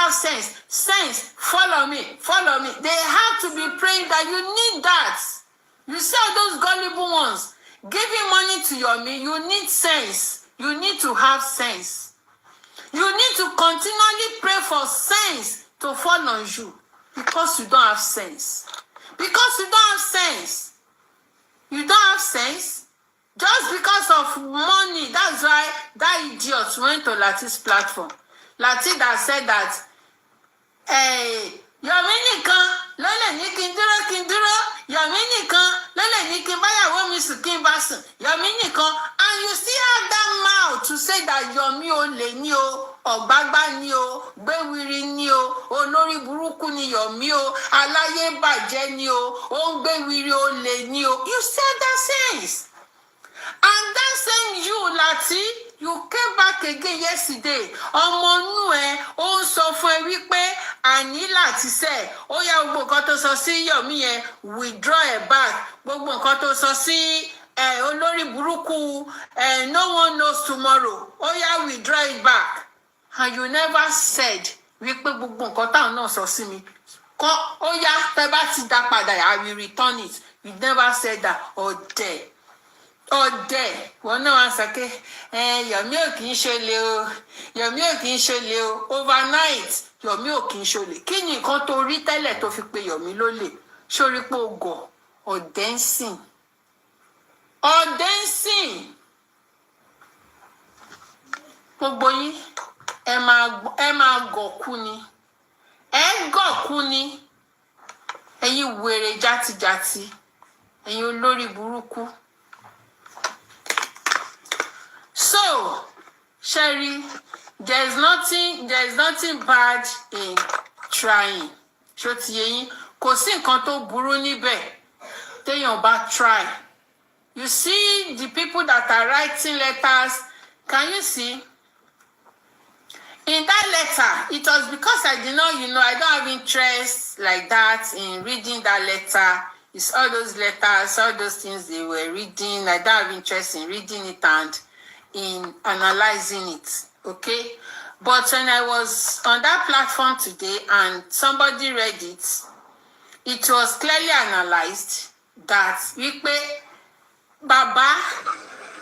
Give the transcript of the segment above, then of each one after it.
have sense. Sense, follow me, follow me. They have to be praying that you need that. You see all those gullible ones giving money to Yomi, you need sense. You need to have sense. You need to continually pray for sense to fall on you because you don't have sense. Because you don't have sense. You don't have sense. Just because of money, that's why that idiot went to Lati's platform. Lati that said that, Yomi nìkan ló lè ní kí n dúró, Yomi nìkan ló lè ní kí n báyàwó mi sùn kí n bá sùn, Yomi nìkan. And you still have that mouth to say that Yomi olè ní o, ọ̀gbágbá ní o, gbéwiri ní o, olórí burúkú ní Yomi o, aláyé bàjẹ́ ní o, ó ń gbéwiri olè ní o. You said that sense. And that same you, Lati, you came back again yesterday. Ọmọ inú ẹ, ó ń sọ fún ẹ wípé àní láti sẹ, ó yá gbogbo nǹkan tó sọ sí Yomi yẹn, withdraw ẹ back. Gbogbo nǹkan tó sọ sí olórí burúkú, no one knows tomorrow. Ó yá withdraw it back. And you never said wípé gbogbo nǹkan táwọn náà sọ sí mi. Ó yá tẹ́ bá ti dá padà, I will return it. You never said that. Ọdẹ wọn náà wá sọ pé Yomi ò kì í ṣọlẹ o, Yomi ò kì í ṣọlẹ o, overnight Yomi ò kì í ṣọlẹ. Kí ni nǹkan tó rí tẹ́lẹ̀ tó fi pe Yomi lólè? Sórí pé o gọ̀, ọ̀dẹ̀ ń sìn. Gbogbo yín ẹ máa gọ̀kú ni, ẹ gọ̀kú ni. Ẹ̀yin wèrè játijàti, ẹ̀yin olórí burúkú. So, Sherry, there's nothing bad in trying. Ṣó ti yé yín? Kò sí nǹkan tó burú níbẹ̀ téèyàn bá try. You see the people that are writing letters, can you see? In that letter, it was because I did not, I don't have interest like that in reading that letter. It's all those letters, all those things they were reading. I don't have interest in reading it and in analyzing it, okay? But when I was on that platform today and somebody read it, it was clearly analyzed that wípé Baba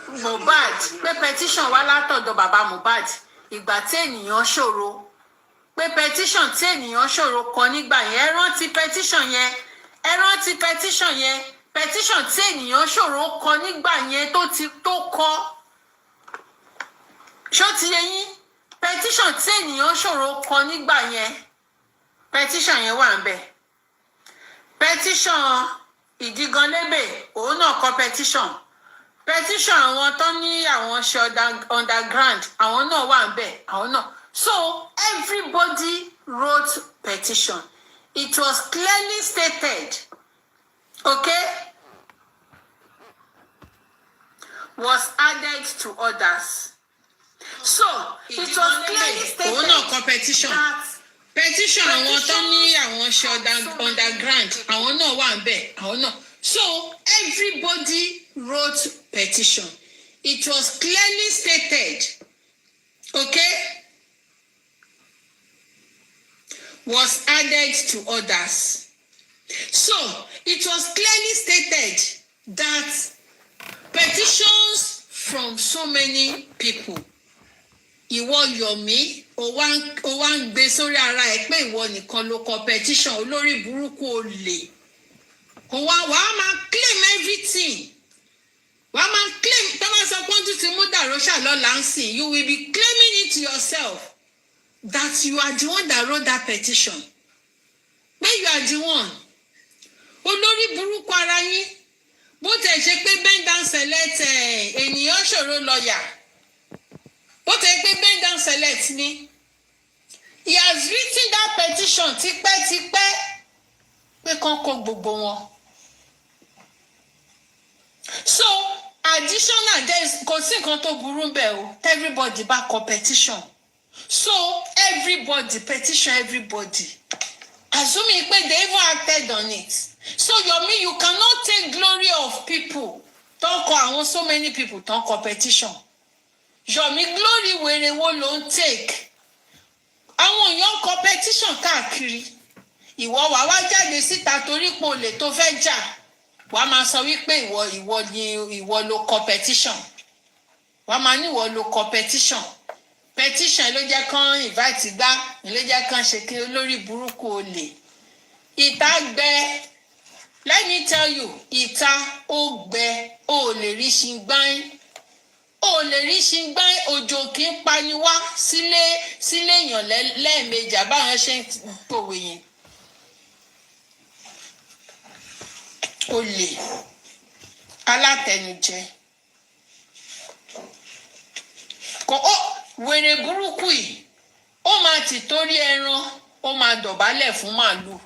Mohbad, pé petition wá látọ̀dọ̀ Baba Mohbad, ìgbà tí ènìyàn ṣòro, pé petition tí ènìyàn ṣòro kọ nígbà yẹn, ẹ rántí petition yẹn, petition tí ènìyàn ṣòro kọ nígbà yẹn tó kọ. Ṣó ti yé yín? Petition tí ènìyàn ṣòro kọ nígbà yẹn, petition yẹn wà ń bẹ̀. Petition Ìdíganlébè, òun náà kọ petition. Petition àwọn tó ní àwọn ṣe underground, àwọn náà wà ń bẹ̀, àwọn náà. So everybody wrote petition. It was clearly stated, okay? Was added to others. So it was clearly stated petition àwọn tó ní àwọn ṣe underground, àwọn náà wà ń bẹ̀, àwọn náà. So everybody wrote petition. It was clearly stated, okay? Was added to others. So it was clearly stated that petitions from so many people. Ìwọ Yomi, ó wá ń gbé sórí ara ẹ pé ìwọ nìkan ló kọ petition, olórí burúkú olè. Wàá máa claim everything. Wàá máa claim, tó bá sọ pọ́n tún ti mú Dàróṣà lọ́la ń sìn, you will be claiming it to yourself that you are the one that wrote that petition. Pé you are the one. Olórí burúkú ara yín, bó tẹ̀ ṣe pé bend down select ènìyàn ṣòro lọ́ọ̀yà. Bó tẹ̀ pé bend down select ni. He has written that petition tipẹ́tipẹ́ pé kán kó gbogbo wọn. So additional there kò sí nǹkan tó burú bẹ́ẹ̀ o, everybody bá kọ petition. So everybody petition everybody. Assuming pé they even acted on it. So Yomi, you cannot take glory of people. Don't call so many people don't competition. Yomi, glory where they won't take. Àwọn èèyàn competition. competition káàkiri ìwọ wà wá jáde síta torí pé olè tó fẹ́ jà wàá máa sọ wípé ìwọ lo competition wàá máa ní ìwọ lo competition petition ló jẹ́ kán invite gbá ló jẹ́ kán ṣe kí olórí burúkú olè ìta gbẹ let me tell you ìta ó gbẹ ó lè rí ṣingbáyìn ó lè rí ṣingbáyìn òjò kì í pani wá sílé èèyàn lẹ́ẹ̀mejì àbáwọn ṣe ń pòwe yẹn olè alátẹnujẹ kò ó wèrè burúkú yìí ó máa ti torí ẹran ó máa dọ̀bálẹ̀ fún màálùú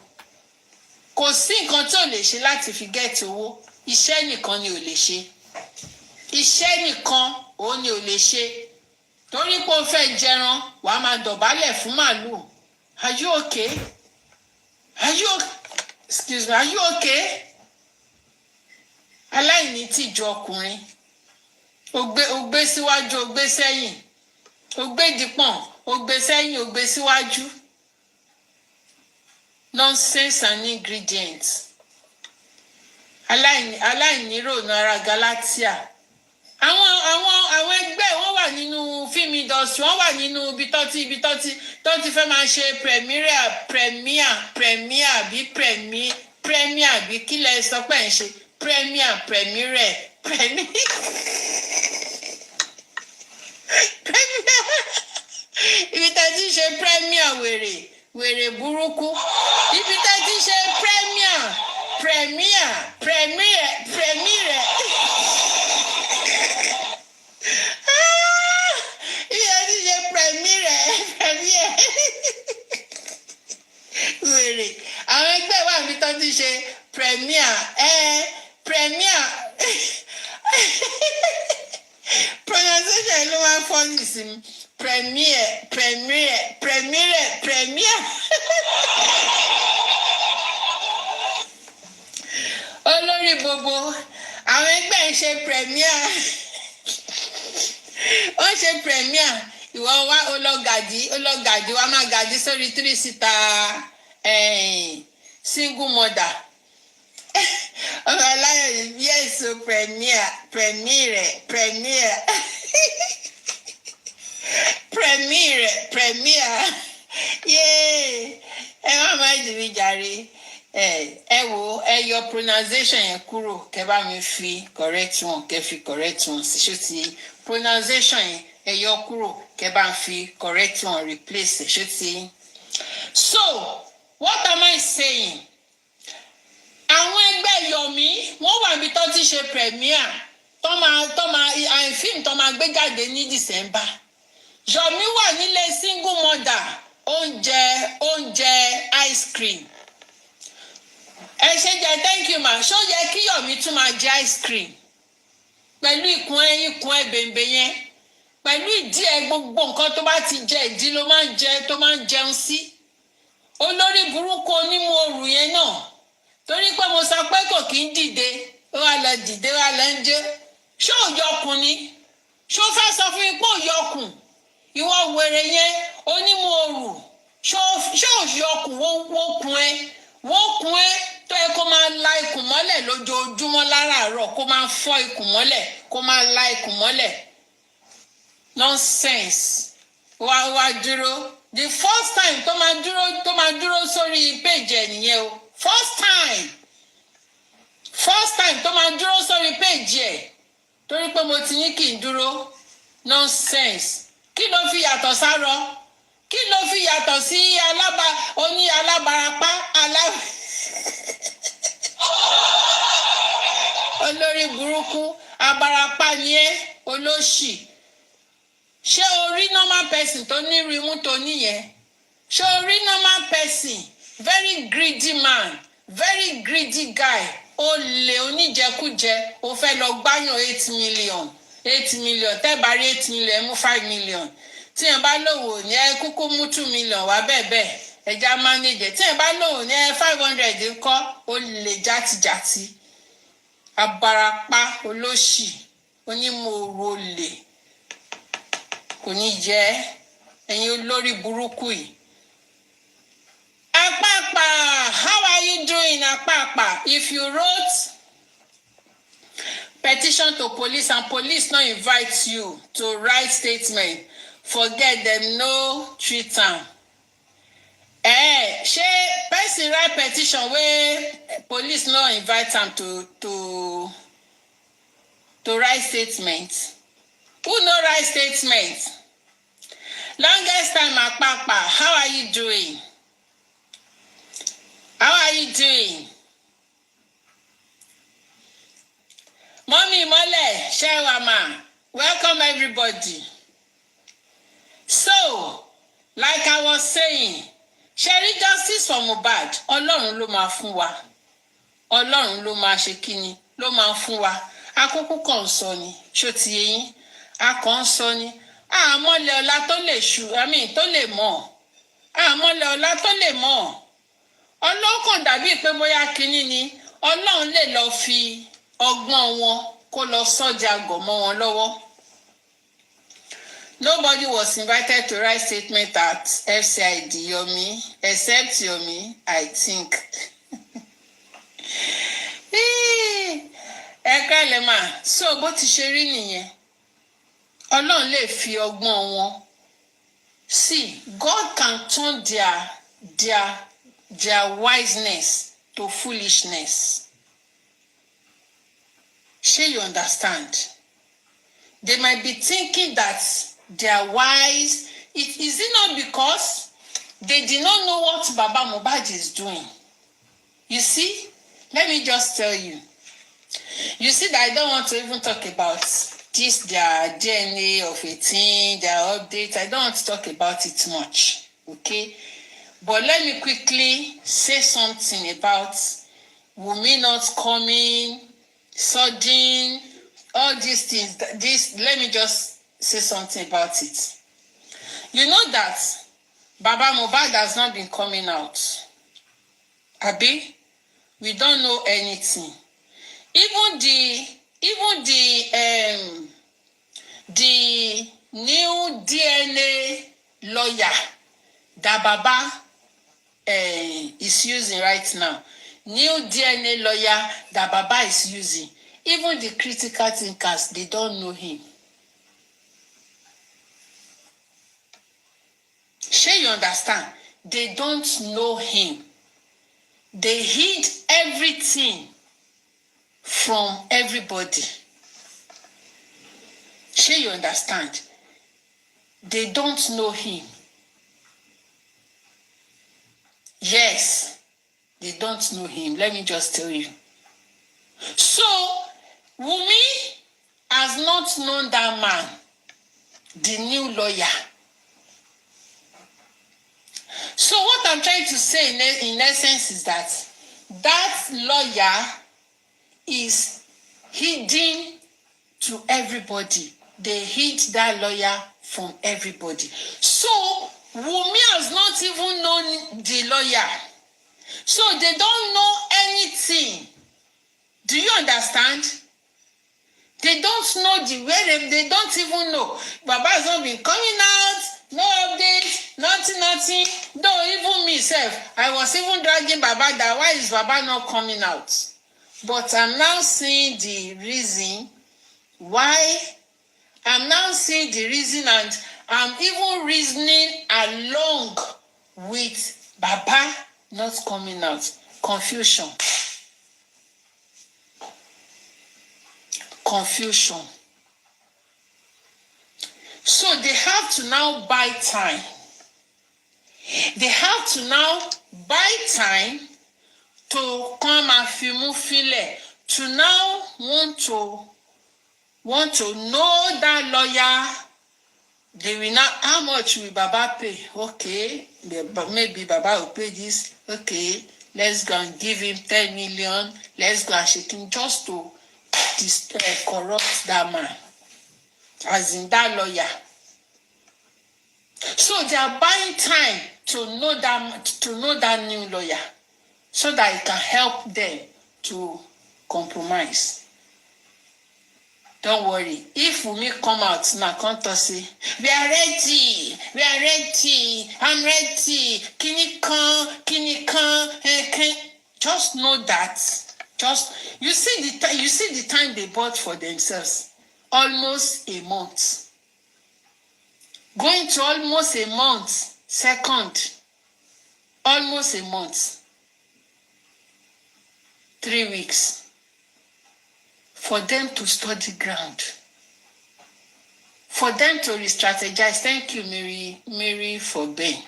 kò sí nǹkan tí ò lè ṣe láti fi gẹ́ẹ̀tì owó iṣẹ́ nìkan ni ò lè ṣe iṣẹ́ nìkan òun ni ò lè ṣe torí pé ó fẹ́ jẹran wàá máa dọ̀bálẹ̀ fún màálùú are you okay? Excuse me, are you okay? Aláìní tìjú ọkùnrin ó gbé síwájú ó gbé sẹ́yìn ó gbé dípọ̀n ó gbé sẹ́yìn ó gbé síwájú nonsense and ingredients aláìní rònú ara Galatia àwọn ẹgbẹ́ wọn wà nínú film industry wọn wà nínú ibi tó ti fẹ́ máa ṣe premier bí kílẹ̀ sọ pé ń ṣe premier ibi tá ti ṣe premier wèrè burúkú ibi tá ti ṣe premier wèrè àwọn ẹgbẹ́ wà níbi tó ti ṣe premier pronunciation ló wá fọ́ọ̀lì sí mi premier olórí gbogbo àwọn ẹgbẹ́ ń ṣe premier ó ṣe premier ìwọ wá olọ́gàdì wa máa gàdí sórí 3-seater single mother ọmọ aláyọ̀ yes o premier yéé ẹ má má jìbì jàre ẹ wo ẹ yọ pronunciation yẹn kúrò kẹ bá mi fi correct one kẹ fi correct one sí ṣó ti pronunciation yẹn ẹ yọ kúrò kẹ bá ń fi correct one replace ṣó ti. So what am I saying? Àwọn ẹgbẹ́ Yomi wọ́n wà níbi tó ti ṣe premier tó máa film tó máa gbé jáde ní December. Yomi wà nílé single mother oúnjẹ ice cream. Ẹ ṣe jẹ thank you ma ṣó yẹ kí Yomi tún máa jẹ ice cream pẹ̀lú ikùn ẹ bèbè yẹn pẹ̀lú ìdí ẹ gbogbo nǹkan tó bá ti jẹ ìdí ló máa ń jẹ tó máa ń jẹun sí. Olórí burúkú onímọ̀ òrù yẹn náà torí pé mo sọ pé kò kí ń dìde ó wà lọ dìde wà lọ ń jẹ ṣó òyọkùn ni ṣó fẹ́ sọ fún mi pé òyọkùn ìwọ wèrè yẹn onímọ̀ òrù ṣó òyọkùn wọ́n kun ẹ tó yẹ kó máa la ikùn mọ́lẹ̀ lójoojúmọ́ láràárọ̀ kó máa fọ́ ikùn mọ́lẹ̀ kó máa la ikùn mọ́lẹ̀ nonsense wá dúró the first time tó máa dúró sórí page ẹ nìyẹn o first time tó máa dúró sórí page ẹ torí pé mo ti ní kí n dúró nonsense kí ló fi yàtọ̀ sárọ kí ló fi yàtọ̀ sí alábarapá olórí burúkú abarapá ni ẹ olóṣì ṣé o rí normal person tó ní rimú tó níyẹn ṣé o rí normal person very greedy man very greedy guy olè oníjẹkújẹ o fẹ́ lọ gbáyàn 8 million tẹ́ bá rí 8 million mú 5 million tí ẹ bá lówó ní ẹ kúkú mú 2 million wá bẹ́ẹ̀ ẹja manage tí ẹ bá lówó ní ẹ 500 ńkọ́ olè játijàti abarapá olóṣì onímọ̀ọ́rọ̀ olè kò ní jẹ́ ẹ̀yin olórí burúkú yìí if you wrote petition to police and police not invite you to write statement, forget them, no treat am. She person write petition where police not invite am to write statement? Who no write statement? Longest time Akpakpa, how are you doing? How are you doing? Mommy Mole, Shewama, welcome everybody. So, like I was saying, Sherry justice for Mohbad, Ọlọ́run ló máa fún wa. Ọlọ́run ló máa ṣe kíni, ló máa fún wa. Akókó kan sọ ni, ṣó ti yé yín. A kàn sọ ni. Àmọ́lẹ̀ ọlá tó lè tó lè mọ̀. Àmọ́lẹ̀ ọlá tó lè mọ̀. Ọlọ́kàn dàbí pé bóyá kíní ni, Ọlọ́run lè lọ fi ọgbọ́n wọn kó lọ sọ́jà àgọ̀ mọ́ wọn lọ́wọ́. Nobody was invited to write statement at FCID, Yomi, except Yomi, I think. Ẹ̀ka lẹ́mà, so bó ti ṣe rí nìyẹn. Ọlọ́run lè fi ọgbọ́n wọn. See, God can turn their wiseness to foolishness. Sure, you understand? They might be thinking that they are wise. Is it not because they did not know what Baba Mohbad is doing? You see, let me just tell you. You see that I don't want to even talk about this, their DNA of 18, their update. I don't want to talk about it much, okay? But let me quickly say something about Wummi not coming, sudden, all these things. Let me just say something about it. You know that Baba Mohbad has not been coming out. Abi, we don't know anything. Even the new DNA lawyer that Baba is using right now, new DNA lawyer that Baba is using, even the critical thinkers, they don't know him. Sure, you understand? They don't know him. They hid everything from everybody. Sure, you understand? They don't know him. Yes, they don't know him. Let me just tell you. So, Wummi has not known that man, the new lawyer. So what I'm trying to say in essence is that lawyer is hidden to everybody. They hid that lawyer from everybody. So Wummi has not even known the lawyer. So they don't know anything. Do you understand? They don't know they don't even know. Baba has not been coming out, no updates, nothing. Though even myself, I was even dragging Baba that why is Baba not coming out? But I'm now seeing the reason why. I'm now seeing the reason, and I'm even reasoning along with Baba not coming out. Confusion. So they have to now buy time. They have to now buy time to come and file, to now want to know that lawyer. They will not, how much will Baba pay? Okay, maybe Baba will pay this. Okay, let's go and give him 10 million. Let's go and shake him just to corrupt that man, as in that lawyer. So they are buying time to know that new lawyer, so that it can help them to compromise. Don't worry. If Wummi come out now, come to say, we are ready, I'm ready. Kini kan. Just know that. You see the time they bought for themselves. Almost a month. Going to almost a month. Second. Almost a month. 3 weeks. For them to study ground. For them to re-strategize. Thank you, Mary, for being.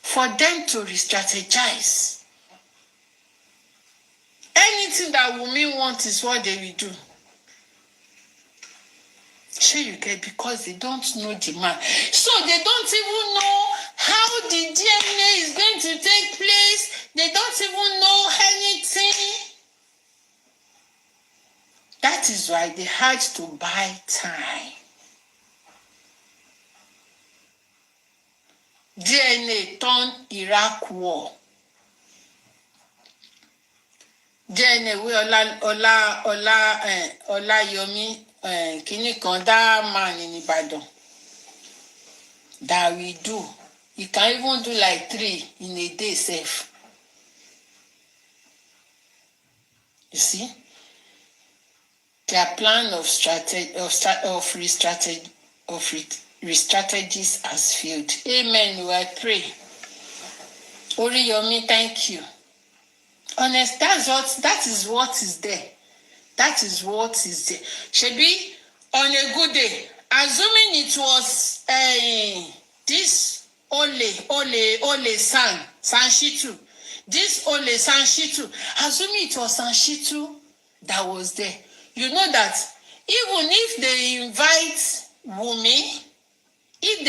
For them to re-strategize. Anything that Wummi wants is what they will do. Sure you get, because they don't know the man. So they don't even know how the DNA is going to take place. They don't even know anything. That is why they had to buy time. DNA turned Iraq war. DNA we Ola Yomi kini kan that man in Ibadan. That we do. You can even do like 3 in a day safe. You see? Their plan of re-strategies has failed. Amen. I pray. Oriyomi, thank you. Honest, that is what is there. That is what is there. Shebi, on a good day, assuming it was this Ole Sanshitu. This Ole Sanshitu. Assuming it was Sanshitu that was there. You know that even if they invite Wummi, in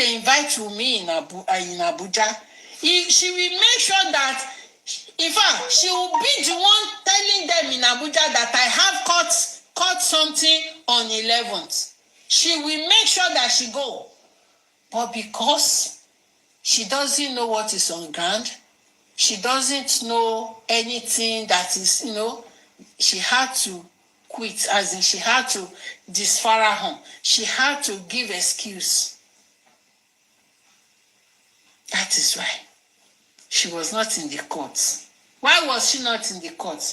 Abuja, she will make sure that, in fact, she will be the one telling them in Abuja that I have caught something on 11th. She will make sure that she go. But because she doesn't know what is on ground, she doesn't know anything that is, she had to quit, as in she had to disfara home. She had to give excuse. That is why she was not in the court. Why was she not in the court?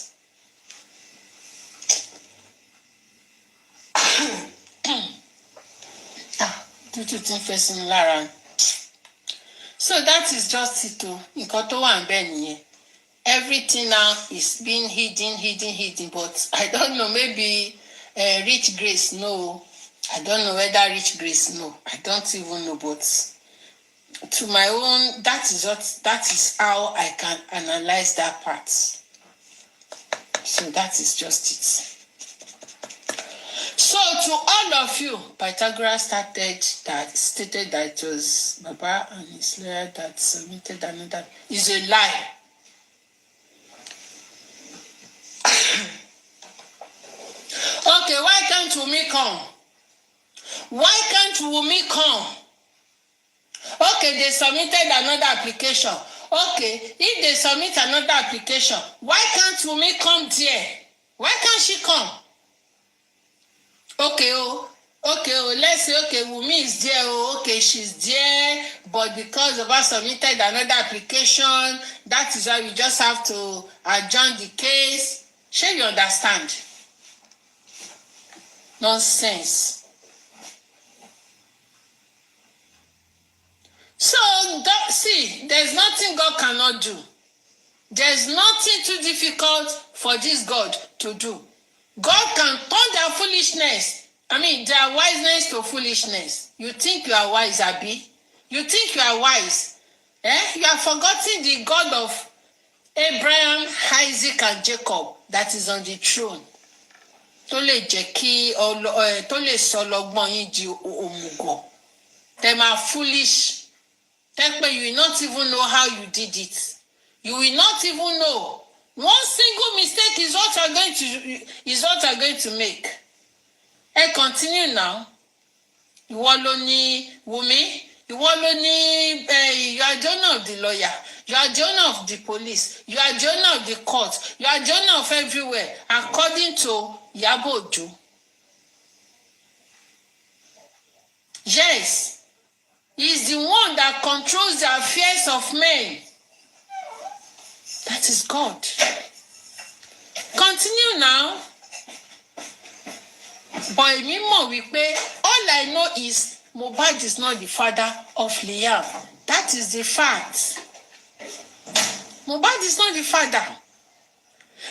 Due to things facing Lara. So that is just it. Nǹkan tó wà ńbẹ̀ nìyẹn. Everything now is being hidden. But I don't know, maybe Rich Grace, no. I don't know whether Rich Grace, no. I don't even know, but to my own, that is how I can analyze that part. So that is just it. So to all of you, Pythagoras stated that it was Baba and his lawyer that submitted another is a lie. Okay, why can't Wummi come? Why can't Wummi come? Okay, they submitted another application. Okay, if they submit another application, why can't Wummi come there? Why can't she come? Okay, let's say, okay, Wummi is there, okay, she's there, but because of us submitted another application, that is why we just have to adjourn the case. Sure, you understand? Nonsense. So, see, there's nothing God cannot do. There's nothing too difficult for this God to do. God can turn their foolishness, their wiseness to foolishness. You think you are wise, Abi? You think you are wise? You have forgotten the God of Abraham, Isaac, and Jacob that is on the throne. Tó lè jẹ́ kí tó lè sọ lọ́gbọ́n yín di òmùgọ̀. Them are foolish. You will not even know how you did it. You will not even know. One single mistake is what you're going to make. Continue now. Ìwọ ló ní Wummi. Ìwọ ló ní you are the owner of the lawyer. You are the owner of the police. You are the owner of the court. You are the owner of everywhere, according to Iyabo Ojo. Yes. He's the one that controls the affairs of men. That is God. Continue now. But èmi mọ̀ wípé all I know is Mohbad is not the father of Liam. That is the fact. Mohbad is not the father.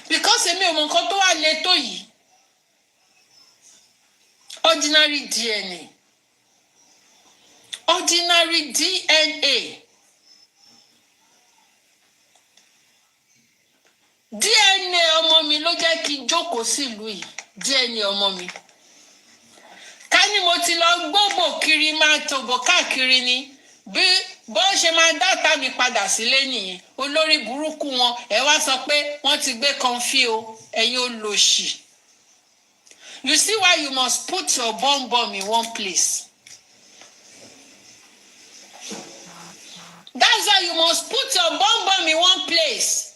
Because èmi ò mọ nǹkan tó wà lé tó yìí. Ordinary DNA. Ordinary DNA. DNA ọmọ mi ló jẹ́ kí n jókòó sílùú yìí. DNA ọmọ mi. Ká ní mo ti lọ gbóbò kiri máa tòbò káàkiri ni bí bó ṣe máa dáta mi padà sílé nìyẹn. Olórí burúkú wọn ẹ wá sọ pé wọ́n ti gbé kọnfí o ẹ̀yin olòṣì. You see why you must put your bomb in one place. That's why you must put your bomb in one place.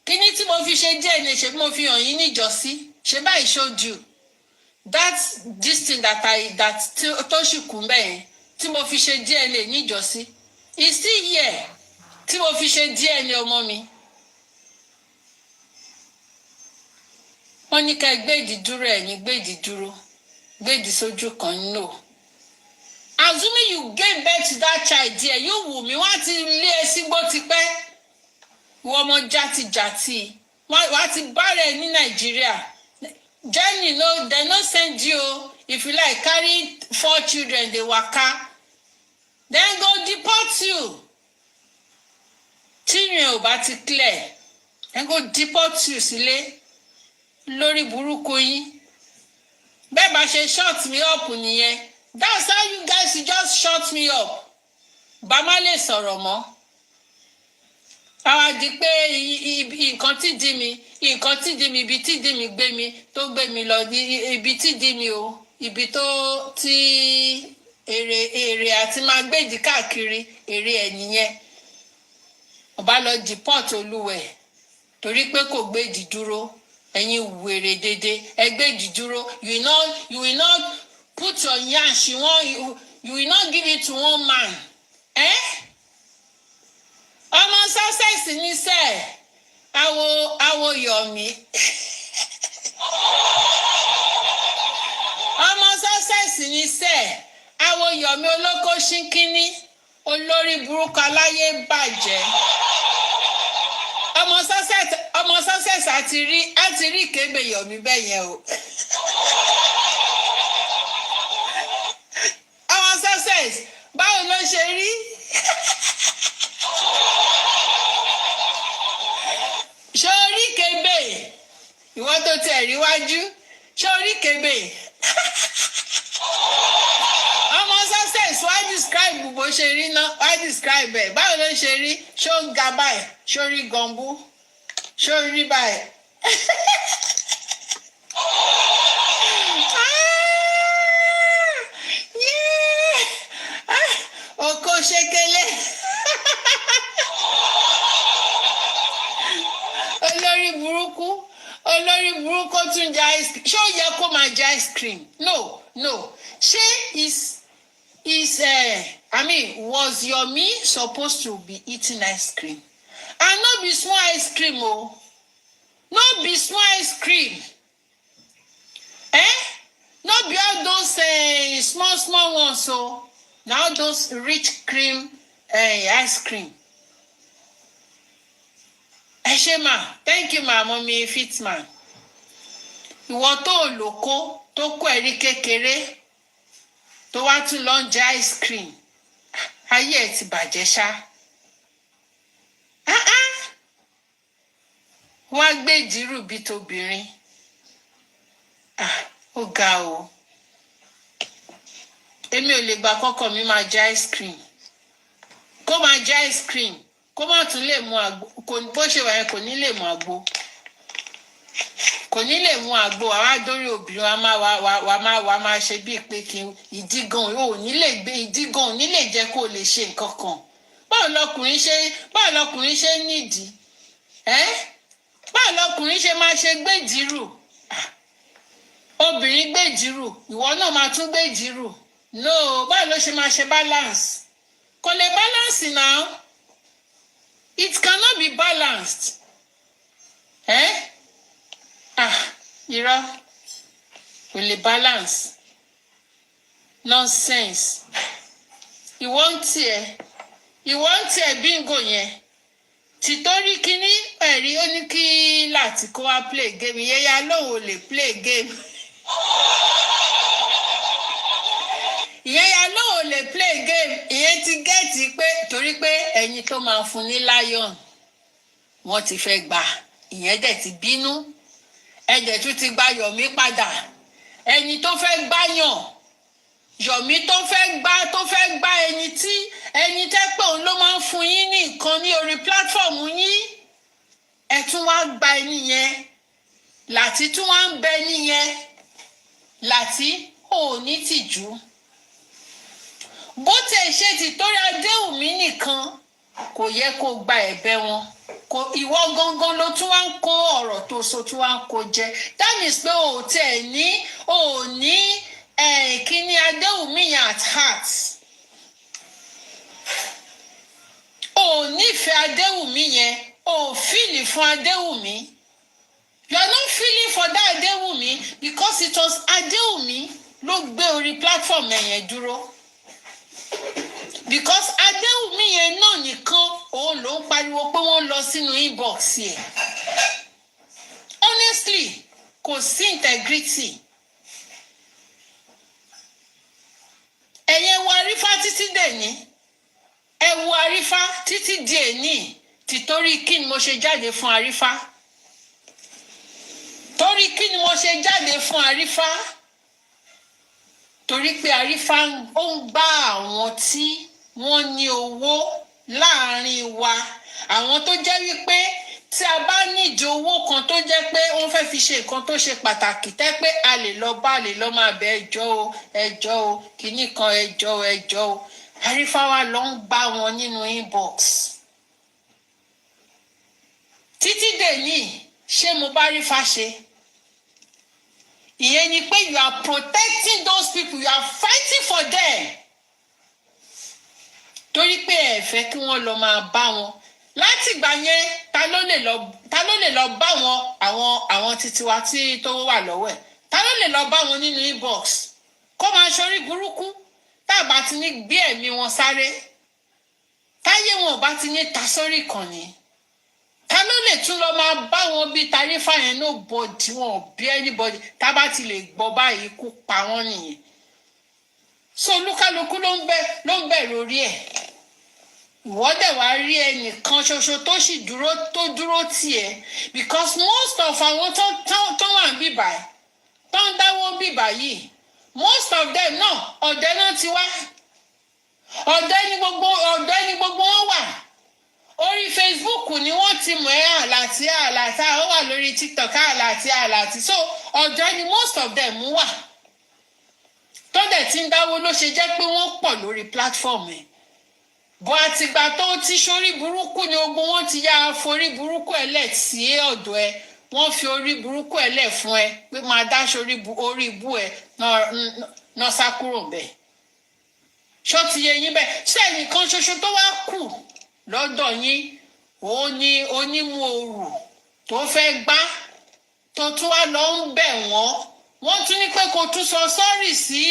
Kíní tí mo fi ṣe jẹ́ ẹni ṣe mo fi hàn yín níjọ́sí. Ṣé báyìí showed you? That's this thing that tó ṣì kún bẹ́ẹ̀ tí mo fi ṣe DNA níjọ́sí. It's still here tí mo fi ṣe DNA ọmọ mi. Wọ́n ní ká gbé ìdídúró ẹ̀ ní gbé ìdídúró gbé ìdí sójú kan no. Assuming you gave birth to that child there, you wù mí wọ́n ti lé e sígbó tipẹ́. Wọ́n ọmọ játijàti wọ́n ti bá rẹ̀ ní Nàìjíríà. Jenny, no, they no send you. If you like, carry 4 children, they waka. Then go deport you. Children ò bá ti clear. Then go deport you, sílé. Lórí burúkú yín. Bẹ́ẹ̀ bá ṣe shut me up nìyẹn. That's how you guys just shut me up. Bá má lè sọ̀rọ̀ mọ́. Àwa di pé nǹkan tí di mi ibi tí di mi gbé mi tó gbé mi lọ ibi tí di mi o ibi tó tí èrè àti máa gbèdì káàkiri èrè ẹ̀ nìyẹn. Ọba lọ deport olúwẹ̀ torí pé kò gbèdì dúró ẹ̀yin wèrè dédé ẹ gbèdì dúró you will not put your yansh you will not give it to one man. Ọmọ success ní sẹ́ẹ̀ awo Yomi. Ọmọ success ní sẹ́ẹ̀ awo Yomi olóko ṣínkínní olórí burúkú aláyé bàjẹ́. Ọmọ success àti rí kébè Yomi bẹ́ẹ̀ yẹn o. Ọmọ success báwo ló ṣe rí? Ṣorí kébè ìwọ tó tẹ̀ ríwájú ṣorí kébè ọmọ success wá describe bó ṣe rí náà wá describe ẹ̀ báwo ló ṣe rí ṣó ń ga báyìí ṣorí gọ̀ǹbú ṣorí báyìí. Oko ṣekele. Olórí burúkú tún jẹ ice cream. Ṣé ó yẹ kó máa jẹ ice cream? No. Ṣé was Yomi supposed to be eating ice cream? And no be small ice cream o. No be small ice cream. No be all those small ones o. Na all those rich cream ice cream. Ẹ ṣé ma, thank you ma, mommy Fitman. Ìwọ tó lóko tó kó ẹ̀rí kékeré tó wá tún lọ ń jẹ ice cream. Ayé ẹ̀ ti bàjẹ́ ṣá. Wọ́n á gbé ìdírù bí tobìnrin. Ó ga o. Èmi ò lè gbà kọ́kọ́ mi máa jẹ ice cream. Kó máa jẹ ice cream. Kó má tún lè mu àgbo bó ṣe wà yẹn kò ní lè mu àgbo àwa dórí obìnrin wa máa ṣe bíi pé kí ìdígan ò ní lè gbé ìdígan ò ní lè jẹ́ kó lè ṣe nǹkan kan báwo lọkùnrin ṣe nídìí báwo lọkùnrin ṣe máa ṣe gbèjìrù obìnrin gbèjìrù ìwọ náà máa tún gbèjìrù no báwo ló ṣe máa ṣe balance kò lè balance now. It cannot be balanced. irọ́ kò lè balance nonsense ìwọ ń tiẹ̀ bingo yẹn tìtorí kínní ẹ̀rí ó ní kí láti kó wá play game yẹ́yà lóun ò lè play game ìyẹ́yà lóun ò lè play game ìyẹn ti gẹ́ẹ̀tì pé torí pé ẹ̀yin tó máa fún ní lion wọ́n ti fẹ́ gbà ìyẹn dẹ̀ ti bínú ẹ̀jẹ̀ tún ti gba Yọ̀mí padà ẹni tó fẹ́ gbáyàn Yọ̀mí tó fẹ́ gbá ẹni tẹ́ pé òun ló máa ń fún yín ní nǹkan ní orí pílátífọ̀mù yín ẹ tún wá gba ẹni yẹn Láti tún wá ń bẹ nìyẹn Láti ò ní tìjú bó tẹ̀ ṣe ti torí Adéwùmí nìkan kò yẹ kó gba ẹ̀bẹ̀ wọn ìwọ gangan ló tún wá ń kó ọ̀rọ̀ tó sọ tún wá ń kó jẹ that means pé ò ní kíní Adéwùmí yẹn at heart ò nífẹ̀ẹ́ Adéwùmí yẹn ò fíìlì fún Adéwùmí you are not feeling for that Adéwùmí because it was Adéwùmí ló gbé orí platform yẹn dúró because Adéwùmí yẹn náà nìkan òun ló ń pariwo pé wọ́n lọ sínú inbox yẹn honestly kò sí integrity ẹ̀yẹ wo Arífá títí dèní ẹ wo Arífá títí di èní tìtorí kí ni mo ṣe jáde fún Arífá torí kí ni mo ṣe jáde fún Arífá torí pé Arífá ó ń gbá àwọn tí wọ́n ní owó láàrin wa àwọn tó jẹ́ wípé tí a bá nídìí owó kan tó jẹ́ pé wọ́n fẹ́ fi ṣe nǹkan tó ṣe pàtàkì tẹ́ pé a lè lọ máa bẹ ẹjọ́ o kìíní kan ẹjọ́ o Arífá wa lọ ń gbá wọn nínú inbox títí dèní ṣé mo bá Arífá ṣe ìyẹn ni pé you are protecting those people you are fighting for them torí pé ẹ fẹ́ kí wọ́n lọ máa bá wọn láti ìgbà yẹn ta ló lè lọ bá wọn àwọn títí wa tí tó wà lọ́wọ́ ẹ̀ ta ló lè lọ bá wọn nínú inbox kó máa ṣorí burúkú tá a bá ti ní gbé ẹ̀mí wọn sáré táyé wọn ò bá ti ní ta sórí ìkànnì ta ló lè tún lọ máa bá wọn bí Tarífà yẹn náà bọ̀dì wọn ò bí anybody tá bá ti lè gbọ́ báyìí kú pa wọ́n nìyẹn so olúkálukú ló ń bẹ̀rù orí ẹ̀ ìwọ́dẹ̀ wá rí ẹnìkan ṣoṣo tó sì dúró tiẹ̀ because most of àwọn tó wà ń bíbà tó ń dáwọ́ bíbà yìí most of them náà ọ̀dẹ́ náà ti wá ọ̀dẹ́ ni gbogbo wọn wà orí Facebook ni wọ́n ti mọ̀ ẹ́ àlàtí ó wà lórí TikTok àlàtí so ọ̀dẹ́ ni most of them wà tó dẹ̀ ti ń dáwọ́ ló ṣe jẹ́ pé wọ́n pọ̀ lórí platform ẹ̀ bó àtìgbà tó ti ṣorí burúkú ni ogun wọn ti yá forí burúkú ẹ̀ lẹ̀ sí ọ̀dọ̀ ẹ̀ wọ́n fi orí burúkú ẹ̀ lẹ̀ fún ẹ pé máa dá orí ibú ẹ̀ náà sá kúrò bẹ́ẹ̀ ṣó ti yẹ yín bẹ́ẹ̀ ṣé ẹnìkan ṣoṣo tó wá kù lọ́dọ̀ yín òun ni onímú òrù tó fẹ́ gbá tó tún wá lọ ń bẹ̀ wọ́n tún ní pé kó tún sọ sọ́ọ̀rì sí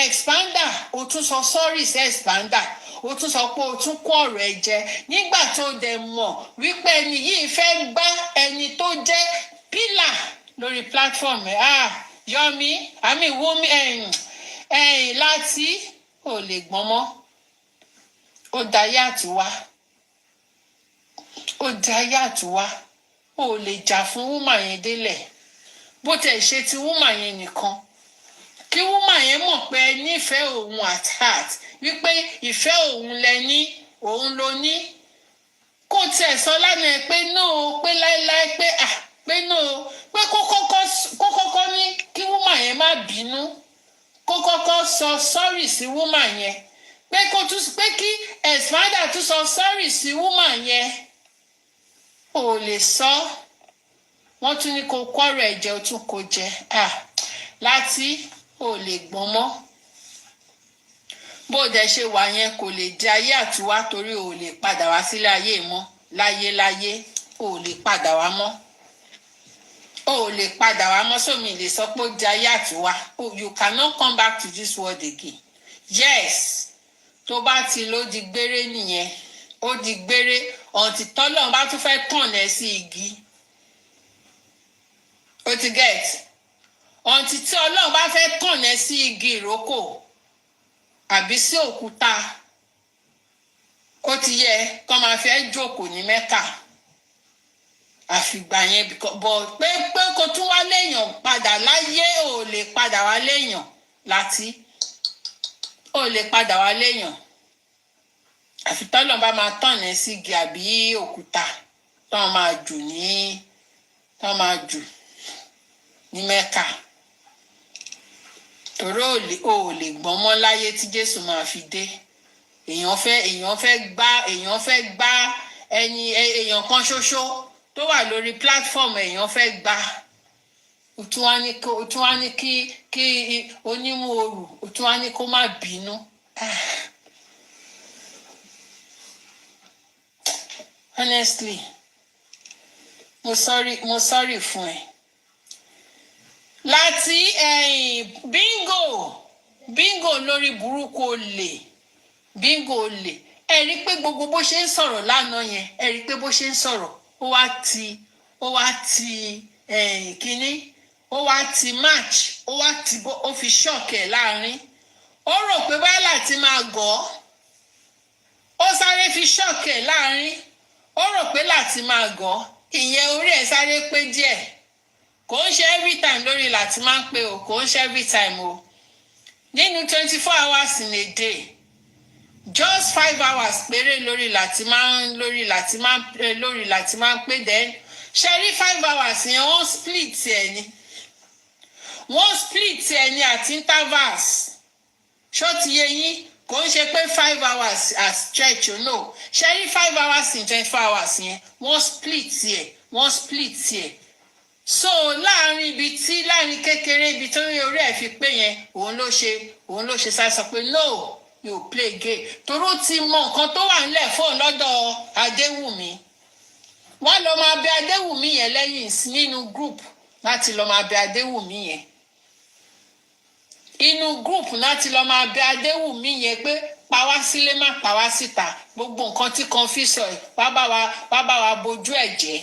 expander ó tún sọ sọ́ọ̀rì sí expander ó tún sọ pé ó tún kó ọ̀rọ̀ ẹ̀ jẹ nígbà tó dẹ̀ mọ̀ wípé ẹni yìí fẹ́ gbá ẹni tó jẹ́ pílà lórí platform ẹ̀ Yọ̀mí àmì Wummi Láti ò lè gbọ́n mọ́ ó dayé àtúwá ó lè jà fún wúmà yẹn délẹ̀ bó tẹ̀ ṣe ti wúmà yẹn nìkan kí wúmà yẹn mọ̀ pé ẹ nífẹ̀ẹ́ òun at heart wípé ìfẹ́ òun lẹ ní òun ló ní kó tiẹ̀ sọ lánàá ẹ pé náà pé láéláé pé náà pé kó kọ́kọ́ ní kí wúmà yẹn má bínú kó kọ́kọ́ sọ sọ́rì sí wúmà yẹn pé kí expander tún sọ sọ́rì sí wúmà yẹn ò lè sọ wọ́n tún ní kó kọ́rọ̀ ẹ̀jẹ̀ ó tún kó jẹ Láti ò lè gbọ́n mọ́ bó dẹ̀ ṣe wà yẹn kò lè di ayé àtiwá torí ò lè padà wá sílé ayé mọ́ láyé ò lè padà wá mọ́ o lè padà wá mọ́ sómi lè sọ pé ó di ayé àtiwá. You cannot come back to this world again. Yes, tó bá ti ló di gbére nìyẹn, ó di gbére ọ̀ǹtí tọ́lọ́run bá tún fẹ́ tàn ẹ́ sí igi. Ó ti get ọ̀ǹtí tí Ọlọ́run bá fẹ́ tàn ẹ́ sí igi ìrókò àbí sí òkúta, ó ti yẹ kó máa fẹ́ jókòó ní Mẹ́kà. Àfìgbà yẹn bọ̀ pé kó tún wá léèyàn padà láyé, ò lè padà wá léèyàn láti ò lè padà wá léèyàn. Àfi tọ́lọ́run bá máa tàn ẹ́ sí igi àbí òkúta tó máa jù ní Mẹ́kà. Torí ò lè gbọ́n mọ́ láyé tí Jésù máa fi dé. Èèyàn fẹ́ gbá èèyàn kan ṣoṣo tó wà lórí platform, èèyàn fẹ́ gbá. Ó tún wá ní kí onímú orù, ó tún wá ní kó má bínú. Honestly, mo sorry fún ẹ. Láti bingo lórí burúkú olè, bingo olè. Ẹ rí pé gbogbo bó ṣe ń sọ̀rọ̀ lánàá yẹn, ẹ rí pé bó ṣe ń sọ̀rọ̀, ó wá ti kínní, ó wá ti match, ó fi ṣọ́ọ̀kì ẹ̀ láàrin. Ó rò pé báyìí láti máa gọ̀, ó sáré fi ṣọ́ọ̀kì ẹ̀ láàrin. Ó rò pé láti máa gọ̀, ìyẹn orí ẹ̀ sáré pé díẹ̀. Kò ń ṣe every time lórí láti máa ń pè o, kò ń ṣe every time o. Nínú 24 hours in a day, just 5 hours péré lórí láti máa ń pè then. Ṣé rí 5 hours yẹn wọ́n split ẹ̀ ni. Wọ́n split ẹ̀ ni at intervals. Ṣó ti yé yín? Kò ń ṣe pé 5 hours as stretch o no. Ṣé rí 5 hours in 24 hours yẹn wọ́n split ẹ̀. So láàrin kékeré ibi tó rí orí ẹ̀ fi pé yẹn, òun ló ṣe sá sọ pé no, you play game. Toró ti mọ nǹkan tó wà nílẹ̀ fóun lọ́dọ̀ Adéwùmí. Wọ́n lọ máa bẹ Adéwùmí yẹn lẹ́yìn nínú group láti lọ máa bẹ Adéwùmí yẹn. Inú group láti lọ máa bẹ Adéwùmí yẹn pé pa wá sílé má pa wá síta. Gbogbo nǹkan tí kan fi sọ ẹ̀ wá bá wa bojú ẹ̀ jẹ́.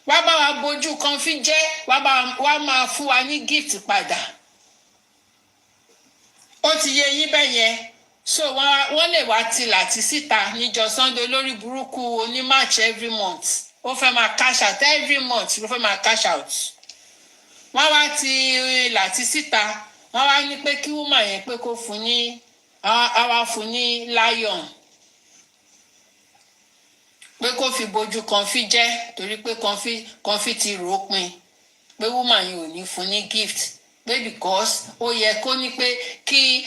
Wá bá wa bojú kan fi jẹ́, wá máa fún wa ní gift padà. Ó ti yé yín bẹ́ẹ̀ yẹn. So wọ́n lè wá ti láti síta níjọ́ Sunday lórí burúkú oní match every month. Ó fẹ́ máa cash out every month, ló fẹ́ máa cash out. Wọ́n wá ti láti síta, wọ́n wá ní pé kí woman yẹn pé kó fún ní àwa fún ní lion. Pé kó fi bojú kan fi jẹ́ torí pé kan fi ti rò ó pin. Pé woman yẹn ò ní fún ní gift. Pé because ó yẹ kó ní pé kí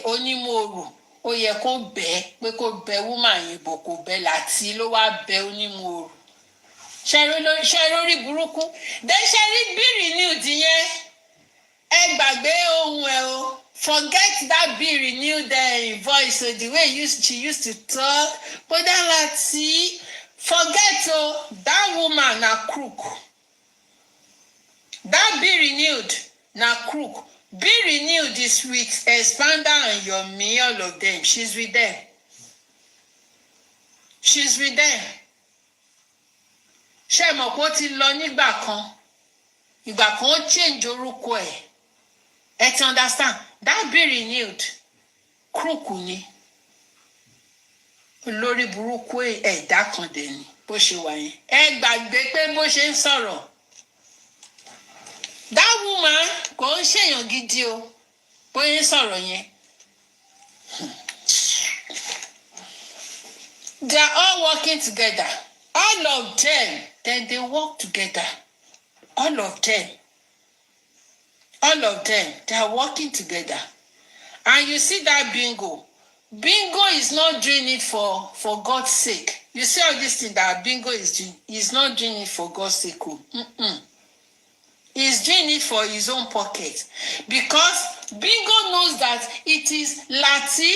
onímọ̀ọ́rù ó yẹ kó bẹ́ pé kó bẹ woman yẹn bọ̀ kó bẹ láti ló wá bẹ onímọ̀ọ́rù. Ṣé lórí burúkú? Ṣé rí bírì ní òdì yẹn? Ẹ gbàgbé ohun ẹ o. Forget that be renewed voice, so the way she used to talk. But then let's see. Forget that woman na crook. That be renewed na crook. Be renewed is with Expander and Yomi, all of them. She's with them. She's with them. Ṣé mọ̀ pé ó ti lọ nígbà kan? Ìgbà kan ó change orúkọ ẹ̀. Ẹ ti understand? That be renewed. Crook ni. Olórí burúkú ẹ̀dá kan dẹ̀ ni bó ṣe wà yẹn. Ẹ gbàgbé pé bó ṣe ń sọ̀rọ̀. That woman kò ń ṣèyàn gidi o. Bó ṣe ń sọ̀rọ̀ yẹn. They are all working together. All of them, then they work together. All of them. All of them, they are working together. And you see that bingo. Bingo is not doing it for God's sake. You see all this thing that bingo is doing. He's not doing it for God's sake. He's doing it for his own pocket. Because bingo knows that it is Lati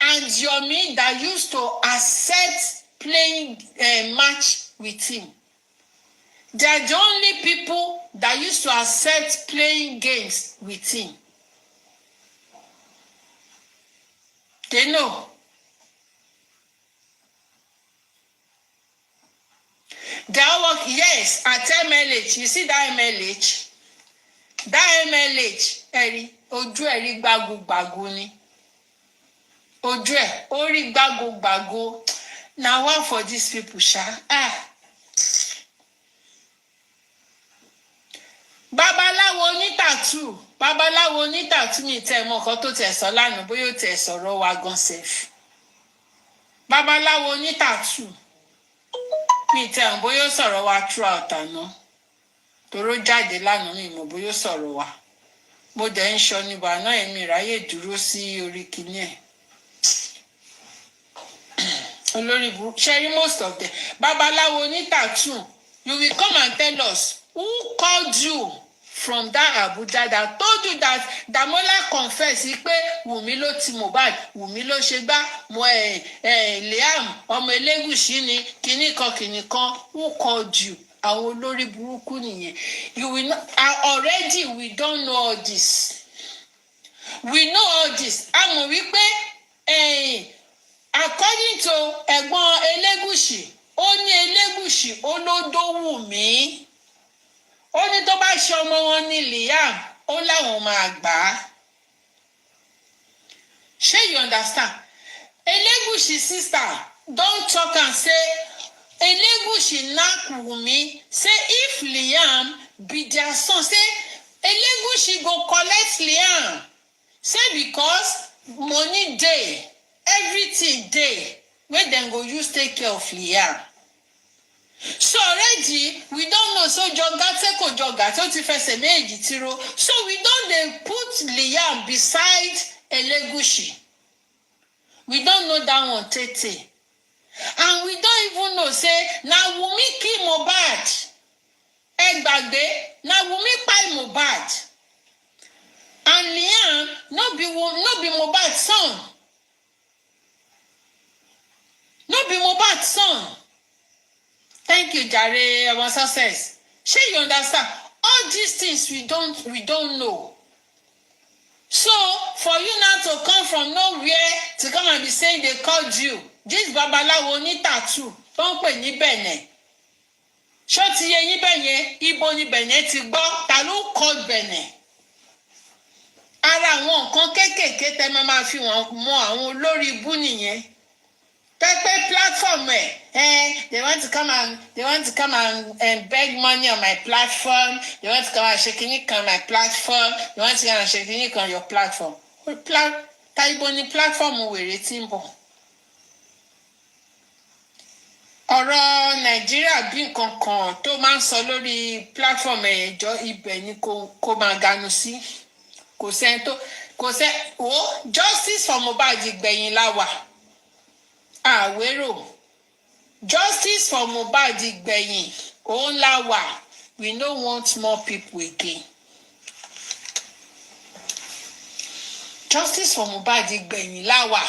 and Yomi that used to accept playing a match with him. They are the only people that used to accept playing games with him. They know. They all work, yes, at MLH. You see that MLH? That MLH, ojú ẹ̀rí gbàgùgbàgù ni. Ojú ẹ̀, orí gbàgùgbàgù. Now one for these people, sha. Babaláwo ní tattoo. Babaláwo ní tattoo mi tẹ́ mọ̀ nǹkan tó tẹ̀ sọ lánàá bóyá ó tẹ̀ sọ̀rọ̀ wa gan sef. Babaláwo ní tattoo. Mi tẹ́ mọ̀ bóyá ó sọ̀rọ̀ wa throughout àná. Toró jáde lánàá mi mọ̀ bóyá ó sọ̀rọ̀ wa. Mo dẹ̀ ń sọ níbà náà èmi ráyè dúró sí orí kinní ẹ̀. Olórí burúkú. Ṣé most of them. Babaláwo ní tattoo. You will come and tell us who called you from that Abuja that told you that Damola confess pé Wùmí ló ti Mohbad, Wùmí ló ṣe gbá Liam ọmọ Elégùṣì ni kìnnìkan who called you? Àwọn olórí burúkú nìyẹn. You will not, already we don't know all this. We know all this. A mọ̀ wípé according to ẹ̀gbọ́n Elégùṣì, ó ní Elégùṣì ó ló dó Wùmí. Ó ní tó bá ṣe ọmọ wọn ní Liam, ó láwọn máa gbà á. Ṣé you understand? Elégùṣì sister don talk and say Elégùṣì knack Wùmí say if Liam be their son, say Elégùṣì go collect Liam. Say because money dey, everything dey wey dem go use take care of Liam. So already we don't know, so joga tó ti fẹsẹ̀ méjì tiro, so we don dey put Liam beside Elégùṣì. We don't know that one tete, and we don't even know say na Wùmí kill Mohbad. Ẹ gbàgbé na Wùmí kpai Mohbad, and Liam no be Mohbad son. No be Mohbad son. Thank you, Jare, our success. Shey you understand? All these things we don't know. So for you now to come from nowhere to come and be saying they called you, this Babalawo ní tattoo, tó ń pè ní Bẹ̀nẹ̀. Ṣó ti yé yín bẹ́yẹn? Ibo ni Bẹ̀nẹ̀ ti gbọ́? Ta ló call Bẹ̀nẹ̀? Ara àwọn nǹkan kéékèèké tẹ́ máa fi wọ́n mọ àwọn olórí ibú nìyẹn. Pẹ́pẹ́ platform they want to come and beg money on my platform. They want to come and shake it on my platform. They want to come and shake it on your platform. Taibo ni platform wèrè tí ń bọ̀. Ọ̀rọ̀ Nàìjíríà bí nǹkan kan tó máa ń sọ lórí platform ẹ̀jọ́ ibẹ̀ ni kò máa ganu sí. Kò justice for Mohbad gbẹ̀yìn la wà. Àwérò justice for Mohbad gbẹ̀yìn òun la wà. We no want more people again. Justice for Mohbad gbẹ̀yìn la wà.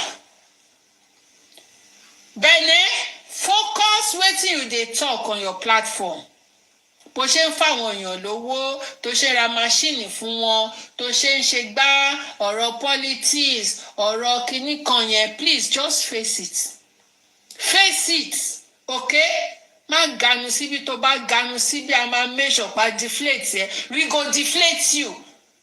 Bẹ̀nẹ̀ focus wetin you dey talk on your platform. Bó ṣe ń fáwọn èèyàn lówó, tó ṣe ra máṣíìnì fún wọn, tó ṣe ń ṣe gbá ọ̀rọ̀ politics, ọ̀rọ̀ kinní kan yẹn, please just face it. Face it, okay? Má ganu síbi tó bá ganu síbi a máa make sure pa deflate ẹ. We go deflate you,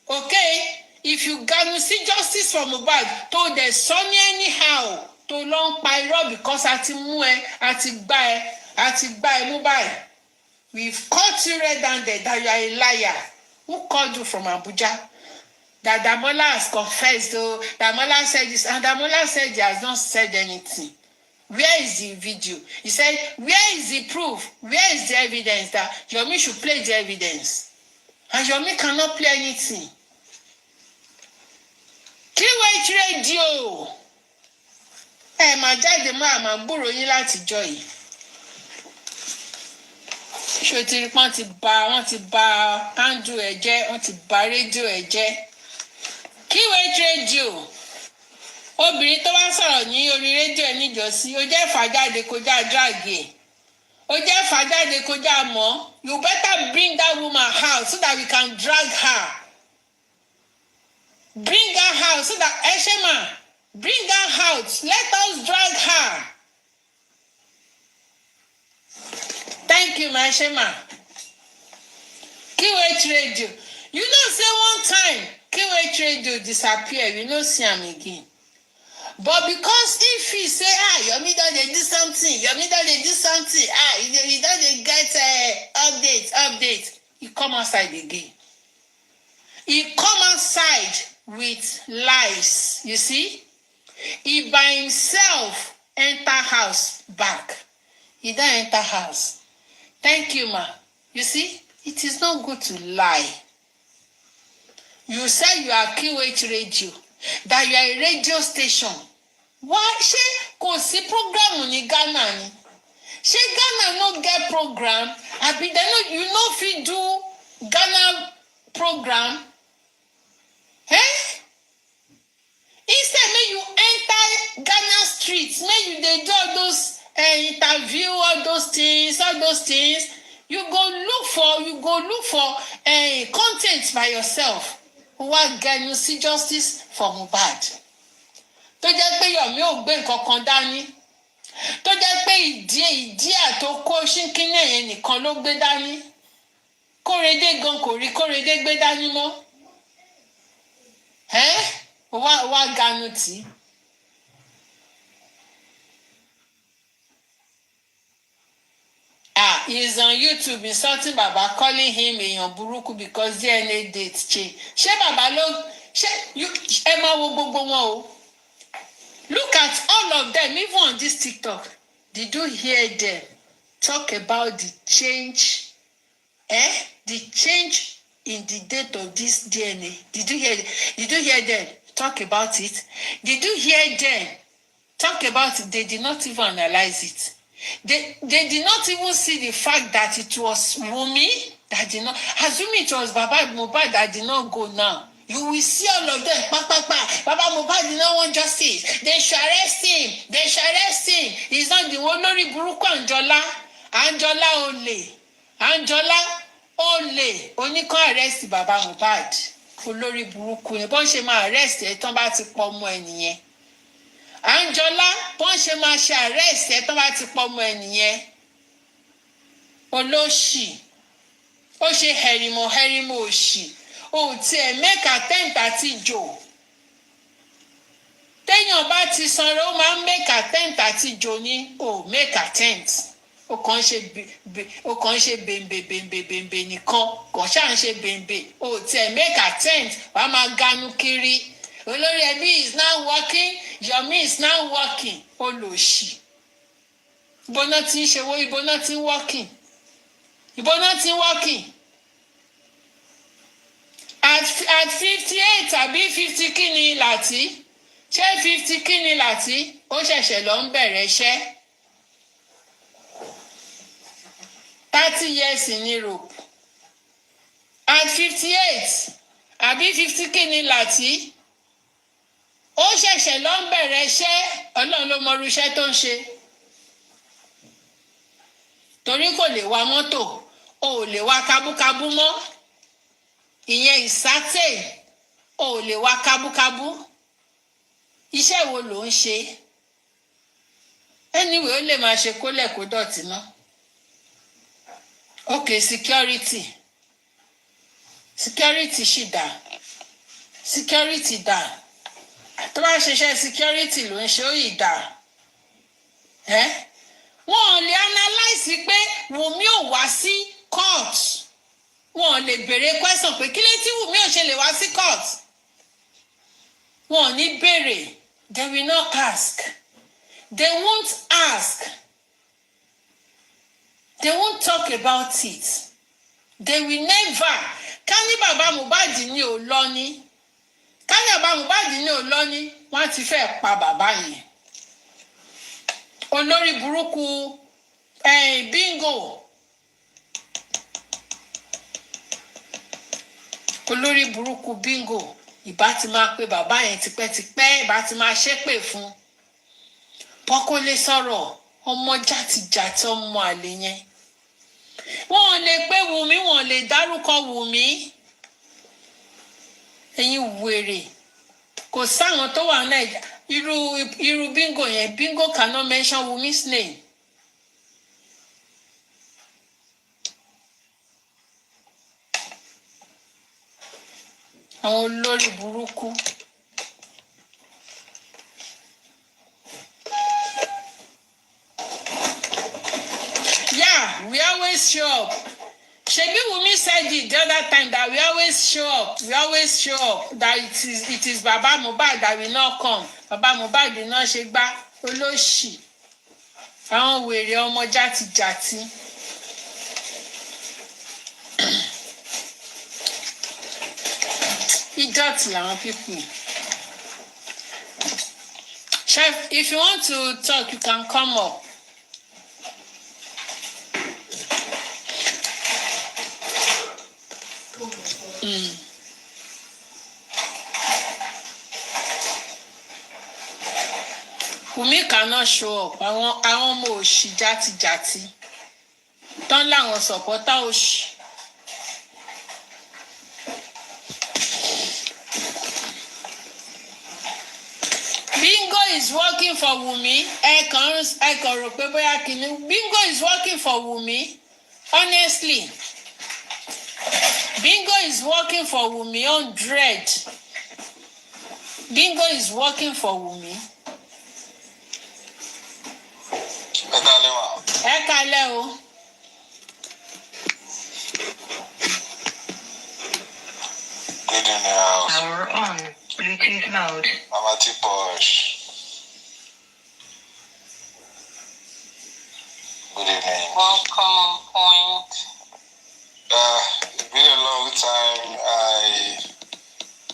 okay? If you ganu sí justice for Mohbad tó dẹ̀ sọ ní anyhow tó lọ ń pa irọ́ because a ti mú ẹ, a ti gbá ẹ mú báyìí. We've caught you red-handed that you are a liar. Who called you from Abuja? That Damola has confessed, though. Damola said this, and Damola said he has not said anything. Where is the video? He said, where is the proof? Where is the evidence that Yomi should play the evidence? And Yomi cannot play anything. QH Radio. Máa jáde máa gbúròó yín látijọ́ yìí. Ṣé ti rí pọ́n wọ́n ti bà handle ẹ̀ jẹ́, wọ́n ti bà rédíò ẹ̀ jẹ́. QH Radio. Obìnrin tó wá sọ̀rọ̀ ní orí rédíò ẹ̀ níjọ́sí, ó jẹ́ fàjáde kọjá drag ẹ̀. Oje Fajade Koja Mo, you better bring that woman out so that we can drag her. Bring her out so that Eshema, bring her out. Let us drag her. Thank you, my Shema. QH Radio. You know, say one time QH Radio disappear, you know, see him again. But because if he say, Yomi don dey do something, Yomi don dey do something, you don dey get update, he come outside again. He come outside with lies, you see? He by himself enter house back. He don't enter house. Thank you, ma. You see, it is not good to lie. You say you are QH Radio, that you are a radio station. Why? Ṣé kò sí program ní Ghana ni? Ṣé Ghana no get program? Abi they no, you no fit do Ghana program? Instead, may you enter Ghana streets, may you dey do all those interview, all those things. You go look for content by yourself. Wá gan you see justice for Mohbad. Tó jẹ́ pé Yomi ò gbé nǹkan kan dání. Tó jẹ́ pé ìdí àtòkó ṣínkínní ẹ̀yẹn nìkan ló gbé dání. Kórèdé gan kò rí Kórèdé gbé dání mọ́. Wá ganu tí. He is on YouTube insulting Baba, calling him èèyàn burúkú because DNA date change. Ṣé Baba ló ẹ máa wo gbogbo wọn o? Look at all of them, even on this TikTok. Did you hear them talk about the change? The change in the date of this DNA. Did you hear them talk about it? Did you hear them talk about it? They did not even analyze it. They did not even see the fact that it was Wummi that did not. Assuming it was Baba Mohbad that did not go now. You will see all of them. Baba Mohbad did not want justice. They should arrest him. He's not the one. Lórí burúkú Anjola Ole. Oníkan arrest Baba Mohbad. Olórí burúkú ni. Bọ́n ṣe máa arrest ẹ̀ tán bá ti pọ̀ mọ́ ẹ nìyẹn. Anjola, bọ́n ṣe máa ṣe arrest ẹ̀ tán bá ti pọ̀ mọ́ ẹ nìyẹn. Olóṣì. Ó ṣe hẹ̀rìmọ̀ òṣì. Tiẹ̀ make attempt àti jò. Téèyàn bá ti sanra ó máa ń make attempt àti jò ní make attempt. Ó kàn ń ṣe bèǹbè nìkan. Kò ṣáà ń ṣe bèǹbè. Tiẹ̀ make attempt wàá máa ganu kiri. Olórí ẹbí is now working. Yomi is now working. Olòṣì. Ibo náà ti ń ṣe wo, ibo náà ti ń working. At 58 àbí 50 kíni láti? Ṣé 50 kíni láti? Ó ṣẹ̀ṣẹ̀ lọ ń bẹ̀rẹ̀ iṣẹ́. 30 years in Europe. At 58 àbí 50 kíni láti? Ó ṣẹ̀ṣẹ̀ lọ ń bẹ̀rẹ̀ iṣẹ́. Ọlọ́run ló mọrú iṣẹ́ tó ń ṣe. Torí kò lè wa mọ́tò, ò lè wa kábúkábú mọ́. Ìyẹn ìsátẹ̀, ò lè wa kábúkábú. Iṣẹ́ wo ló ń ṣe? Anyway, ó lè máa ṣe kólẹ̀ kó dọ̀tí ná. Okay, security ṣì dá. Security dá. Tó bá ṣiṣẹ́ security ló ń ṣe ó yìí dá. Wọ́n ò lè analyse pé Wùmí ò wá sí court. Wọ́n ò lè béèrè question pé kí ló tí Wùmí ò ṣe lè wá sí court. Wọ́n ò ní béèrè. They will not ask. They won't ask. They won't talk about it. They will never. Ká ní bàbá Mohbad ní ò lọ ní. Ká ní bàbá Mohbad ní ò lọ ní. Wọ́n ti fẹ́ pa bàbá yẹn. Olórí burúkú bingo. Olórí burúkú bingo. Ìbá ti máa pe bàbá yẹn tipẹ́tipẹ́. Ìbá ti máa ṣépè fún. Pọ́kó lè sọ̀rọ̀. ọmọ jàtìjàtì ọmọ àlè yẹn. Wọ́n lè pé Wùmí, wọ́n lè dárúkọ Wùmí. Ẹ̀yin wèrè. Kò sáwọn tó wà Naija. Irú bingo yẹn, bingo cannot mention Wumi's name. Àwọn olórí burúkú. Yeah, we always show up. Shebi Wumi said it the other time that we always show up. We always show up. That it is Baba Mohbad that will not come. Baba Mohbad will not ṣe gbá olóṣì. Àwọn wèrè ọmọ jàtìjàtì. Ìdọ̀tí làwọn people. Chef, if you want to talk, you can come up. Wùmí cannot show up. Àwọn ọmọ òṣì jàtìjàtì. Tán láwọn sọ̀pọ́tà òṣì. Bingo is working for Wùmí. Ẹ kàn rò pé bóyá kìíní. Bingo is working for Wùmí. Honestly. Bingo is working for Wùmí 100. Bingo is working for Wùmí. Ẹ kálẹ́ o. Good in the house. Power on. Bluetooth mode. Mama T-Posh. Good evening. Welcome on point. It's been a long time.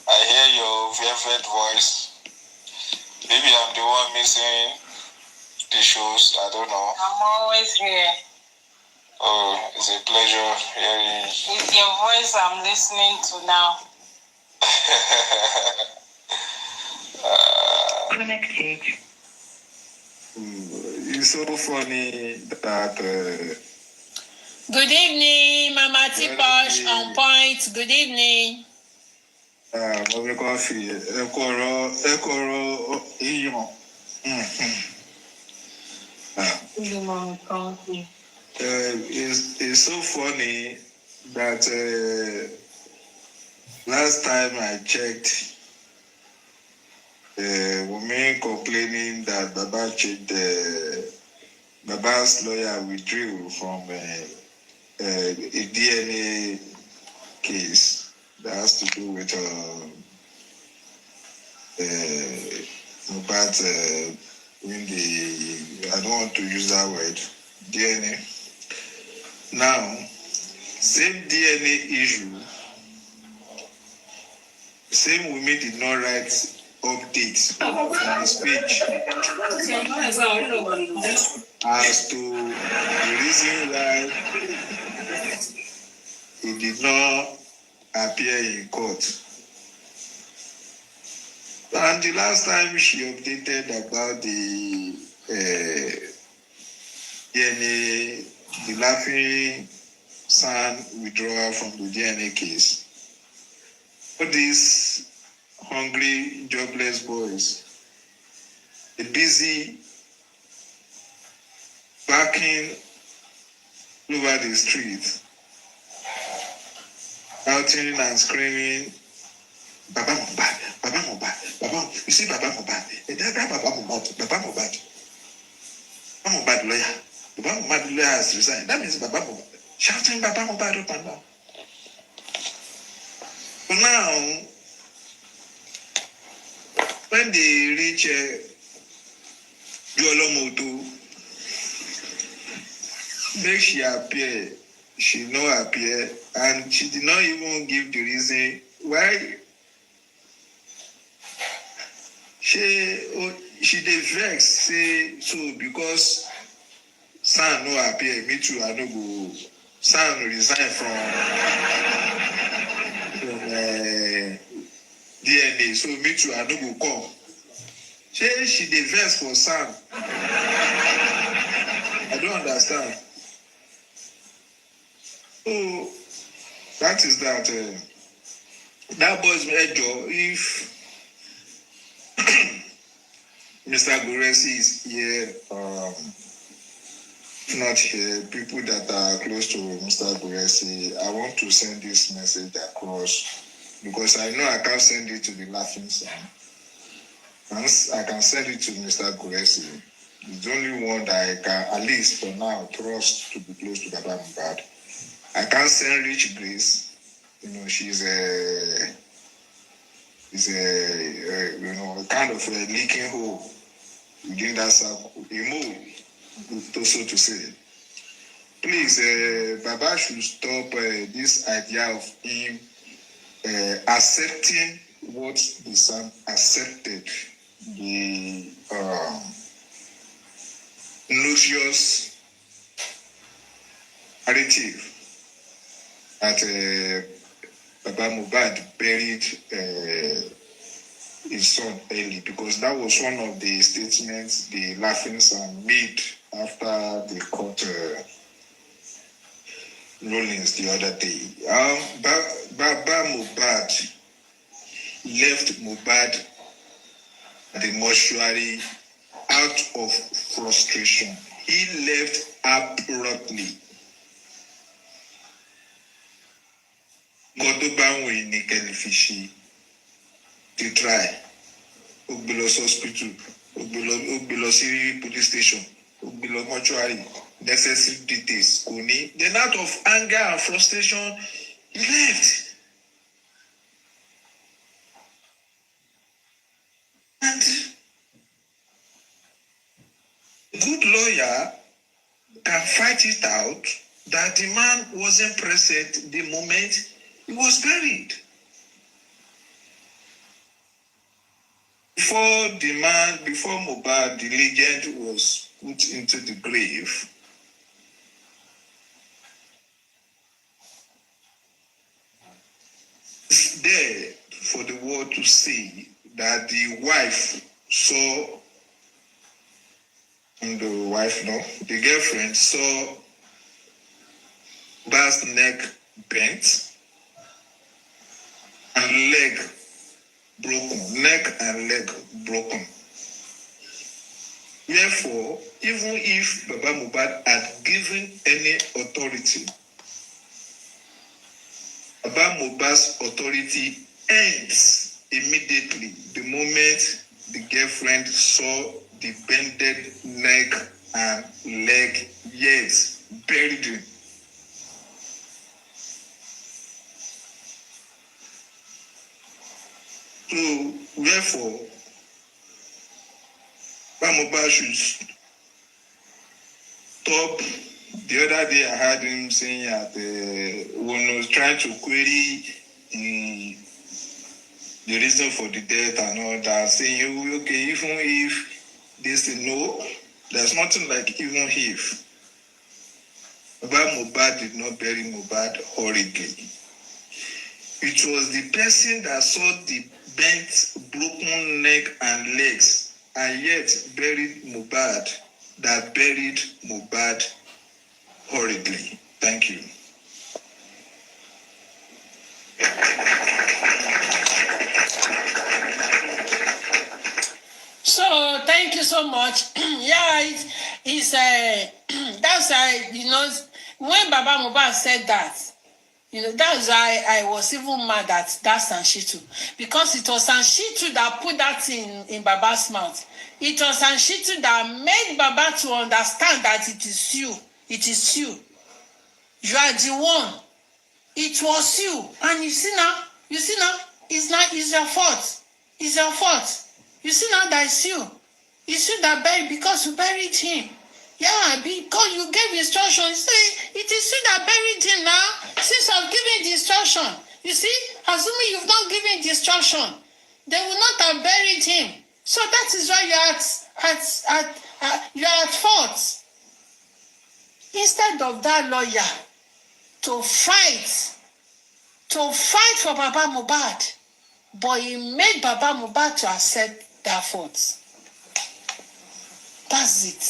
I hear your velvet voice. Maybe I'm the one missing the shows. I don't know. I'm always here. Oh, it's a pleasure hearing. It's your voice I'm listening to now. Connected. It's so funny that. Good evening, Mama T-Posh on point. Good evening. Mo fi coffee. Ekoro iyan. It's so funny that last time I checked, women complaining that Baba's lawyer withdrew from a DNA case that has to do with Mohbad I don't want to use that word, DNA. Now, same DNA issue, same women did not write updates on his page as to the reason why he did not appear in court. And the last time she updated about the DNA, the laughing son withdrawal from the DNA case, all these hungry, jobless boys, they're busy barking over the street, shouting and screaming, Baba Mohbad, Baba Mohbad, Baba, you see Baba Mohbad, Baba Mohbad, Baba Mohbad, Baba Mohbad lawyer, Baba Mohbad lawyer has resigned. That means Baba Mohbad, shouting Baba Mohbad up and down. So now, when they reach Yolomoto, make she appear, she no appear, and she did not even give the reason why. She dey vex say so because San no appear, me too, I no go. San resign from DNA, so me too, I no go come. She dey vex for San. don't understand. Oh, that is that. That boy's major. If Mr. Guresi is here, not here, people that are close to Mr. Guresi, I want to send this message across because I know I can't send it to the laughing son. Once I can send it to Mr. Guresi. He's the only one that I can, at least for now, trust to be close to Baba Mohbad. I can't send Rich Grace. You know, she's a kind of a leaking hole within that circle, a mole, so to say. Please, Baba should stop this idea of him accepting what the son accepted, the noxious narrative that Baba Mohbad buried his son early, because that was one of the statements the laughing son made after the court rulings the other day. Baba Mohbad left Mohbad at the mortuary out of frustration. He left abruptly. Godobanwe ni Kelifishi to try. Ogbelos hospital, Ogbelos police station, Ogbelos mortuary, necessary details. Then out of anger and frustration, he left. And a good lawyer can fight it out that the man wasn't present the moment he was buried. Before Mohbad, the legend was put into the grave, it's there for the world to see that the wife saw, and the girlfriend saw Bas' neck bent and neck and leg broken. Therefore, even if Baba Mohbad had given any authority, Baba Mohbad's authority ends immediately the moment the girlfriend saw the bended neck and leg, yet buried him. So, therefore, Baba Mohbad should stop. The other day I heard him saying that when he was trying to query the reason for the death and all that, saying, okay, even if they say no, there's nothing like even if. Baba Mohbad did not bury Mohbad horribly. It was the person that saw the bent, broken neck and legs and yet buried Mohbad that buried Mohbad horribly. Thank you. So thank you so much. Yeah, it's that's when Baba Mohbad said that, that's why I was even mad at that Sanshitu, because it was Sanshitu that put that in Baba's mouth. It was Sanshitu that made Baba to understand that it is you. It is you. You are the one. It was you. And you see now, it's your fault. It's your fault. You see now that it's you. It's you that buried, because you buried him. Yeah, because you gave instruction. You see, it is you that buried him now. Since I've given the instruction. You see, assuming you've not given the instruction, they will not have buried him. So that is why you are at fault. Instead of that lawyer to fight for Baba Mohbad, but he made Baba Mohbad to accept that fault. That's it.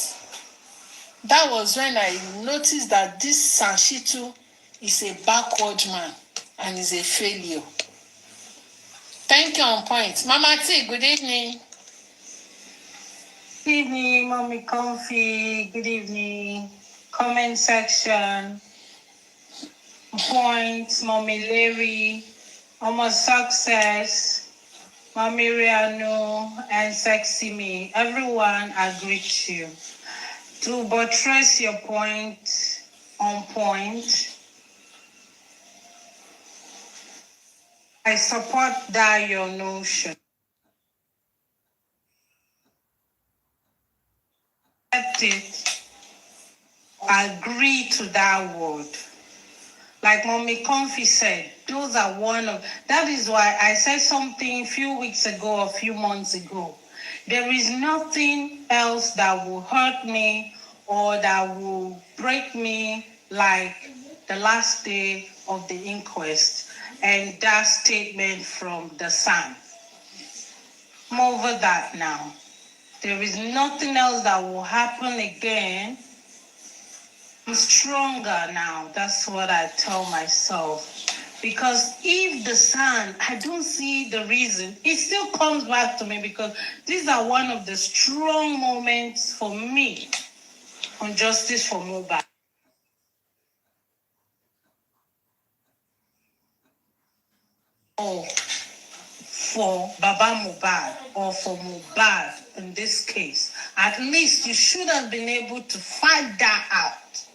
That was when I noticed that this Sanshitu is a backward man and is a failure. Thank you on point. Mama T, good evening. Good evening, Mommy Comfy. Good evening. Comment section. Points, Mommy Larry. Almost Success. Mommy Riano and Sexy Me. Everyone, I greet you. To buttress your point on point, I support that your notion. Accept it. Agree to that word. Like Mommy Comfy said, those are one of, that is why I said something a few weeks ago, a few months ago. There is nothing else that will hurt me or that will break me like the last day of the inquest and that statement from the Sun. I'm over that now. There is nothing else that will happen again. I'm stronger now. That's what I tell myself. Because if the Sun, I don't see the reason, it still comes back to me because these are one of the strong moments for me on justice for Mohbad. Or for Baba Mohbad or for Mohbad in this case. At least you should have been able to fight that out.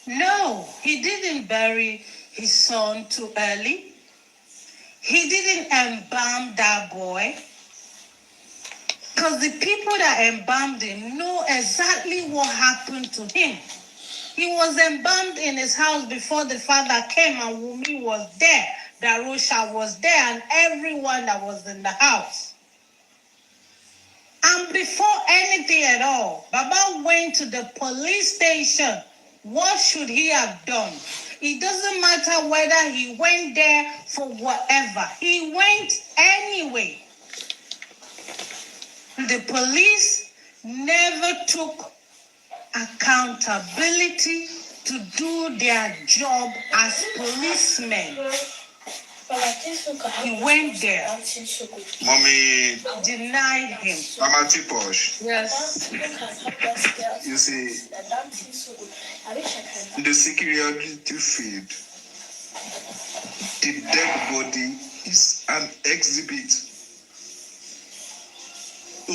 No, he didn't bury his son too early. He didn't embalm that boy. Because the people that embalmed him know exactly what happened to him. He was embalmed in his house before the father came and Wummi was there. Darosha was there and everyone that was in the house. And before anything at all, Baba went to the police station. What should he have done? It doesn't matter whether he went there for whatever. He went anyway. The police never took accountability to do their job as policemen. He went there. Mommy, Denied him. Mama Tiposh, Yes. you see, the security field, the dead body is an exhibit. So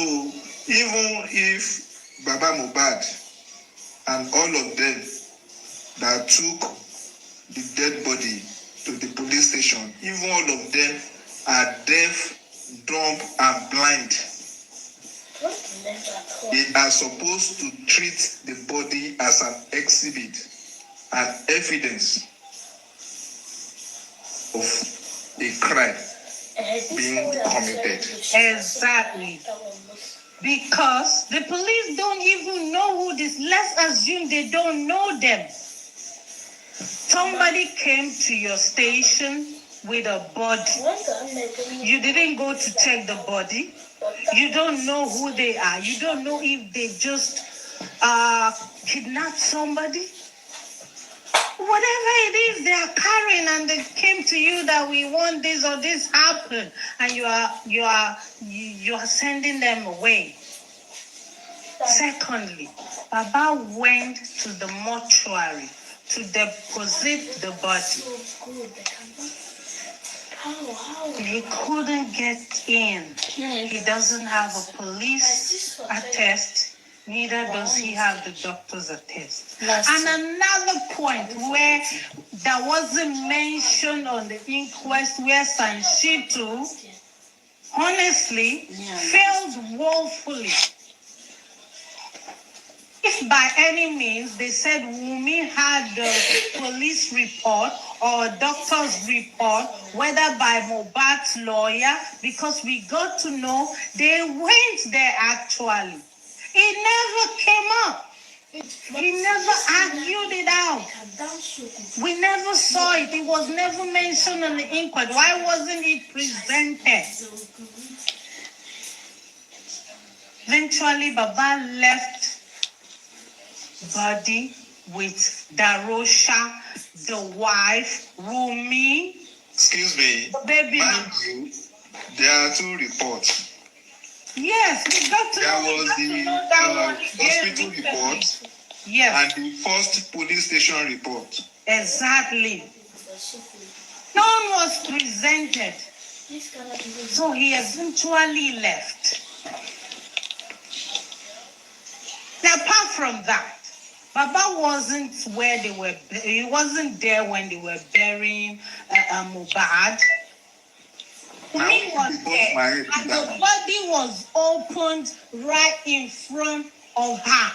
even if Baba Mohbad and all of them that took the dead body to the police station, even all of them are deaf, dumb, and blind. They are supposed to treat the body as an exhibit and evidence of a crime being committed. Exactly. Because the police don't even know who this, let's assume they don't know them. Somebody came to your station with a body. You didn't go to check the body. You don't know who they are. You don't know if they just kidnapped somebody. Whatever it is they are carrying and they came to you that we want this or this happen and you are sending them away. Secondly, Baba went to the mortuary to deposit the body. He couldn't get in. He doesn't have a police attest, neither does he have the doctor's attest. And another point where that wasn't mentioned on the inquest where Sanshitu honestly failed woefully. If by any means they said Wummi had the police report or doctor's report, whether by Mohbad's lawyer, because we got to know they went there actually. It never came up. He never argued it out. We never saw it. It was never mentioned in the inquest. Why wasn't it presented? Eventually, Baba left body with Darosha, the wife, Wummi, Excuse me. the baby. Mind you, there are two reports. Yes, we got to There know, was the hospital report yes, and the first police station report. exactly. None was presented. So he eventually left. Now, apart from that, Baba wasn't where they were. He wasn't there when they were burying Mohbad. He was there, and the body was opened right in front of her.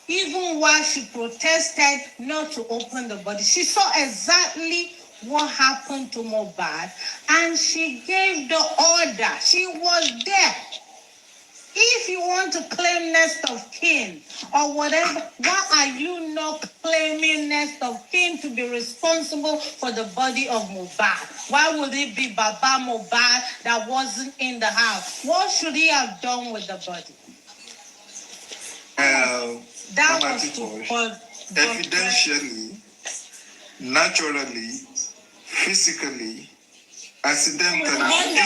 Even while she protested not to open the body, she saw exactly what happened to Mohbad, and she gave the order. She was there. If you want to claim next of kin or whatever, why are you not claiming next of kin to be responsible for the body of Mohbad? Why would it be Baba Mohbad that wasn't in the house? What should he have done with the body? That was evidentially, naturally, physically, accidentally,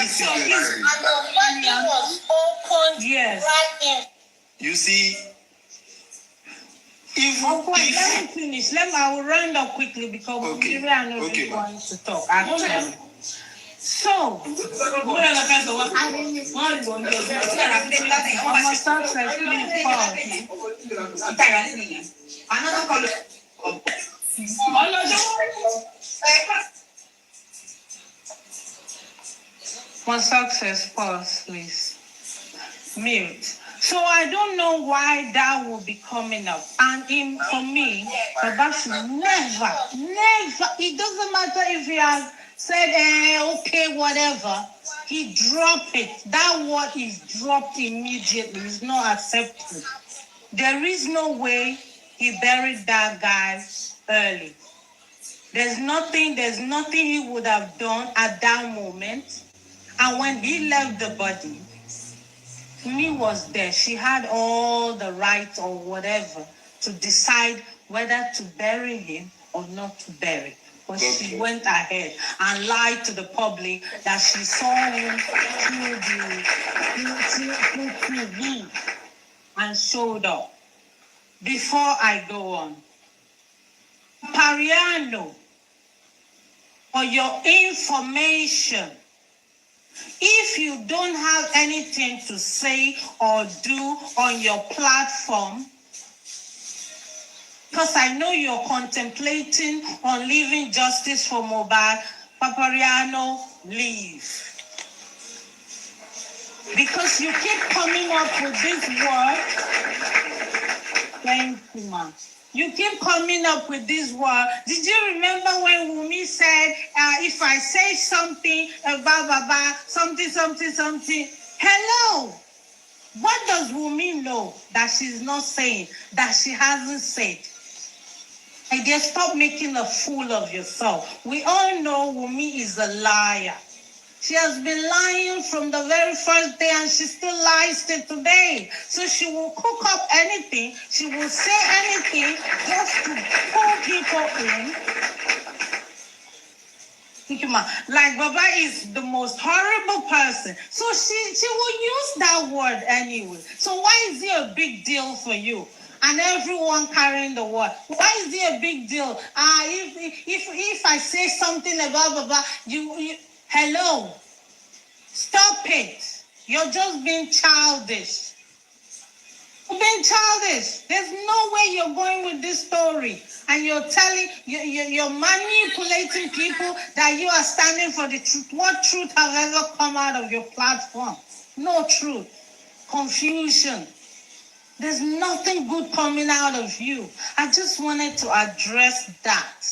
incidentally. And the body was opened. Yes. Right in. You see, if Let me finish. I will round up quickly because maybe I know you want to talk. Actually. So, I must start explaining One success, pause, please. Mute. So I don't know why that will be coming up. And for me, Baba should never, it doesn't matter if he has said, okay, whatever, he dropped it. That word is dropped immediately. It's not accepted. There is no way he buried that guy early. There's nothing he would have done at that moment. And when he left the body, me was there. She had all the rights or whatever to decide whether to bury him or not to bury. But she went ahead and lied to the public that she saw him through TV and showed up. Before I go on, Pariano, for your information, if you don't have anything to say or do on your platform, because I know you're contemplating on leaving justice for Mohbad, Papariano, leave. Because you keep coming up with this word. Thank you, ma. You keep coming up with this word. Did you remember when Wummi said, if I say something about Baba, something. Hello. What does Wummi know that she's not saying, that she hasn't said? I dear, stop making a fool of yourself. We all know Wummi is a liar. She has been lying from the very first day and she still lies till today. So she will cook up anything, she will say anything just to pull people in. Like Baba is the most horrible person. So she will use that word anyway. So why is it a big deal for you? And everyone carrying the word. Why is it a big deal? If I say something about Baba, you hello. Stop it. You're just being childish. You're being childish. There's no way you're going with this story. And you're you're manipulating people that you are standing for the truth. What truth have ever come out of your platform? No truth. Confusion. There's nothing good coming out of you. I just wanted to address that.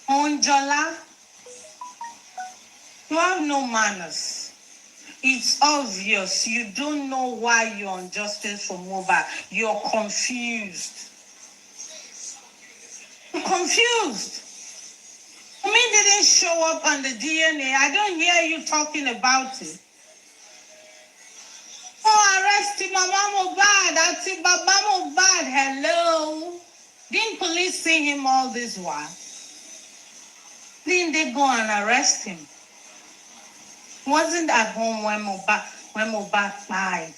Onjola, you have no manners. It's obvious you don't know why you're on justice for Mohbad. You're confused. You're confused. Me didn't show up on the DNA. I don't hear you talking about it. Oh, I arrest Mama Mohbad. I see Baba Mohbad. Hello. Didn't police see him all this while? Didn't they go and arrest him? Wasn't at home when Mohbad died.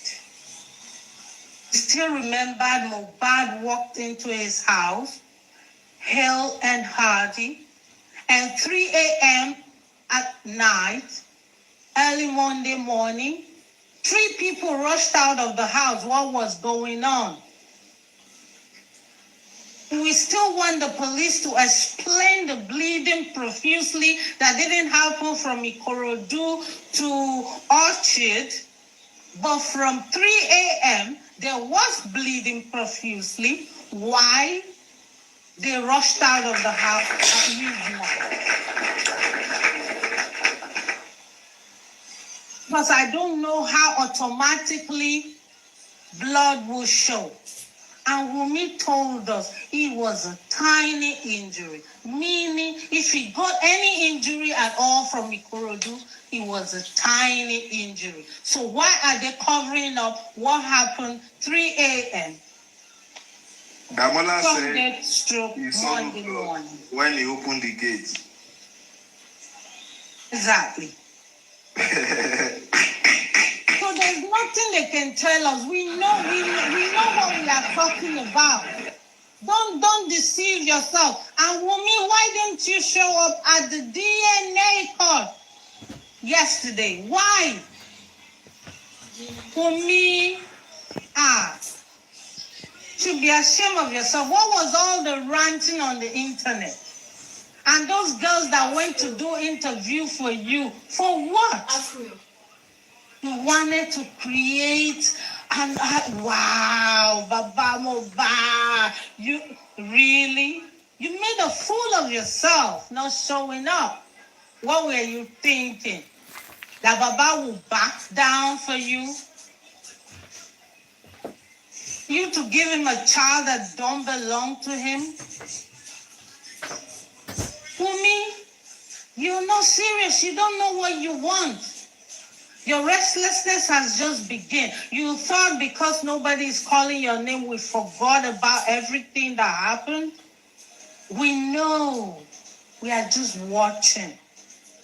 Still remembered Mohbad walked into his house, hale and hearty, and 3 a.m. at night, early Monday morning, 3 people rushed out of the house. What was going on? We still want the police to explain the bleeding profusely that didn't happen from Ikorodu to Orchard, but from 3 a.m. there was bleeding profusely. Why? They rushed out of the house at midnight. Because I don't know how automatically blood will show. And Wummi told us it was a tiny injury, meaning if he got any injury at all from Ikorodu, it was a tiny injury. So why are they covering up what happened 3 a.m.? Damola From said that stroke he saw Monday morning. when he opened the gate. Exactly. So there's nothing they can tell us. We know what we are talking about. Don't deceive yourself. And Wummi, why didn't you show up at the DNA court yesterday? Why? Wummi, should be ashamed of yourself. What was all the ranting on the internet? And those girls that went to do interview for you, for what? You wanted to create and wow, Baba Mohbad. You really? You made a fool of yourself not showing up. What were you thinking? That Baba will back down for you? You to give him a child that don't belong to him? Wummi, you're not serious. You don't know what you want. Your restlessness has just begun. You thought because nobody is calling your name, we forgot about everything that happened. We know. We are just watching.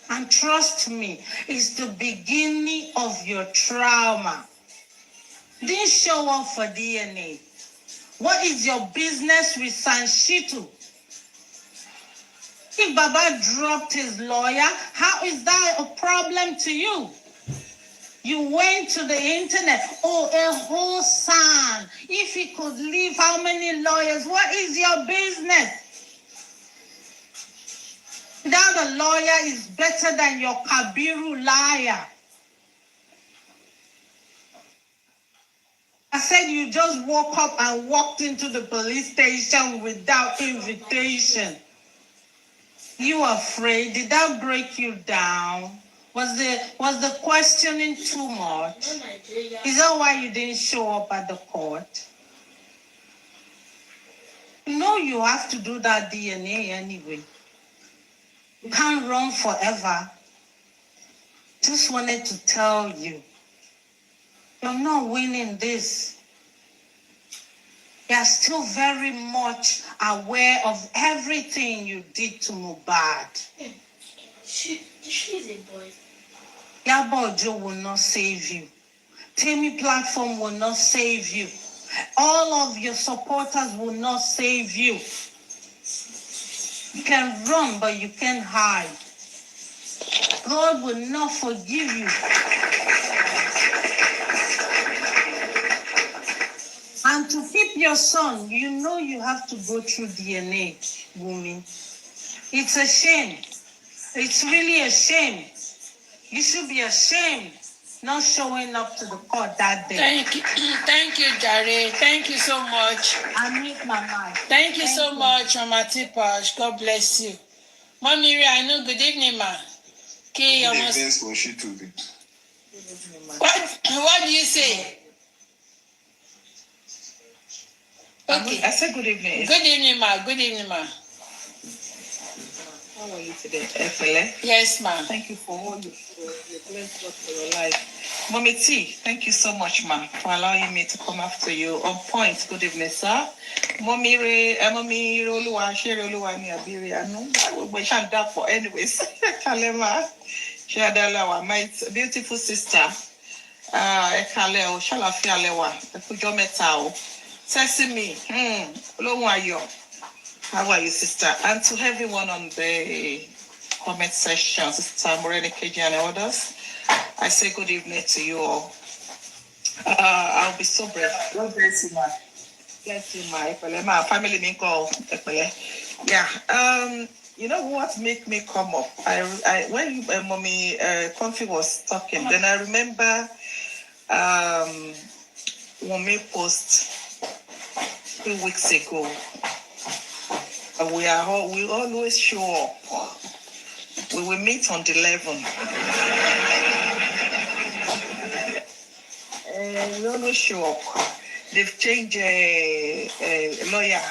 And trust me, it's the beginning of your trauma. Didn't show up for DNA. What is your business with Sanshitu? If Baba dropped his lawyer, how is that a problem to you? You went to the internet. Oh, a whole son. If he could leave, how many lawyers? What is your business? That a lawyer is better than your Kabiru liar. I said you just woke up and walked into the police station without invitation. You afraid? Did that break you down? Was the questioning too much? Is that why you didn't show up at the court? You know you have to do that DNA anyway. You can't run forever. Just wanted to tell you, you're not winning this. You're still very much aware of everything you did to Mohbad. She's a boy. Yabo Joe will not save you. Temi platform will not save you. All of your supporters will not save you. You can run, but you can't hide. God will not forgive you. And to keep your son, you know you have to go through DNA, Wummi. It's a shame. It's really a shame. You should be ashamed not showing up to the court that day. Thank you, Jare. Thank you so much. I mute my mic. Thank you so much, Mama Tipash. God bless you. Mommy, I know. Good evening, ma. Okay, what do you say? Okay. I said good evening. Good evening, ma. Good evening, ma. How are you today? Excellent. Yes, ma'am. Thank you for all you do. You bless God for your life. Mommy T, thank you so much, ma, for allowing me to come after you. On point. Good evening, sir. Mommy Oluwa, Shere Oluwa ni Abiri. Anu, we shan't die for anyways. Kalema, Shadalawa, my beautiful sister. Ekale o, Shalafia Lewa, Ekujo Meta o. Sesame, Lohun Ayo. How are you, sister? And to everyone on the comment section, Sister Moreni KJ and others, I say good evening to you all. I'll be so brief. God bless you, ma. Bless you, ma. My family me call. Yeah. You know what made me come up? When Mommy Comfy was talking, then I remember Wummi post 2 weeks ago. We always show up. We will meet on the 11th. We always show up. They've changed a lawyer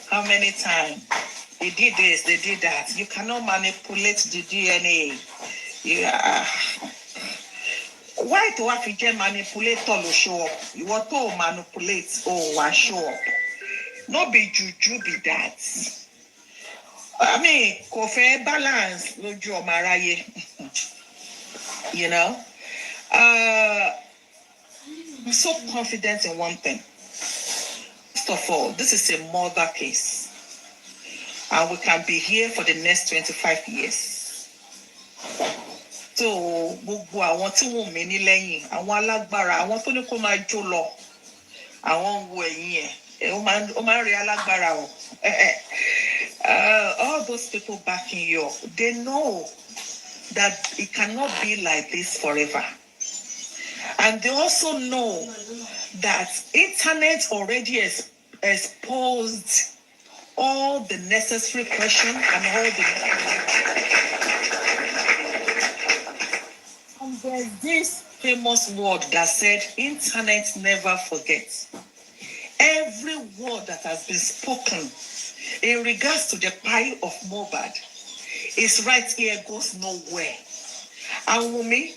how many times? They did this, they did that. You cannot manipulate the DNA. Yeah. Why do I feel manipulator to show up? You want to manipulate or show up? No be juju be that. I mean, kò fẹ́ balance lójú ọmọ aráyé. You know? I'm so confident in one thing. First of all, this is a murder case. And we can be here for the next 25 years. So, gbogbo àwọn tí wọ́n mí ní lẹ́yìn, àwọn alágbára, àwọn tó ní kó máa jó lọ, àwọn wo ẹ̀yìn ẹ̀, ó máa ń rí alágbára o. All those people backing you up, they know that it cannot be like this forever. And they also know that internet already exposed all the necessary questions and all the... And there's this famous word that said, internet never forgets. Every word that has been spoken in regards to the plight of Mohbad is right here, goes nowhere. And Wummi,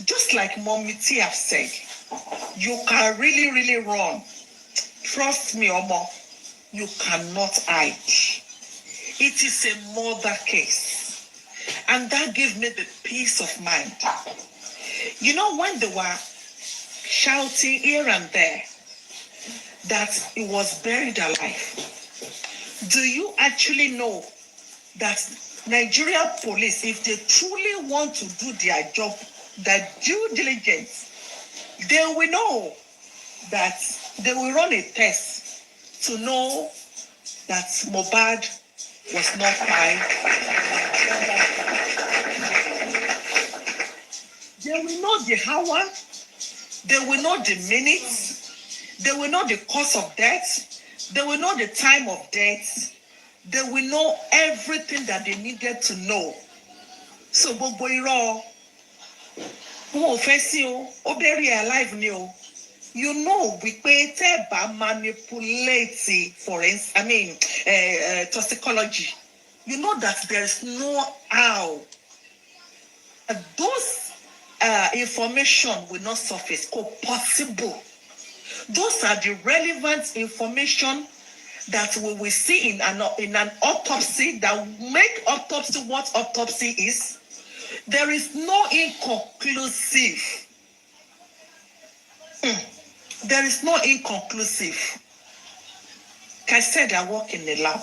just like Mommy T have said, you can really, really run. Trust me, Omo, you cannot hide. It is a murder case. And that gave me the peace of mind. You know, when they were shouting here and there that he was buried alive, do you actually know that Nigerian police, if they truly want to do their job, their due diligence, they will know that they will run a test to know that Mohbad was not fine. They will know the hour, they will know the minutes, they will know the cause of death, they will know the time of death, they will know everything that they needed to know. So, gbogbo irọ́, wọ́n ò fẹ́ sí o, ó bẹ̀rẹ̀ alive ni o. You know, wípé tẹ́ bá manipulate toxicology, you know that there is no how. Those information will not surface. Possible. Those are the relevant information that we will see in an autopsy that will make autopsy what autopsy is. There is no inconclusive. There is no inconclusive. Like I said, I work in the lab.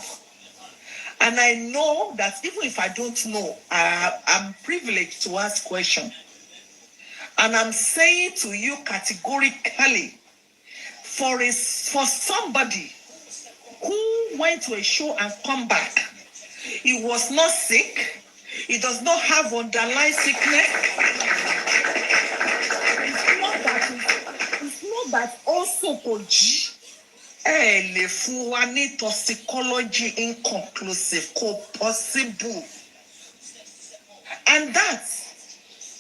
And I know that even if I don't know, I'm privileged to ask questions. And I'm saying to you categorically, for somebody who went to a show and come back, he was not sick, he does not have underlying sickness. It's not that also Koji le fún wa ní toxicology inconclusive, possible. And that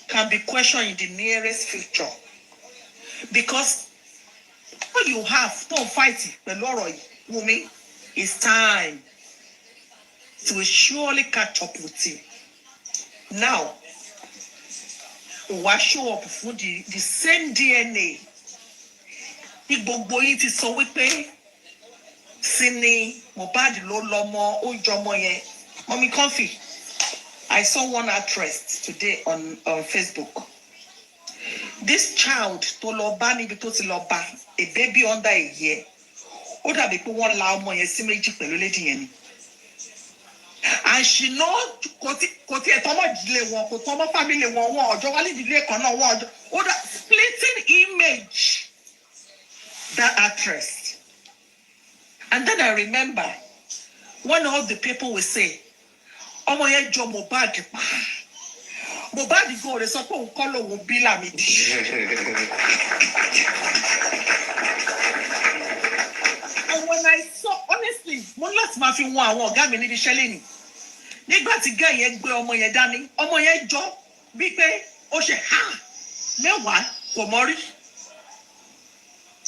can be questioned in the nearest future. Because all you have, don't fight it. The Lord Wummi, it's time. it will surely catch up with him. Now, what show up for the same DNA? Gbogbo yín ti sọ wípé Sini Mohbad ló lọ́mọ ó jọmọ yẹn. Mommy Comfy, I saw one actress today on Facebook. This child tó lọ bá níbi tó ti lọ bá, a baby under a year. Ó dàbí pé wọ́n la ọmọ yẹn sí méjì pẹ̀lú lady yẹn ni. And she know kò tí ẹ̀ tọ́mọ ìdílé wọn, kò tọ́mọ family wọn, wọn ọjọ́ wálé ìdílé kan náà, wọn ọjọ́. Ó dà splitting image. That actress. And then I remember when all the people will say, ọmọ yẹn jọ Mohbad pa. Mohbad go, they sọ pé òun kọ́ lòun bí Lámídì. And when I saw, honestly, mo láti máa fi wọn àwọn ọ̀gá mi níbi iṣẹ́ lẹ́nu. Nígbà tí gẹ́ yẹn gbé ọmọ yẹn dání, ọmọ yẹn jọ bí pé ó ṣe ha mẹ́wàá kò mọ́ rí.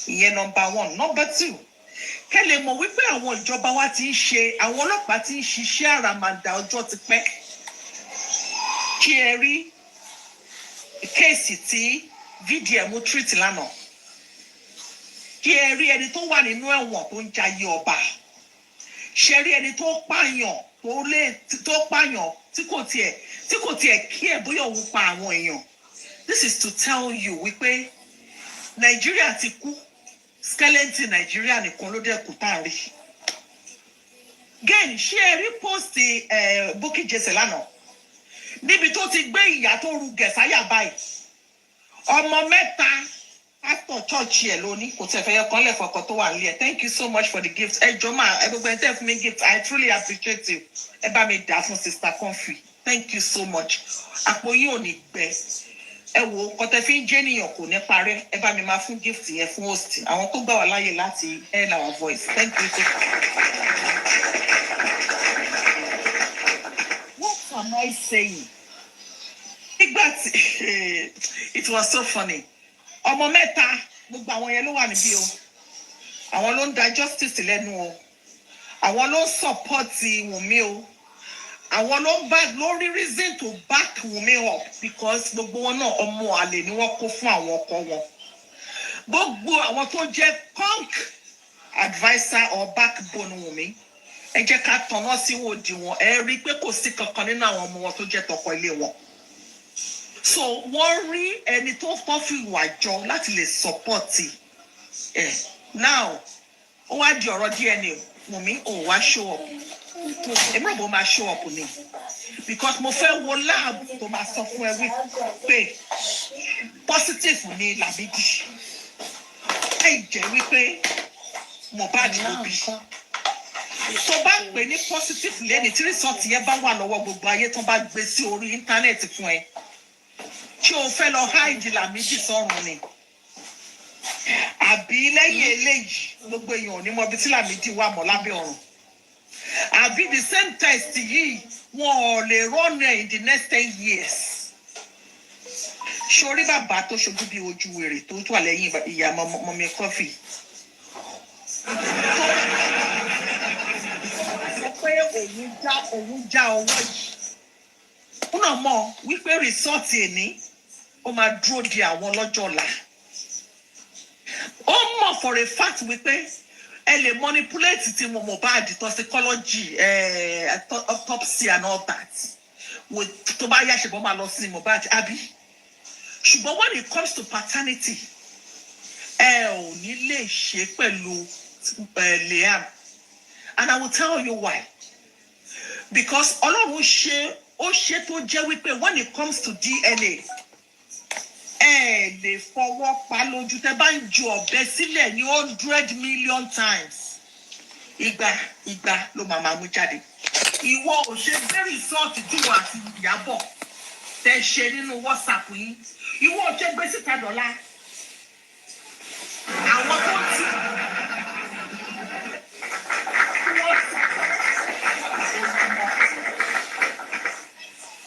Ìyẹn number one. Number two, kẹ́lẹ̀ mọ̀ wípé àwọn ìjọba wa ti ń ṣe, àwọn ọlọ́pàá ti ń ṣiṣẹ́ àràmàǹdà ọjọ́ ti pẹ́. Kí ẹ rí kéèsì tí VDM treat lánàá. Kí ẹ rí ẹni tó wà nínú ẹ̀wọ̀n tó ń jayé ọba. Ṣé rí ẹni tó pààyàn tí kò tiẹ̀ kí ẹ bóyá òun pa àwọn èèyàn. This is to tell you wípé Nigeria ti kú. Skeleton Nigeria nìkan ló dẹ̀ kú tá a rí. Again, ṣé ẹ rí post Bukky Jesse lánàá? Níbi tó ti gbé ìyá tó ru gẹ̀sáyà báyìí. Ọmọ mẹ́ta pastor church ẹ̀ lónìí kò tẹ̀ fẹ́ yẹ kan lẹ́fọ̀ kan tó wà nílé ẹ̀. Thank you so much for the gift. Ẹ jọ̀ọ́ mà ẹ gbogbo ẹ̀ tẹ́ fún mi gift. I truly appreciate you. Ẹ bá mi dà fún Sister Comfy. Thank you so much. Àpò yín ò ní gbẹ. Ẹ wo kọtẹ fi ń jẹ́ ènìyàn kò ní parẹ́. Ẹ bá mi máa fún gift yẹn fún host. Àwọn tó gbà wá láyè láti air our voice. Thank you so much. What am I saying? It was so funny. Ọmọ mẹ́ta gbogbo àwọn yẹn ló wà níbí o. Àwọn ló ń da justice lẹ́nu o. Àwọn ló ń support Wunmi o. Àwọn ló ń bá lórí reason to back Wunmi up because gbogbo wọn náà ọmọ àlè ni wọ́n kó fún àwọn ọkọ wọn. Gbogbo àwọn tó jẹ́ punk adviser or backbone Wunmi. Ẹ jẹ́ ká tanná sí òdì wọn. Ẹ rí pé kò sí kankan nínú àwọn ọmọ wọn tó jẹ́ tọkọ ilé wọn. So wọ́n rí ẹni tó fọ́ fi wà jọ láti lè support ẹ̀. Now, ó wá di ọ̀rọ̀ DNA Wunmi ò wá show up. Èmi náà bó máa show up ni. Because mo fẹ́ wo lab tó máa sọ fún ẹ wípé positive ni Lámídì. Ẹ jẹ́ wípé Mohbad ló bí. Tó bá pè ní positive lẹ́ni tí result yẹn bá wà lọ́wọ́ gbogbo ayé tó bá gbé sí orí íńtánẹ́ẹ̀tì fún ẹ. Tí o fẹ́ lọ hide Lámídì sọ́run ni. Àbí lẹ́yìn eléyìí gbogbo èèyàn ò ní mọ ibi tí Lámídì wà mọ́ lábẹ́ ọ̀run. Àbí the same test yìí wọn ò lè run in the next 10 years. Ṣorí bàbá tó ṣojú bí ojú wèrè tó wà lẹ́yìn ìyá Mommy Comfy. Sọ pé òun já owó yìí. Ó náà mọ̀ wípé result èní ó máa dúró di àwọn lọ́jọ́ ọ̀la. Ó mọ̀ for a fact wípé ẹ lè manipulate ti Mohbad toxicology autopsy and all that tó bá yá ṣùgbọ́n máa lọ sí Mohbad àbí ṣùgbọ́n when it comes to paternity ẹ ò ní lè ṣe pẹ̀lú Liam and I will tell you why because Ọlọ́run ó ṣe tó jẹ́ wípé when it comes to DNA ẹ lè fọwọ́ pa lójú tẹ́ bá ń ju ọ̀bẹ sílẹ̀ ní 100 million times ìgbà ló máa mú jáde. Ìwọ ò ṣe gbé result jùwọ̀ àti Ìyábọ̀ tẹ́ ṣe nínú WhatsApp yìí. Ìwọ ò ṣe gbé síta dọ́là. Àwọn tó ti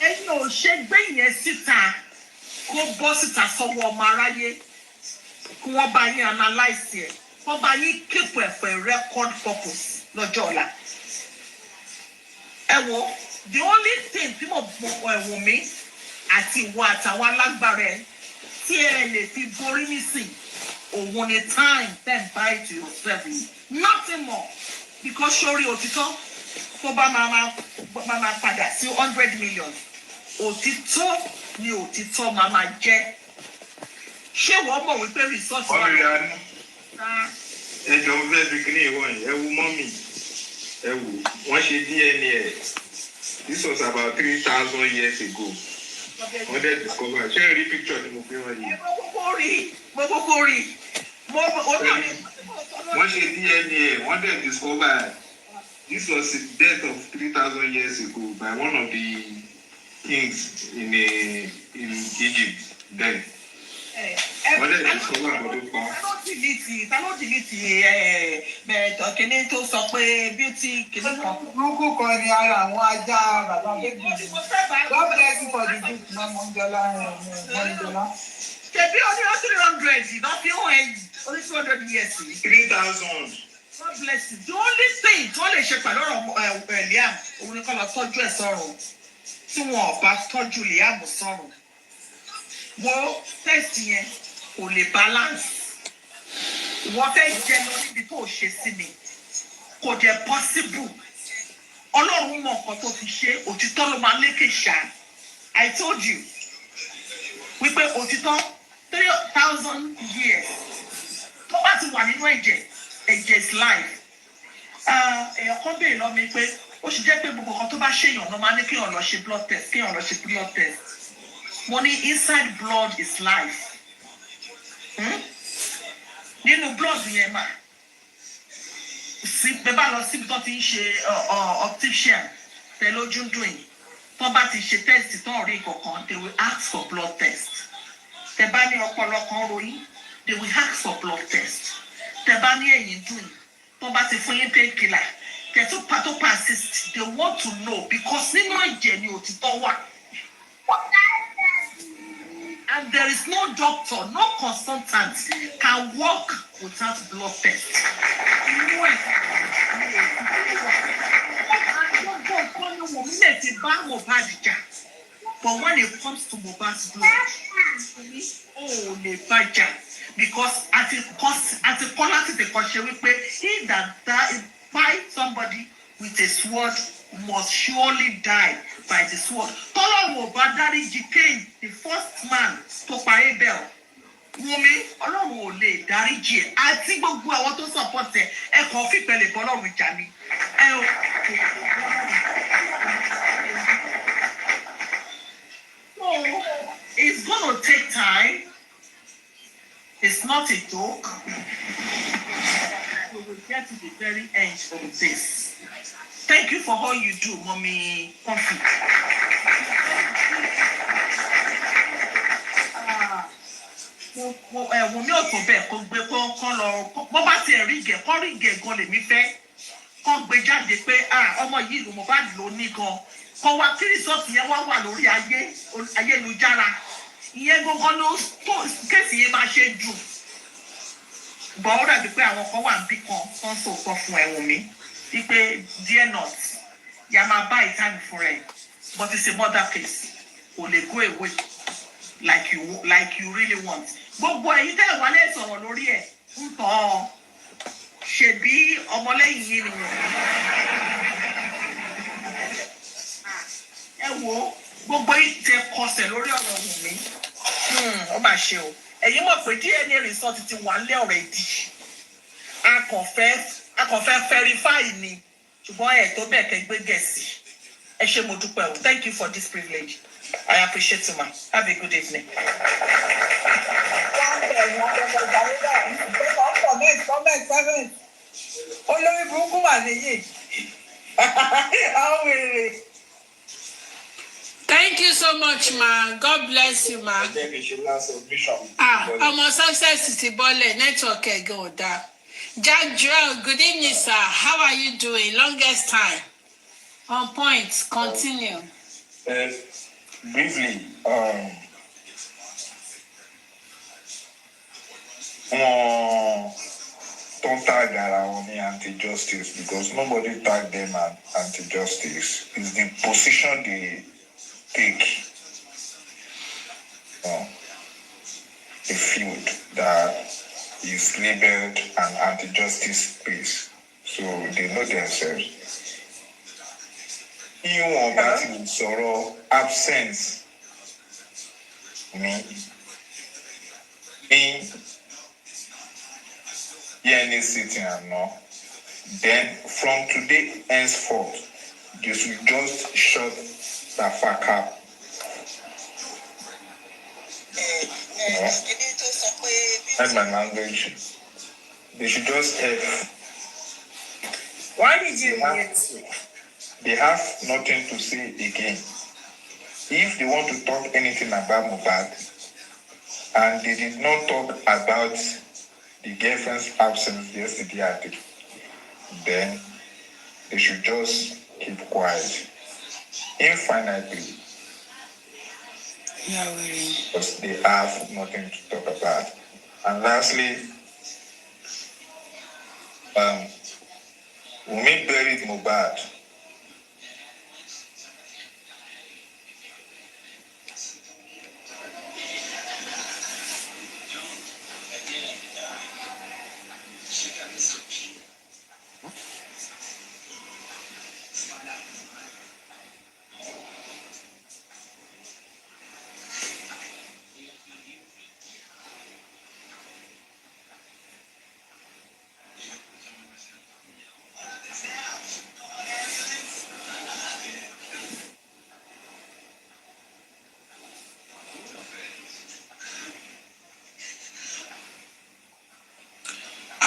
ẹ̀yin ò ṣe gbé yẹn síta. Kó bọ́ síta sọ́wọ́ ọmọ aráyé kí wọ́n bá yín analyse ẹ̀ wọ́n bá yín keep ẹ̀ for record purpose lọ́jọ́ ọ̀la. The only thing tí mo Wùmí àti ìwọ àtàwọn alágbára ẹ̀ tí ẹ lè fi borí nísìn òun ni time then buy to yourself nothing more because sórí òtítọ́ tó bá máa padà sí 100 million òtítọ́ ni òtítọ́ máa jẹ́ ṣé wọ́n mọ̀ wípé resource wà ní ẹjọ́ fẹ́ fi kíní ìwọ̀n yìí ẹ wo mọ́mì ẹ wò wọ́n ṣe DNA this was about 3,000 years ago wọ́n dẹ̀ discover ṣé ẹ rí picture ni mo fi hàn yìí. mo kókó rí wọ́n ṣe DNA wọ́n dẹ̀ discover this was the death of 3,000 years ago by one of the kings in Egypt then. Wọ́n dẹ̀ discover àbọ̀dọ̀ pa. Ta ló dìlítì kìnní tó sọ pé beauty kìnní kan. Rúkú kan ni ara àwọn ajá bàbá bébì. God bless you for the gift náà Mọ́ńdọ́lá. Ṣèbí ọdún 300 náà fi hàn ẹ́ orí 200 years. 3,000. God bless you. The only thing tí wọ́n lè ṣe pẹ̀lú ọ̀rọ̀ Liam òun ni kọ́ lọ tọ́jú ẹ̀ sọ̀rọ̀ tí wọn ò bá tọ́jú Liam sọ̀rọ̀. Wo test yẹn kò lè balance. Wọ́n fẹ́ jẹ lọ níbi tó ṣe sí mi. Kò jẹ́ possible. Ọlọ́run mọ nǹkan tó fi ṣe òtítọ́ ló máa lékè ṣá. I told you wípé òtítọ́ 3,000 years tó bá ti wà nínú ẹ̀jẹ̀ is life. Èèyàn kan béèrè lọ mi pé ó ṣe jẹ́ pé gbogbo nǹkan tó bá ṣèyàn ló máa ní kéèyàn lọ ṣe blood test mo ní inside blood is life. Nínú blood yẹn mà sí bẹ́ẹ̀ bá lọ síbi tó ti ń ṣe optician tẹ lójú dùn yìí tó bá ti ṣe test tó ń rí kankan they will ask for blood test. Tẹ bá ní ọpọlọ kan ròyìn they will ask for blood test. Tẹ bá ní ẹ̀yìn dùn yìí tó bá ti fún yín painkiller tẹ tó persist they want to know because nínú ẹ̀jẹ̀ ni òtítọ́ wà. And there is no doctor, no consultant can work without blood test. But when it comes to Mohbad's blood, oh, le baja. Because at a quality the question he that fight somebody with a sword must surely die by the sword. Tọ́lọ́wọ̀ bá dáríjì Cain, the first man tó pa Abel. Wùmí, Ọlọ́run ò lè dáríjì ẹ̀. Àti gbogbo àwọn tó support ẹ̀, ẹ kàn fìpẹ́ lè bọ́ Ọlọ́run jà ní. So, it's gonna take time. It's not a joke. We will get to the very end of this. Thank you for all you do, Mommy Comfy. Wùmí ọ̀tọ̀ bẹ́ẹ̀ kó gbé kọ́ lọ bó bá tiẹ̀ rí gẹ̀ kọ́ rí gẹ̀ gan lèmi fẹ́ kọ́ gbé jáde pé ọmọ yìí ló Mohbad ló ní gan kọ́ wá kí rìsọ́ọ̀tì yẹn wà lórí ayélujára ìyẹn gbogbo ló kéèsì yẹn máa ṣe jù gbọ́ ó dàbí pé àwọn kan wà níbí kan tó ń sòótọ́ fún ẹ̀wọ̀n mi wípé dear not yà máa bá ìtàn fún rẹ̀ but it's a murder case kò lè go away like you really want. Gbogbo ẹ̀yin tẹ́ wà lè sọ̀rọ̀ lórí ẹ̀ ń tọ́ ọ ṣèbí ọmọlẹ́yìn yìí nìyẹn. Ẹ wo gbogbo ìtẹ kọsẹ̀ lórí ọ̀rọ̀ Wùmí ó mà ṣe o ẹ̀yin mọ̀ pé DNA result ti wà nílẹ̀ already a kàn fẹ́ verify ni ṣùgbọ́n ẹ̀ tó bẹ̀ kẹ́ gbé gẹ̀ẹ́sì ẹ ṣé mo dúpẹ́ o thank you for this privilege. I appreciate you, ma. Have a good evening. Thank you so much, ma. God bless you, ma. I'm on success to Bole network go down. Jack Joel, good evening, sir. How are you doing? Longest time. On point. Continue. Briefly, don't tag around anti-justice because nobody tagged them at anti-justice. It's the position they take. A field that is labeled an anti-justice space. So they know themselves. You want that in sorrow, absence. Me, any sitting and no. Then from today henceforth, they should just shut the fuck up. That's my language. They should just have. Why did you hate me? They have nothing to say again. If they want to talk anything about Mohbad, and they did not talk about the girlfriend's absence yesterday, then they should just keep quiet infinitely. Yeah, really. Because they have nothing to talk about. And lastly, Wummi buried Mohbad.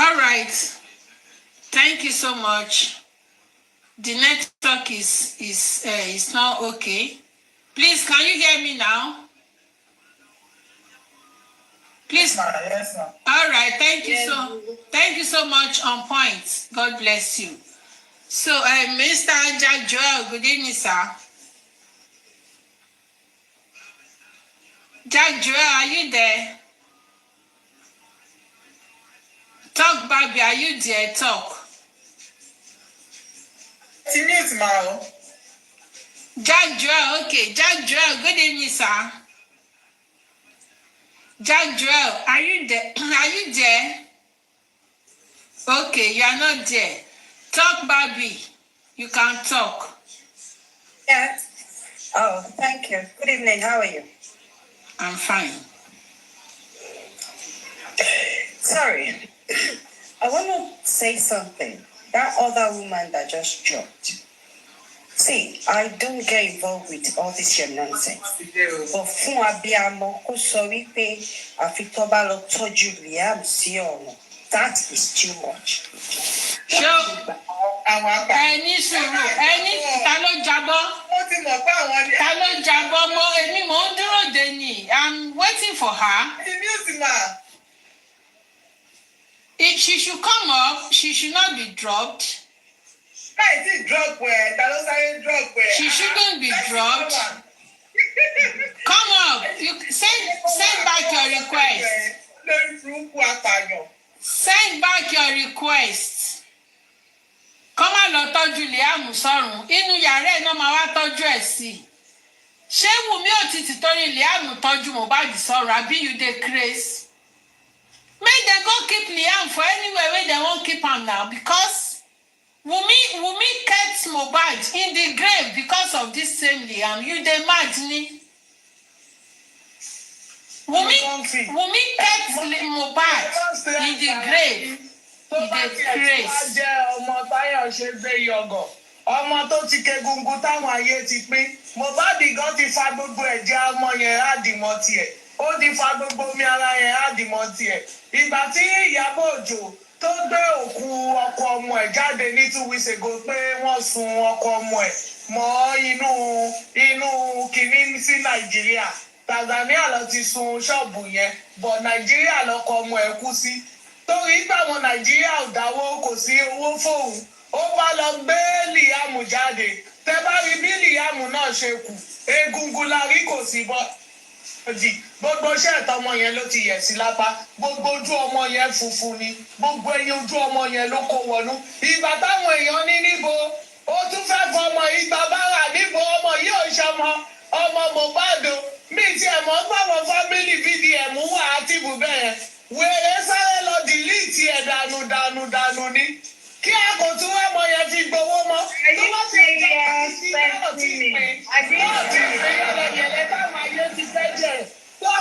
All right. Thank you so much. The network is not okay. Please, can you hear me now? Please. Yes, ma'am. All right. Thank you so much. On point. God bless you. So, Mr. Jack Joel, good evening, sir. Jack Joel, are you there? Talk, baby. Are you there? Talk. Jack Joel, okay. Jack Joel, good evening, sir. Jack Joel, are you there? Are you there? Okay, you are not there. Talk, baby. You can talk. Yes. Oh, thank you. Good evening. How are you? I'm fine. Sorry. I want to say something. That other woman that just dropped. See, I don't get involved with all this your nonsense. But fún abiyamọ kó sọ wípé àfi tó bá lọ tọ́jú Liam sí ọ̀nà. That is too much. Show. Ẹni sùúrù, ẹni ta ló jábọ́? Ta ló jábọ́ mọ́? Èmi mò ń dúró dè ní. I'm waiting for her. If she should come up, she should not be dropped. She shouldn't be dropped. Come up. You send back your request. Send back your request. Come on, lọ tọ́jú Liam sọ́run. Inú yàrá ẹ̀ náà máa wá tọ́jú ẹ̀ sí. Ṣé Wùmí ò ti torí Liam tọ́jú Mohbad sọ́run àbí you dey craze? Make dem go keep Liam for anywhere where they won't keep him now because Wùmí kept Mohbad in the grave because of this same Liam. You dey mad ni? Wùmí kept Mohbad in the grave. Tó bá tiẹ̀ tí wá jẹ́ ọmọ Táyọ̀ ṣe gbé yọgọ̀, ọmọ tó ti kegungun táwọn ayé ti pín, Mohbad gan ti fa gbogbo ẹ̀jẹ̀ ọmọ yẹn àdìmọ́ tiẹ̀, ó ti fa gbogbo omi ara yẹn àdìmọ́ tiẹ̀. Ìgbà tí Ìyábọ̀ Òjó tó gbé òkú ọkọ ọmọ ẹ̀ jáde ní 2 weeks ago pé wọ́n sun ọkọ ọmọ ẹ̀ mọ́ inú kìíní sí Nàìjíríà. Tanzania ló ti sun ṣọ́ọ̀bù yẹn, but Nàìjíríà lọkọ ọmọ ẹ̀ kú sí. Torí pé àwọn Nàìjíríà ò dáwó kò sí owó fóun, ó wá lọ gbé Liam jáde. Tẹ bá rí bí Liam náà ṣe kù, egungun la rí kò sí bọ́. gbogbo iṣẹ́ ìtọ́mọ yẹn ló ti yẹ̀ sí lápá gbogbo ojú ọmọ yẹn funfun ni gbogbo ẹyin ojú ọmọ yẹn ló kó wọnú ìgbà táwọn èèyàn ní níbo ó tún fẹ́ fọmọ ìgbà bára níbo ọmọ yìí ò ṣọmọ ọmọ Mohbad mi ti ẹ̀ mọ́ gbàgbọ́ fámìlì VDM wà á ti bù bẹ́ẹ̀ wèrè sáré lọ dìlíìtì ẹ̀ dànù ni kí a kò tún ọmọ yẹn fi gbowó mọ́ tó bá ti jẹ́ sí náà ti pè yẹlẹyẹlẹ táwọn ayé ti fẹ́ jẹ tó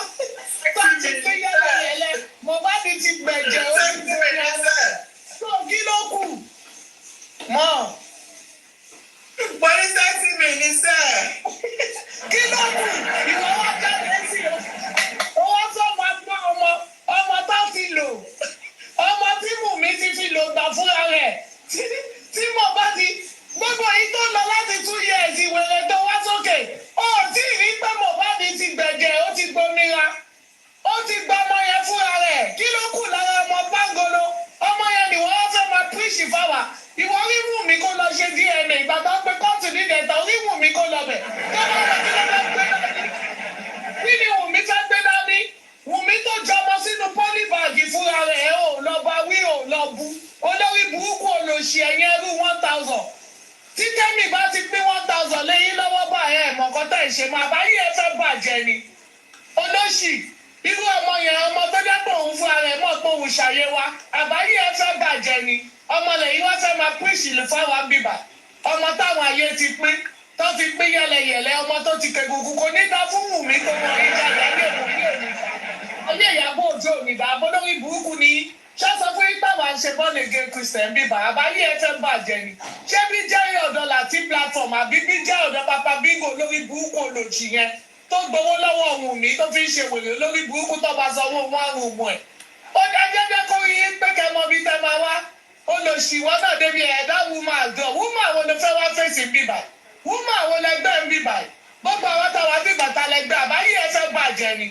ti pè yẹlẹyẹlẹ Mohbad ti gbẹ̀jẹ̀ ó ti gbé yẹlẹ tó kí ló kù mọ́. Pọ́lísẹ́sì mi ní sẹ́ẹ̀. Kí ló kù ìwọ wá jáde sí o owó tó máa gbọ́ ọmọ tó fi lò ọmọ tí Wùmí ti fi lò gbà fúnra rẹ̀ tí Mohbad gbogbo yìí tó lọ láti 2 years ìwèrè tó wá sókè ó tí ì rí pé Mohbad ti gbẹ̀jẹ̀ ó ti gbòmìnira ó ti gba ọmọ yẹn fúnra rẹ̀ kí ló kù lára ọmọ pangolo ọmọ yẹn ni wọ́n fẹ́ máa píríṣì fáwà ìwọ rí Wùmí kó lọ ṣe DNA ìgbàgbọ́ pé kóòtù nídìí ẹ̀tọ́ rí Wùmí kó lọ bẹ̀ kí ni Wùmí fẹ́ gbé dání Wùmí tó jọmọ sínú pólíbàgì fúnra rẹ̀ ò lọ bá wí ò lọ bú olórí burúkú olóṣì ẹ̀yìn ẹrú 1000 tí Kẹ́mi bá ti pín 1000 lẹ́yìn lọ́wọ́ bá ẹ̀ mọ̀kọ́tà ìṣèmọ̀ àbáyé ẹ fẹ́ bàjẹ́ ni olóṣì irú ọmọ yẹn ọmọ tó dẹ́pọ̀ òun fúnra rẹ̀ mọ̀ pé òun ṣàyé wa àbáyé ẹ fẹ́ bàjẹ́ ni ọmọ lẹ́yìn wá fẹ́ máa pín ìṣìlẹ̀ fáwọn bíbà ọmọ táwọn ayé ti pín tó ti pín yẹlẹyẹlẹ ọmọ tó ti kẹgùnkùn kò ní dá fún Wùmí tó mọ ìjà ìyáálé Wùmí òní ayé Ìyábọ̀ Òjó òní dá abọ́lórí burúkú ni ṣọ́sọ fún yín táwọn ṣe bọ́ọ̀lù gé Christian bíbà àbáyé ẹ fẹ́ bàjẹ́ ni ṣé bí jẹ́ ọ̀dọ́ láti platform àbí bí jẹ́ ọ̀dọ́ papa bingo lórí burúkú olòjì yẹn tó gbowó lọ́wọ́ Wùmí tó fi ń ṣe wèrè lórí burúkú tó bá sọ owó márùn-ún mọ́ ẹ̀ ó dájọ́ jẹ́ kó yín pé kẹ́ mọ bí tẹ́ máa wá olòṣìwọ́ náà débi ẹ̀dá wúmọ̀ àgọ́ wúmọ̀ àwọn ló fẹ́ wá fèsì bíbà wúmọ̀ àwọn lẹgbẹ́ ń bíbà gbogbo àwọn táwa bíbà ta lẹgbẹ́ àbáyé ẹ fẹ́ bàjẹ́ ni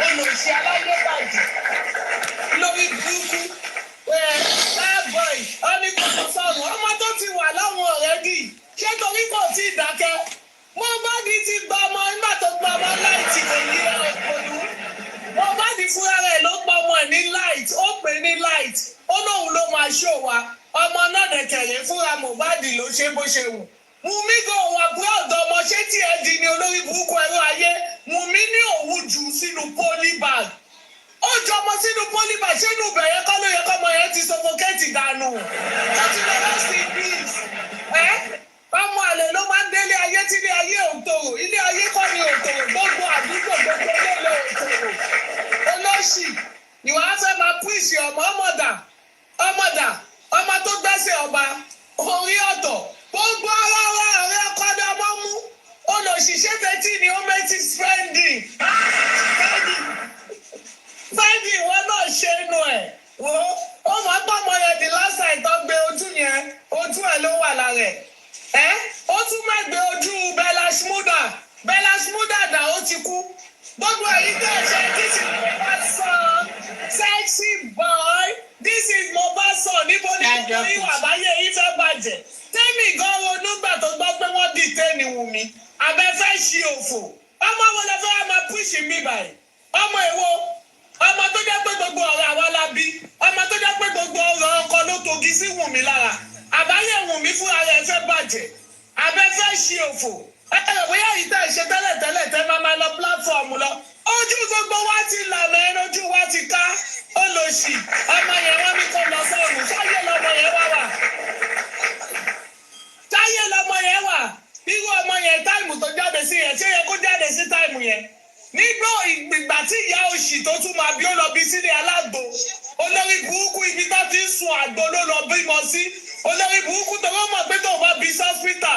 olòṣì aláyé bàjẹ́ lórí burúkú boy ọ́nìkọ̀ọ́ sọ̀rọ̀ ọmọ tó ti wà láwọn ọ̀rẹ́dì ṣé torí kò tí ì dákẹ́ Mohbad ti gba ọmọ nígbà tó gba ọmọ láìtì kò ní ọ̀pọ̀lú Mohbad fúnra rẹ̀ ló gba ọmọ ẹ̀ ní light ó pè ní light ó lóun ló máa ṣó wa ọmọ náà dẹ̀kẹ̀rẹ̀ fúnra Mohbad ló ṣe bó ṣe wù Wùmí gan òun àbúrò ọ̀dọ́ ọmọ ṣé tí ẹ di ní olórí burúkú ẹ̀rọ ayé Wùmí ní òun jù sínú polybag ó jọ ọmọ sínú polybag ṣé inú bẹ̀rẹ̀ kọ́ ló yẹ kọ́mọ yẹn ti suffocate dànù ó ti lọ rest in peace ọmọ àlè ló máa ń délé ayé tí ilé ayé òtòrò ilé ayé kọ́ ni òtòrò gbogbo àdúgbò gbogbo ilé òtòrò olóṣì ìwà á fẹ́ máa píìsì ọmọ tó gbẹ́sẹ̀ ọba orí ọ̀tọ̀ gbogbo ara ọ̀rẹ́ ọkọ̀dọ̀ ọmọ mú olóṣìṣẹ́ fetí ni ó mẹ́tí spending wọn náà ṣe inú ẹ̀ wò ó mọ̀ pọ̀ mọ́ yẹn the last time tó gbé ojú yẹn ojú ẹ̀ ló wà lára ẹ̀ ó tún má gbé ojú Bella Shmurda dà ó ti kú gbogbo èyí tó ṣe this is Mohbad son sexy boy this is Mohbad son níbo ni gbogbo yín wà báyé yín fẹ́ bàjẹ́ tẹ́mi gan ronú gbà tó gbọ́ pé wọ́n dìtẹ́ẹ̀nì Wùmí abẹ́fẹ́ ṣí òfò ọmọ wo lè fẹ́ máa píṣì mí báyìí ọmọ èwo ọmọ tó jẹ́ pé gbogbo ọ̀rọ̀ àwa la bí ọmọ tó jẹ́ pé gbogbo ọ̀rọ̀ ọkọ ló togi sí Wùmí lára àbáyé Wùmí fúnra rẹ̀ fẹ́ bàjẹ́ abẹ́fẹ́ ṣí òfò ẹ̀rọ bóyá yìí tẹ̀ ṣe tẹ́lẹ̀ tẹ́ máa lọ píláfọ̀mù lọ ojú gbogbo wa ti là mẹ́rin ojú wa ti ká olóṣì ọmọ yẹn wọ́n ní kó lọ sọ́run sáyé lọmọ yẹn wà irú ọmọ yẹn táìmù tó jáde sí yẹn ṣé yẹ kó jáde sí táìmù yẹn nígbà ìgbà tí ìyá òṣì tó tún máa bí ó lọ bí sílé alágbo olórí burúkú ibi tó ti ń sun àgbo ló lọ bímọ sí olórí burúkú tó wọ́n mọ̀ pé tó bá bí sọ́spítà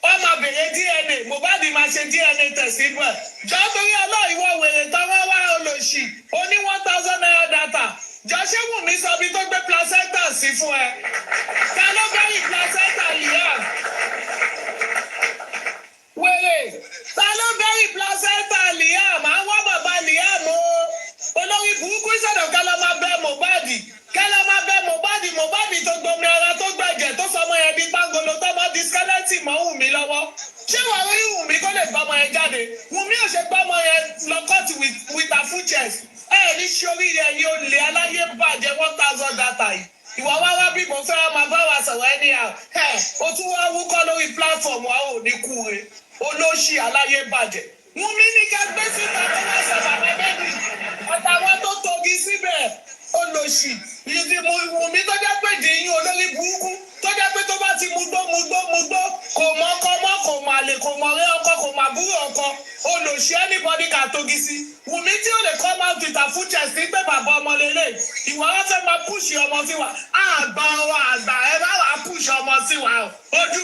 wọ́n máa bèrè DNA Mohbad máa ṣe DNA test ibẹ̀ jọ torí ọlọ́ọ̀ìwọ̀ wèrè tọ́wọ́ wá olóṣì oní 1000 naira data jọ ṣé Wùmí sọ bí tó gbé placenta sí fún ẹ ta ló bẹ́rì placenta Liam wèrè ta ló bẹ́rì placenta Liam àwọn bàbá Liam o olórí burúkú ìṣẹ̀dọ̀ kẹ́lọ́ máa bẹ́ Mohbad tó gbomi ara tó gbẹ̀jẹ̀ tó sọmọ yẹn bí pangolo tó mọ́ di skeleton mọ́ Wùmí lọ́wọ́ ṣé wàá rí Wùmí kó lè gbọ́ ọmọ yẹn jáde? Wùmí ò ṣe gbọ́ ọmọ yẹn lọ kọ́ọ̀tù with her full chest. Ní sórí rẹ̀ ni olè aláyé bàjẹ́ 1,000 data yìí. Ìwà wá bí mo fẹ́ máa bá wa sọ̀rọ̀ anyhow. O tún wá wúkọ́ lórí platform wa ò ní kúre. Olóṣì aláyé bàjẹ́. Wùmí ní ká gbé síta tó wá sọ̀rọ̀ àbẹ́bẹ́bí. Àtàwọn tó togi síbẹ̀ olóṣì. Wùmí tó jẹ́ pé dìín olórí burúkú. Tó jẹ́ pé tó bá ti mugbó kò mọ ọkọ mọ́ kò mọ àlè kò mọ ọ̀rẹ́ ọkọ kò mọ àbúrò ọkọ olóṣì anybody kà togi sí. Wùmí tí ó lè come out with her full chest ní pé bàbá ọmọ lélẹ̀ ìwọ wọn fẹ́ máa púṣì ọmọ sí wa àgbà ẹ bá wàá púṣì ọmọ sí wa ojú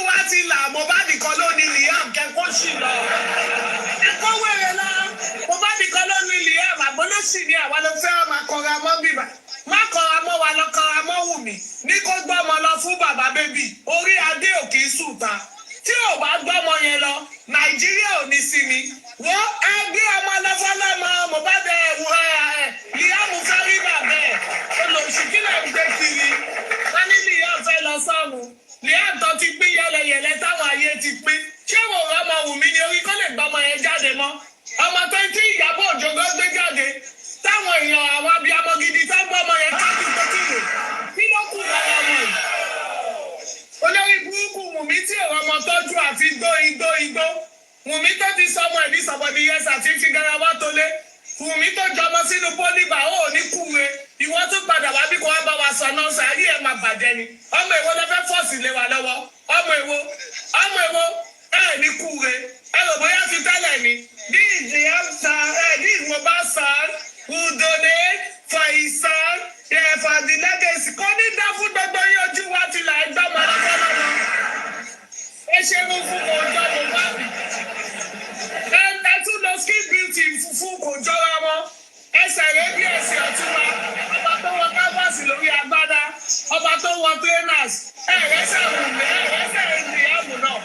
wa ti là Mohbad nìkan ló ní Liam kẹ́kọ̀ọ́ sì lọ ẹ̀kọ́ wẹ̀rẹ̀ lọ Mohbad nìkan ló ní Liam àgbọ̀lọ́sì ni àwa ló fẹ́ máa kọra mọ́ bíbà má kọra mọ́ wa lọ kọra mọ́ Wùmí ní kó gbọ́mọ lọ fún bàbá bébì orí adé òkè sùta tí ò bá gbọ́mọ yẹn lọ Nàìjíríà ò ní sinmi wọ́n ẹgbẹ́ ọmọ lọ́fọ́lọ́mọ Mohbad Liam fẹ́ rí bàbá ẹ̀ olùsìkílẹ̀ ń gbé kiri wọ́n ní Liam fẹ́ lọ sọ́run Liam tó ti pín yẹlẹyẹlẹ táwọn ayé ti pín ṣé wò ó ọmọ Wùmí ni orí kó lè gbọ́mọ yẹn jáde mọ́ ọmọ tó ń tí Ìyábọ̀ Òjó gbé jáde táwọn èèyàn àwọn abiyamọ gidi tó ń gbọ́mọ yẹn káàkiri tó kìlò kí ló kù lọ́wọ́ ọmọ yìí olórí burúkú Wùmí tí èrò ọmọ tọ́jú àfi igbó Wùmí tó ti sọmọ ẹ̀dí sọ̀bọ̀dì yẹsà tí ń fi garawa tó lé Wùmí tó jọmọ sínú pólíbà ó ní kúwe ìwọ tún padà wá bí kò wá bá wa sọ náà sọ ayé ẹ̀ máa bàjẹ́ ni ọmọ èwo ló fẹ́ fọ́ọ̀sì lé wa lọ́wọ́ ọmọ èwo ní kúwe ẹ rò bóyá fi tẹ́lẹ̀ ni this Mohbad son will donate for his son for the legacy kò ní dá fún gbogbo yín ojú wa ti là ń gbọ́mọ lọ́wọ́ ẹ ṣe mú fún ọjọ́ Mohbad ẹ tún lọ skin beauty fún kò jọra wọn ẹsẹ̀ rẹ̀ bí ẹsẹ̀ ọ̀túnba ọba tó wọ kábàsì lórí agbádá ọba tó wọ trainers ẹ̀rẹ́sẹ̀ ìyàwó náà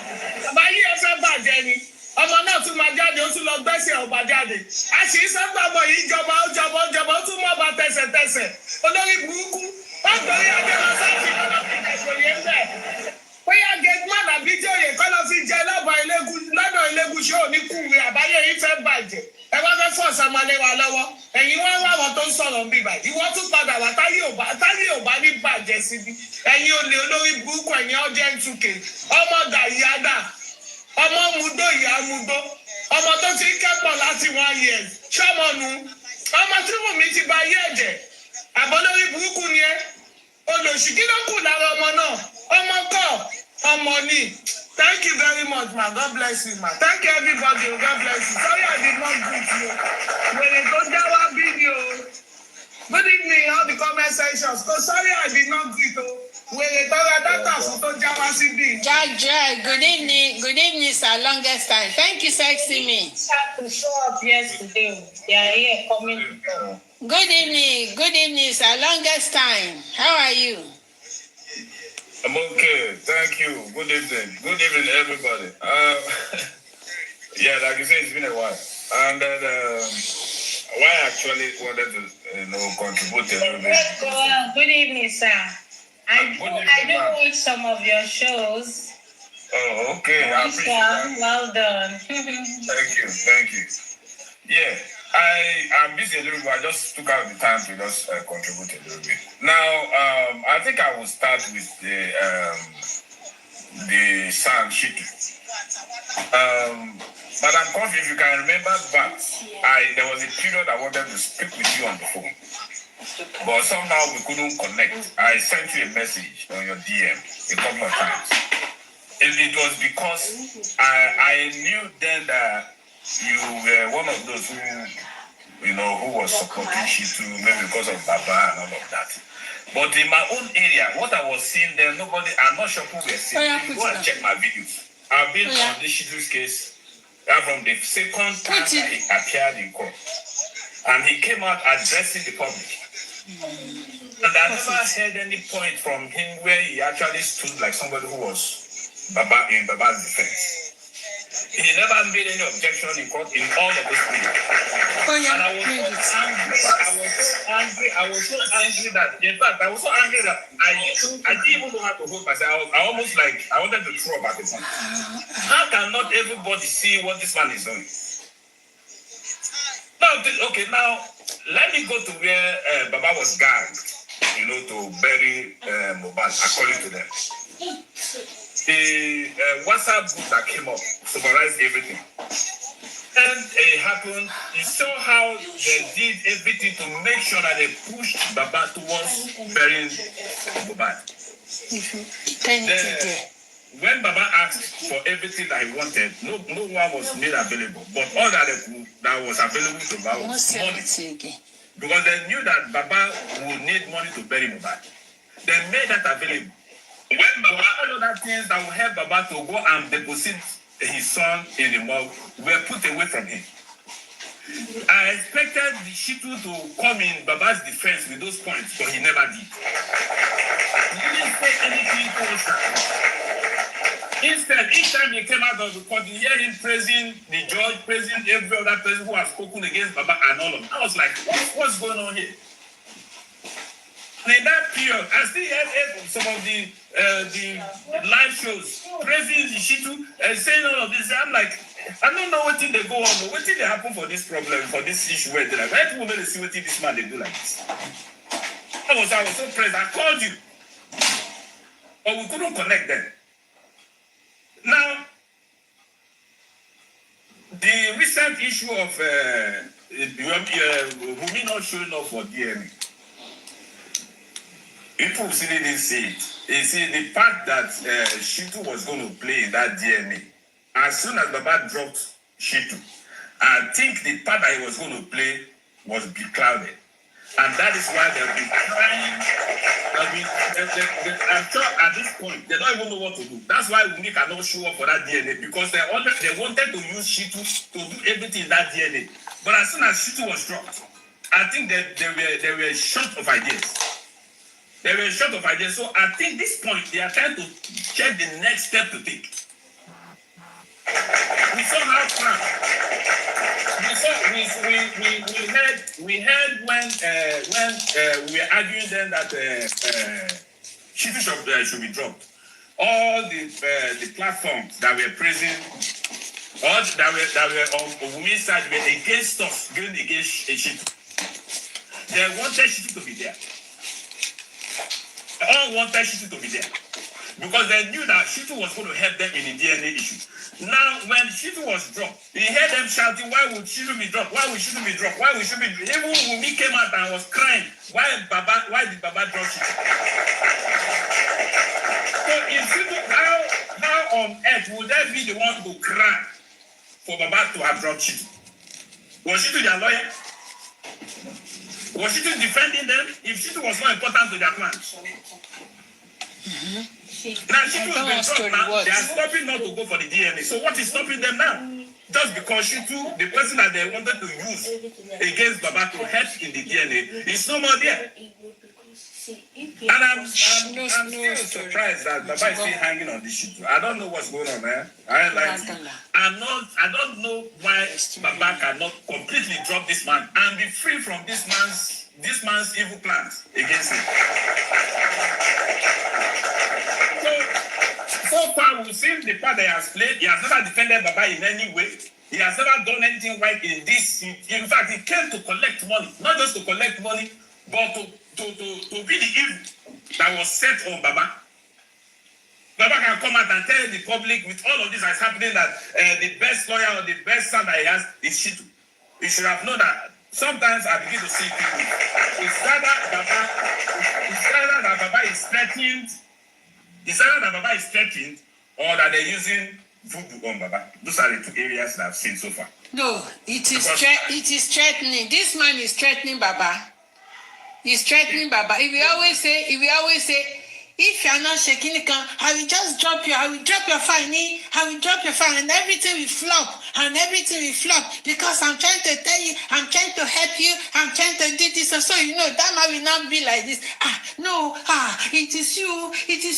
bàbá yìí ẹ fẹ́ bàjẹ́ ni ọmọ náà tún máa jáde ó tún lọ gbẹ́sẹ̀ ọba jáde a sì ń sọ́gbà ọmọ yìí jọba ó tún mọ̀ bá tẹ̀sẹ̀ olórí burúkú wọ́n gbórí adé lọ sáfì ìkòyè ńbẹ̀ bóyá gateman àbí jòyè kọ́ lọ fi jẹ lọ́dọ̀ Elégùṣì òní kúwe àbáyé yìí fẹ́ bàjẹ́ ẹ wá fẹ́ fọ́ ọ̀sánmọ́lé wa lọ́wọ́ ẹ̀yin wá wá wọn tó ń sọ̀rọ̀ bí báyìí ìwọ tún padà wá táyé ò bá ní bàjẹ́ síbi ẹ̀yin olè olórí burúkú ẹ̀yin ọjọ́ ìtúkè ọmọ dà ìyá dà ọmọ mudó ìyá mudó ọmọ tó ti kẹ́pọ̀ láti 1 year ṣọ́mọ̀nù ọmọ tí Wùmí ti ba ayé ẹ̀jẹ̀ àbọ̀lórí burúkú ni ẹ olòṣì kí ló kù lára ọmọ náà ọmọ kọ́ ọmọ ni. Thank you very much, ma. God bless you, ma. Thank you, everybody. God bless you. Sorry I did not greet you. When it goes down one video. Good evening, all the comment sections. So sorry I did not greet you. When it goes data photo Java CD. Jaja, good evening, sir. Longest time. Thank you, sexy me. Had to show up yesterday. They are here coming. Good evening, sir. Longest time. How are you? I'm okay, thank you. Good evening, everybody. Yeah, like you said, it's been a while, and then why I actually wanted to, contribute a little bit. Good evening, sir. I do watch some of your shows. Oh, okay. I appreciate that. Well done. Thank you. Yeah. I'm busy a little bit. I just took out the time to just contribute a little bit. Now, I think I will start with the San Shitu. Madam Coffee, if you can remember back, there was a period I wanted to speak with you on the phone, but somehow we couldn't connect. I sent you a message on your DM a couple of times. It was because I knew then that you were one of those who was supporting Shitu, maybe because of Baba and all of that. But in my own area, what I was seeing there, I'm not sure who were seeing. Go and check my videos. I've been on this Shitu's case from the second time that he appeared in court. And he came out addressing the public. And I never heard any point from him where he actually stood like somebody who was in Baba's defense. He never made any objection in court in all of this period. Oh, yeah. And I was so angry. I was so angry that, in fact, I was so angry that I didn't even know how to hold myself. I almost like, I wanted to throw up at the time. How can not everybody see what this man is doing? Now, now, let me go to where Baba was gagged, to bury Mohbad, according to them. The WhatsApp group that came up summarized everything. And it happened. You saw how they did everything to make sure that they pushed Baba towards burying Mohbad. When Baba asked for everything that he wanted, no one was made available. But all that was available to Baba was money. Because they knew that Baba would need money to bury Mohbad. They made that available. When Baba, all other things that will help Baba to go and deposit his son in the morgue were put away from him. I expected the Shitu to come in Baba's defense with those points, but he never did. He didn't say anything constant. Instead, each time he came out of the court, you hear him praising the judge, praising every other person who has spoken against Baba and all of them. I was like, what's going on here? And in that period, I still heard some of the live shows praising the Shitu and saying all of this. I'm like, I don't know what thing they go on, what thing they happen for this problem, for this issue where they're like, why people don't see what this man they do like this? I was so praised. I called you, but we couldn't connect them. Now, the recent issue of Wummi not showing up for DNA. People still didn't see it. You see, the part that Shitu was going to play in that DNA, as soon as Baba dropped Shitu, I think the part that he was going to play was beclouded. And that is why they've been trying. I'm sure at this point, they don't even know what to do. That's why Wummi cannot show up for that DNA, because they wanted to use Shitu to do everything in that DNA. But as soon as Shitu was dropped, I think that they were short of ideas. They were short of ideas. So I think this point, they are trying to check the next step to take. We saw how far. We heard when we were arguing then that Shitu should be dropped. All the platforms that were praising, all that were on Wummi's side were against us, going against Shitu. They wanted Shitu to be there. They all wanted Shitu to be there, because they knew that Shitu was going to help them in the DNA issue. Now, when Shitu was dropped, he heard them shouting, why would Shitu be dropped? Why would Shitu be dropped? Why would Shitu be dropped? Even Wummi came out and was crying, why did Baba drop Shitu? So if Shitu, how on earth would they be the one to cry for Baba to have dropped Shitu? Was Shitu their lawyer? Was Shitu defending them? If Shitu was not important to their plans? Now Shitu has been dropped now. They are stopping not to go for the DNA. So what is stopping them now? Just because Shitu, the person that they wanted to use against Baba to help in the DNA, is no more there. And I'm still surprised that Baba is still hanging on this Shitu. I don't know what's going on, man. I don't know why Baba cannot completely drop this man and be free from this man's evil plans against him. So far, we've seen the part that he has played. He has never defended Baba in any way. He has never done anything right in this. In fact, he came to collect money. Not just to collect money, but to be the evil that was set on Baba. Baba can come out and tell the public with all of this that's happening that the best lawyer or the best son that he has is Shitu. He should have known that. Sometimes I begin to see people. It's either that Baba is threatened. It's either that Baba is threatened or that they're using voodoo on Baba. Those are the two areas that I've seen so far. No, it is threatening. This man is threatening Baba. He's threatening Baba. If we always say, if you are not shaking it, I will just drop you. I will drop your fine. I will drop your fine, and everything will flop. And everything will flop because I'm trying to tell you, I'm trying to help you, I'm trying to do this. And so you know that man will not be like this. It is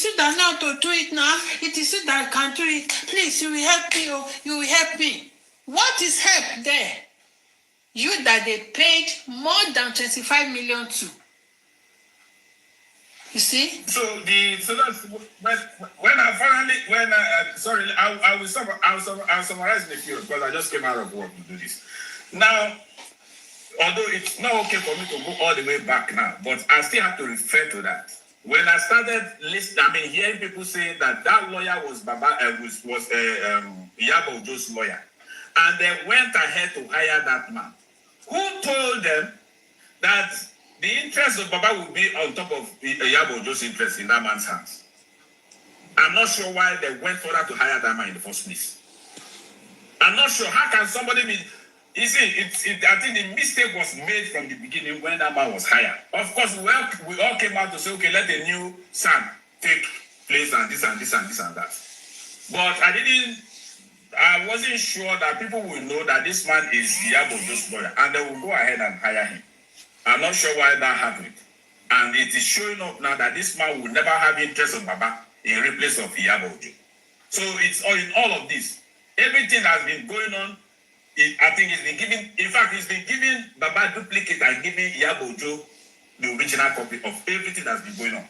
you that know how to do it now. It is you that can do it. Please, you will help me. You will help me. What is help there? You that they paid more than 25 million to. You see? So that's when I finally sorry, I will summarize in a few because I just came out of work to do this. Now, although it's not okay for me to go all the way back now, but I still have to refer to that. When I started hearing people say that lawyer was Iyabo Ojo's lawyer, and they went ahead to hire that man. Who told them that the interest of Baba would be on top of Iyabo Ojo's interest in that man's hands? I'm not sure why they went further to hire that man in the first place. I'm not sure. How can somebody be... You see, I think the mistake was made from the beginning when that man was hired. Of course, we all came out to say, okay, let a new son take place and this and this and this and that. But I wasn't sure that people will know that this man is Iyabo Ojo's lawyer and they will go ahead and hire him. I'm not sure why that happened. And it is showing up now that this man will never have interest of Baba in replace of Iyabo Ojo. So it's all in all of this. Everything has been going on. I think it's been given, in fact, it's been giving Baba duplicate and giving Iyabo Ojo the original copy of everything that's been going on.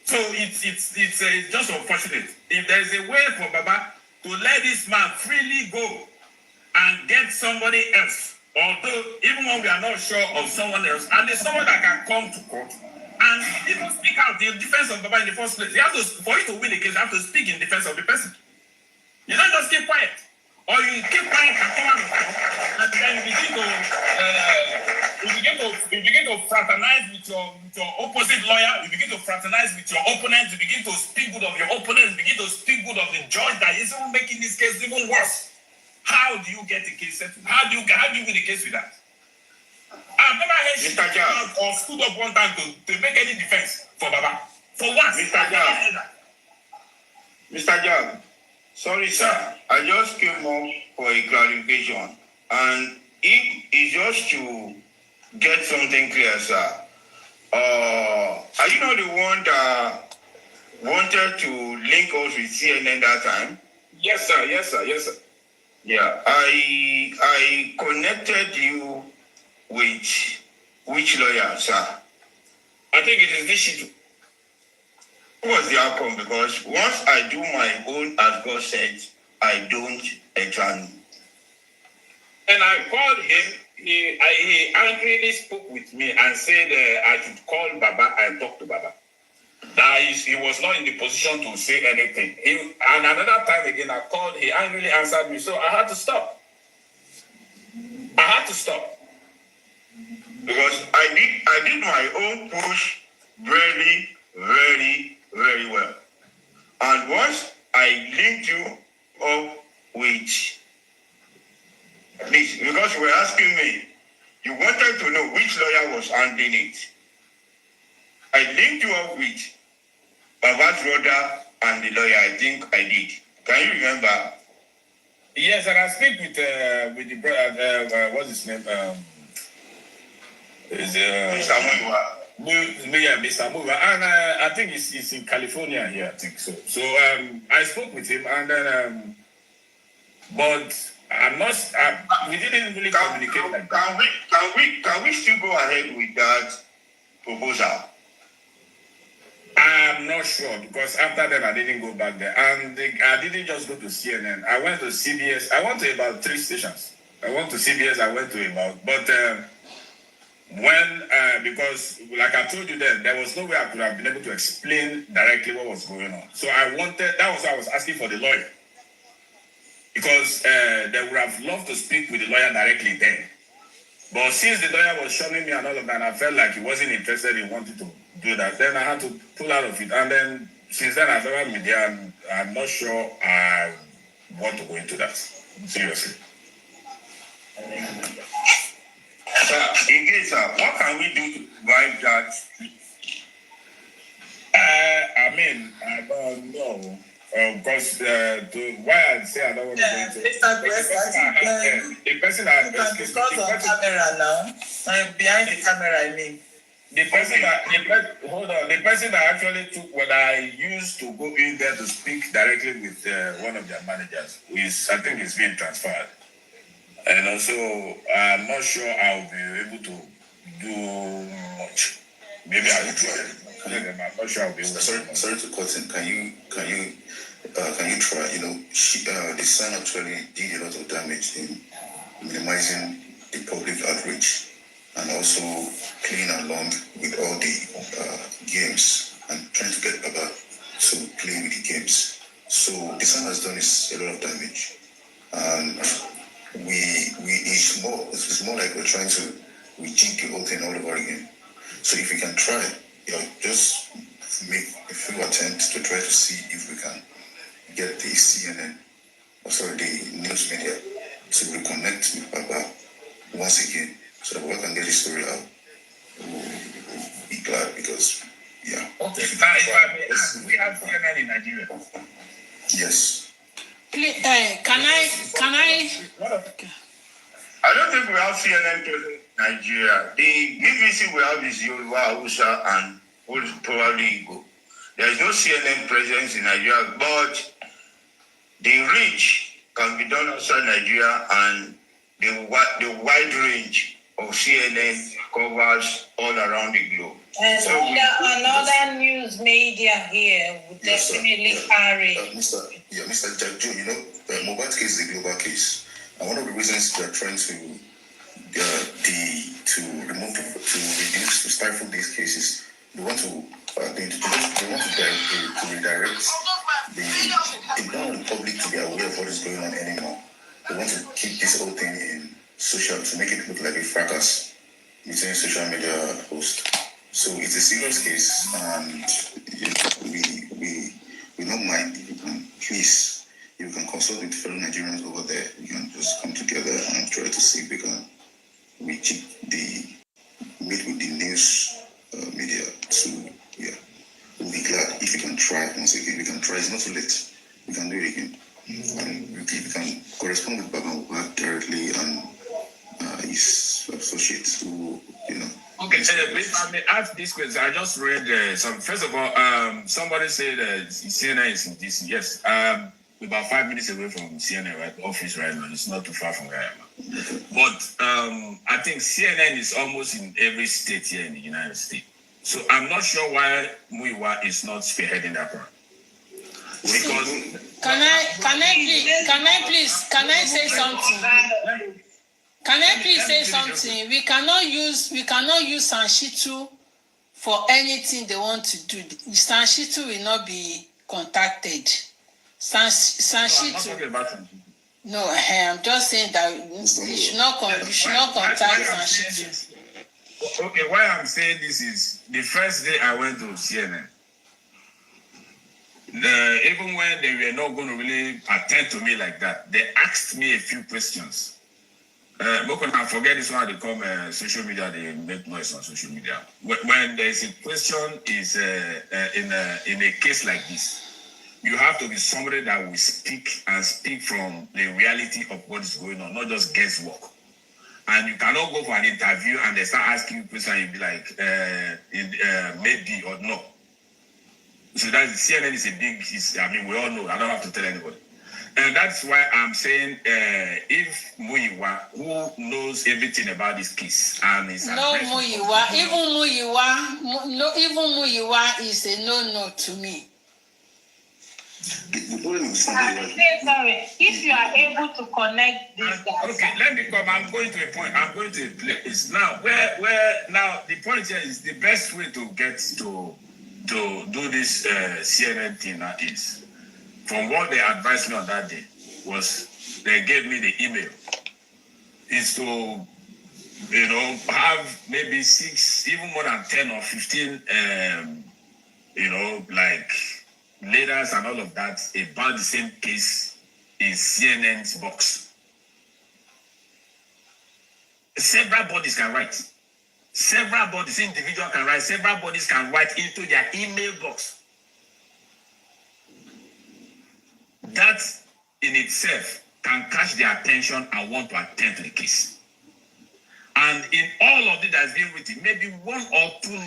So it's just unfortunate. If there's a way for Baba to let this man freely go and get somebody else, although even when we are not sure of someone else, and there's someone that can come to court and even speak out in defense of Baba in the first place, for you to win the case, you have to speak in defense of the person. You don't just keep quiet. Or you keep quiet and come out of court, and then you begin to fraternize with your opposite lawyer, you begin to fraternize with your opponent, you begin to speak good of your opponent, you begin to speak good of the judge that is even making this case even worse. How do you get the case settled? How do you win the case with that? I've never heard you or stood up one time to make any defense for Baba. For what? Mr. Jab, sorry, sir. I just came up for a clarification. And it is just to get something clear, sir. Are you not the one that wanted to link us with CNN that time? Yes, sir. Yes, sir. Yes, sir. Yeah, I connected you with which lawyer, sir? I think it is this. What was the outcome? Because once I do my own, as God said, I don't examine. And I called him. He angrily spoke with me and said I should call Baba and talk to Baba. That he was not in the position to say anything. And another time again, I called. He angrily answered me, so I had to stop. Because I did my own push very, very, very well. And once I linked you up with this, because you were asking me, you wanted to know which lawyer was handling it. I linked you up with Baba's brother and the lawyer. I think I did. Can you remember? Yes, and I speak with the brother. What's his name? Mr. Muiwa. Yeah, Mr. Muiwa, and I think he's in California here. I think so. So I spoke with him, and then but I'm not. We didn't really communicate like that. Can we still go ahead with that proposal? I'm not sure because after that I didn't go back there, and I didn't just go to CNN. I went to CBS. I went to about 3 stations. I went to CBS. I went to about, but because like I told you then, there was no way I could have been able to explain directly what was going on. So that was why I was asking for the lawyer. Because they would have loved to speak with the lawyer directly then. But since the lawyer was showing me and all of that, I felt like he wasn't interested in wanting to do that. Then I had to pull out of it. And then since then, I've never been there, and I'm not sure I want to go into that. Seriously. Sir, again, sir, what can we do to drive that? I mean, I don't know. Because why I say I don't want to go into the person I because of camera now. Behind the camera, I mean. The person that actually took what I used to go in there to speak directly with one of their managers I think is being transferred. And also, I'm not sure I'll be able to do much. Maybe I will try. I'm not sure I'll be able to. Sorry to cut in. Can you try? The son actually did a lot of damage in minimizing the public outreach and also playing along with all the games and trying to get Baba to play with the games. So the son has done a lot of damage, and it's more like we're trying to rejig the whole thing all over again. So if we can try, just make a few attempts to try to see if we can get the CNN, the news media, to reconnect with Baba once again, so that we can get the story out. We'll be glad because, yeah. Okay. If I may ask, we have CNN in Nigeria. Yes. Please, can I? I don't think we have CNN present in Nigeria. The BBC we have is Yoruba, Hausa, and probably Igbo. There is no CNN presence in Nigeria, but the reach can be done outside Nigeria, and the wide range of CNN covers all around the globe. And so another news media here would definitely carry. Mr. Jagjo, Mohbad case is a global case. And one of the reasons they're trying to stifle these cases, they want to redirect they don't want the public to be aware of what is going on anymore. They want to keep this whole thing in social to make it look like a fracas between social media hosts. So it's a serious case, and we don't mind. If you can, please, you can consult with fellow Nigerians over there. You can just come together and try to see if we can meet with the news media to, we'll be glad if you can try once again. We can try, it's not too late. We can do it again. And we can correspond with Baba directly and his associates who, Okay, if I may ask this question, I just read some. First of all, somebody said CNN is in DC. Yes, about 5 minutes away from CNN, right? Office right now. It's not too far from where I am. But I think CNN is almost in every state here in the United States. So I'm not sure why Muiwa is not spearheading that one. Because Can I please say something? Can I please say something? We cannot use Sanshitu for anything they want to do. Sanshitu will not be contacted. Sanshitu. No, I'm just saying that you should not contact Sanshitu. Okay, why I'm saying this is the first day I went to CNN. Even when they were not going to really attend to me like that, they asked me a few questions. I forget this one. They come social media. They make noise on social media. When there is a question, is in a case like this, you have to be somebody that will speak from the reality of what is going on, not just guesswork. And you cannot go for an interview and they start asking you questions and you be like, maybe or no. So that CNN is a big. We all know. I don't have to tell anybody. And that's why I'm saying, if Muiwa, who knows everything about this case, and is even Muiwa is a no to me. Sorry, if you are able to connect this guy. Okay, let me come. I'm going to a point. I'm going to a place now. Where now the point here is the best way to get to do this CNN thing now is. From what they advised me on that day was they gave me the email. Is to, have maybe 6, even more than 10 or 15, like leaders and all of that about the same case in CNN's box. Several bodies can write. Several bodies, individual can write, several bodies can write into their email box. That in itself can catch their attention and want to attend to the case. And in all of it that has been written, maybe one or two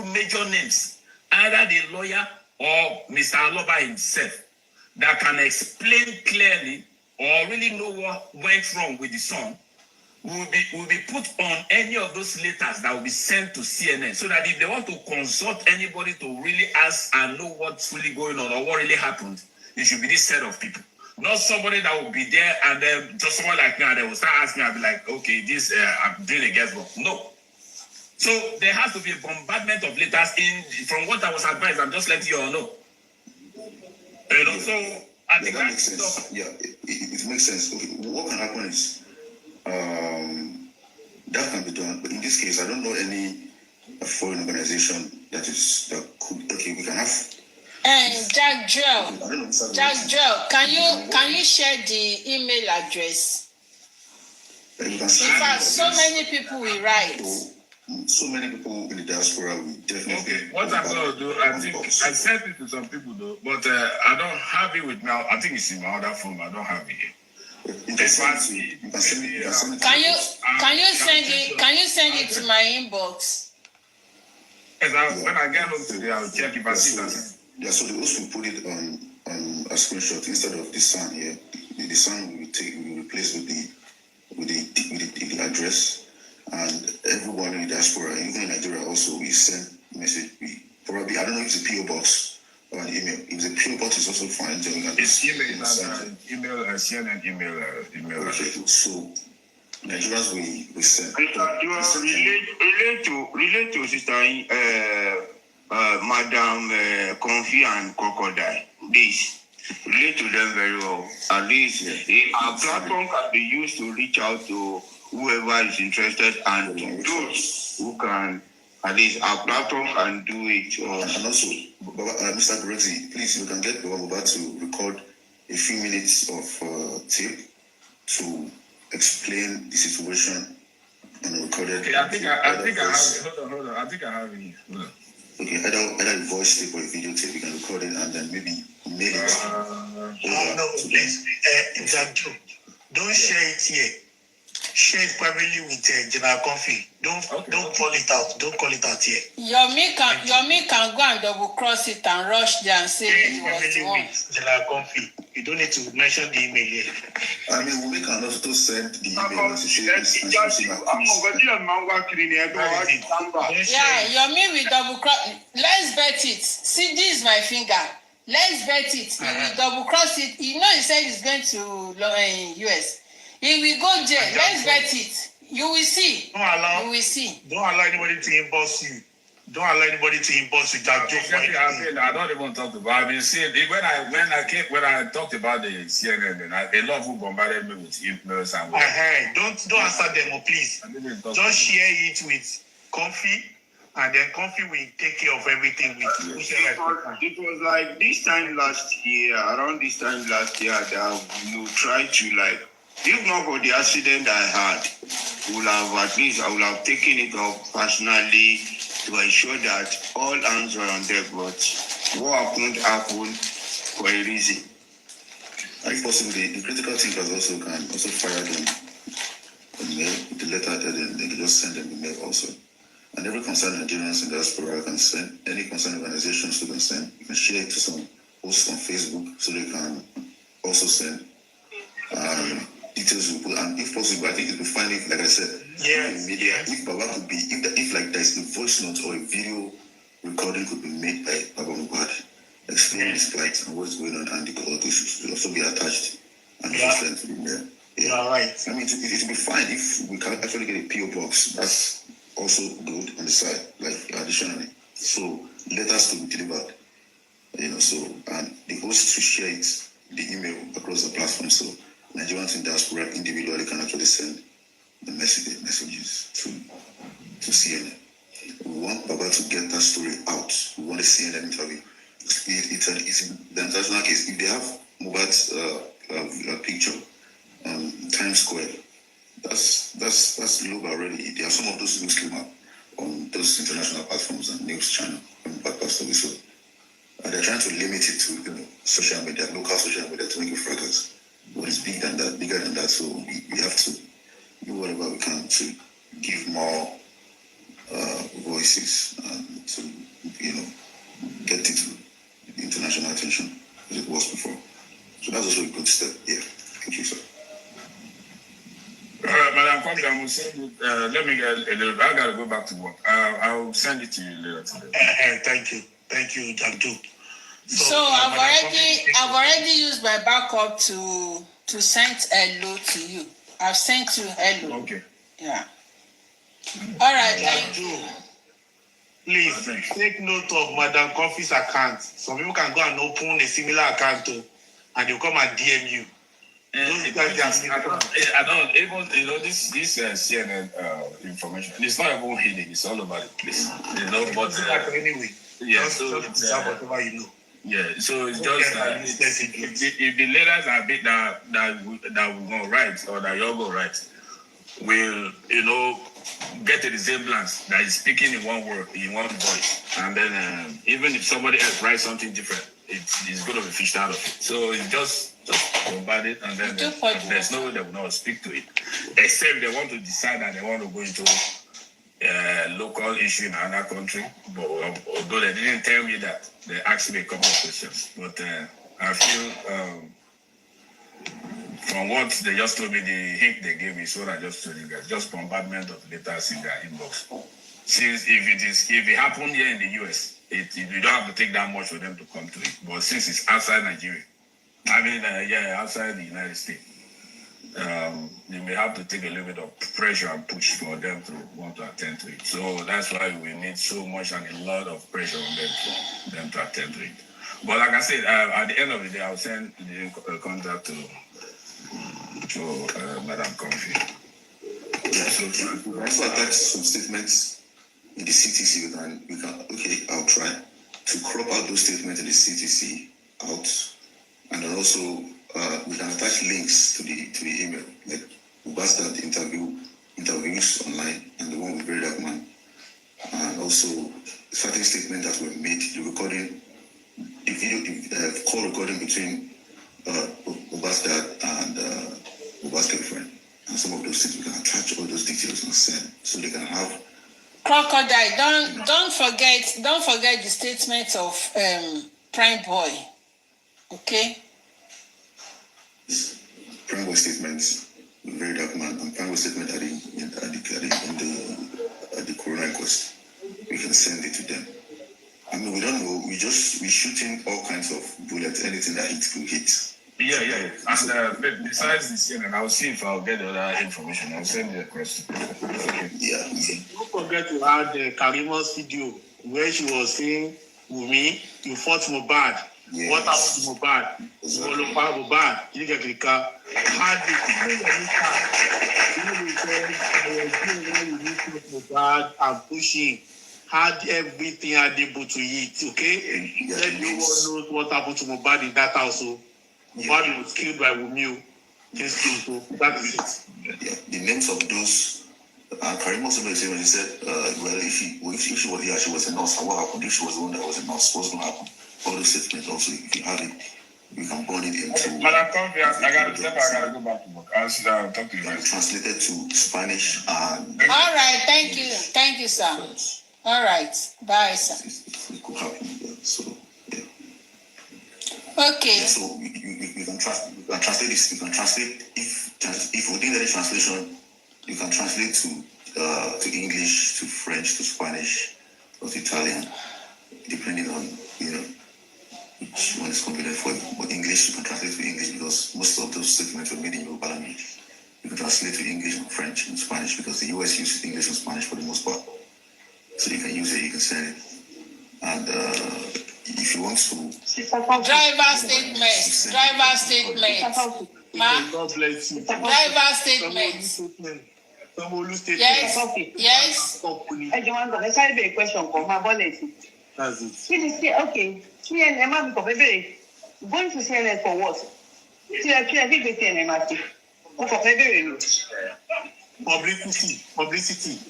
major names, either the lawyer or Mr. Aloba himself, that can explain clearly or really know what went wrong with the son, will be put on any of those letters that will be sent to CNN, so that if they want to consult anybody to really ask and know what's really going on or what really happened, it should be this set of people. Not somebody that will be there and then just someone like me and they will start asking, I'll be like, okay, this I'm doing a guesswork. No. So there has to be a bombardment of letters from what I was advised. I'm just letting you all know. You know, so I think that makes sense. Yeah, it makes sense. Okay, what can happen is that can be done, but in this case, I don't know any foreign organization that could. Okay, we can have. And Jack Joe, can you share the email address? In fact, so many people will write. So many people in the diaspora will definitely. Okay, what I'm going to do, I think I sent it to some people though, but I don't have it with me. I think it's in my other phone. I don't have it here. Can you send it to my inbox? Yes, when I get home today, I'll check if I see that. Yeah, so they also put it on a screenshot instead of the sun here. The sun will be replaced with the address, and everyone in the diaspora, even in Nigeria, also we send message. Probably I don't know if it's a PO box or an email. If the PO box is also fine, then we can it's email, CNN email. Okay, so Nigerians we send. Relate to Sister Madam Confi and Crocodile. This relate to them very well. At least our platform can be used to reach out to whoever is interested, and those who can, at least our platform can do it. And also, Mr. Grexy, please, you can get Mohbad to record a few minutes of tape to explain the situation and recorded. Okay, I think I have it. Hold on. I think I have it here. Hold on. Okay, either a voice tape or a video tape, you can record it and then maybe mail it. No, please, Jack, don't share it here. Share it privately with General Confi. Don't call it out. Don't call it out here. Yomi can go and double cross it and rush there and say it was the one. General Confi. You don't need to mention the email here. I mean, we can also send the email to share this. Yeah, Yomi will double cross. Let's bet it. See, this is my finger. Let's bet it. He will double cross it. You know, he said he's going to US. He will go there. Let's bet it. You will see. You will see. Don't allow anybody to inbox you. Don't allow anybody to inbox you. I don't even talk about. I've been seeing when I talked about the CNN, a lot of people bombarded me with emails and. Don't answer them, please. Just share it with Confi, and then Confi will take care of everything with you. It was like this time last year, around this time last year, that you try to if not for the accident I had, I would have taken it up personally to ensure that all hands were on deck. But what happened for a reason. If possible, the critical thinkers can also fire them a mail with the letter, then they can just send them the mail also. And every concerned Nigerians in the diaspora can send, any concerned organizations who can send, you can share it to some posts on Facebook so they can also send. Details will put, and if possible, I think it will find it, like I said, in media. If Baba could be, if like there's a voice note or a video recording could be made by Baba Mohbad, explaining his plight and what's going on, and the issues will also be attached and sent to the mail. Yeah, right. I mean, it will be fine if we can actually get a PO box. That's also good on the side, like additionally. So letters to be delivered, so, and the host to share it, the email across the platform. So Nigerians in diaspora individually can actually send the messages to CNN. We want Baba to get that story out. We want to CNN interview. It's the international case. If they have Mohbad's picture on Times Square, that's global already. There are some of those news came out on those international platforms and news channel and podcast so they're trying to limit it to social media, local social media to make it fracas. But it's bigger than that. So we have to do whatever we can to give more voices and to get it to international attention as it was before. So that's also a good step. Yeah. Thank you, sir. Madam Kwame, I will send you. Let me get a little. I gotta go back to work. I'll send it to you later today. Thank you, Jabdu. So I've already used my backup to send hello to you. I've sent you hello. Okay. Yeah. All right. Thank you. Please take note of Madam Coffee's account. Some people can go and open a similar account too, and they'll come and DM you. I don't even this CNN information. It's not even hidden. It's all over the place. But anyway. Yeah. So it's whatever you know. Yeah. So it's just if the letters are big that we gonna write or that you're gonna write will get a resemblance that is speaking in one word, in one voice, and then even if somebody else writes something different, it's going to be fished out of it. So it's just bombard it, and then there's no way they will not speak to it, except they want to decide that they want to go into local issue in another country. But although they didn't tell me that, they asked me a couple of questions. But I feel from what they just told me, the hint they gave me, so I just told you guys, just bombardment of letters in their inbox. Since if it happened here in the US, you don't have to take that much for them to come to it. But since it's outside Nigeria, outside the United States, you may have to take a little bit of pressure and push for them to want to attend to it. So that's why we need so much and a lot of pressure on them for them to attend to it. But like I said, at the end of the day, I'll send the contact to Madam Comfy. Yeah, so also attach some statements in the CTC. I'll try to crop out those statements in the CTC out, and then also we can attach links to the email, like Bastard interviews online and the one with Very Dark Man, and also certain statements that were made, the recording, the video, the call recording between Bastard and Mohbad's girlfriend, and some of those things we can attach all those details and send so they can have. Crocodile, don't forget the statement of Prime Boy. Okay. Prime Boy statements, Very Dark Man, and Prime Boy statement at the Corona inquest. We can send it to them. I mean, we don't know. We're shooting all kinds of bullets. Anything that hits will hit. Yeah. And besides this, I'll see if I'll get other information. I'll send you a question. Okay. Yeah. Don't forget to add Karima's video where she was saying, Wummi, you fought Mohbad. Yes. What happened to Mohbad? Mohbad. You get the car. Had the Mohbad and pushing. Had everything able to eat. Okay. Everyone knows what happened to Mohbad in that house. So Mohbad was killed by Wummi. That is it. Yeah. The names of those. Karim also made a statement. He said, if she was here, she was a nurse. What happened? If she was the one that was a nurse, what's going to happen? All those statements also, if you have it, you can burn it into. Madam Comfy, I gotta go back to work. I'll talk to you guys. Translated to Spanish and. All right, thank you, sir. All right, bye, sir. It could happen. Yeah. So yeah. Okay. Yeah, so we can translate this. You can translate if within the translation, you can translate to English, to French, to Spanish, or to Italian, depending on which one is convenient for you. But English, you can translate to English because most of those statements were made in Yoruba language. You can translate to English and French and Spanish because the US uses English and Spanish for the most part. So you can use it, you can send it. And if you want to... Driver statement. Ma? God bless you. Driver statement. Yes. That's it. Okay. CNN, going to CNN for what? CNN. Publicity.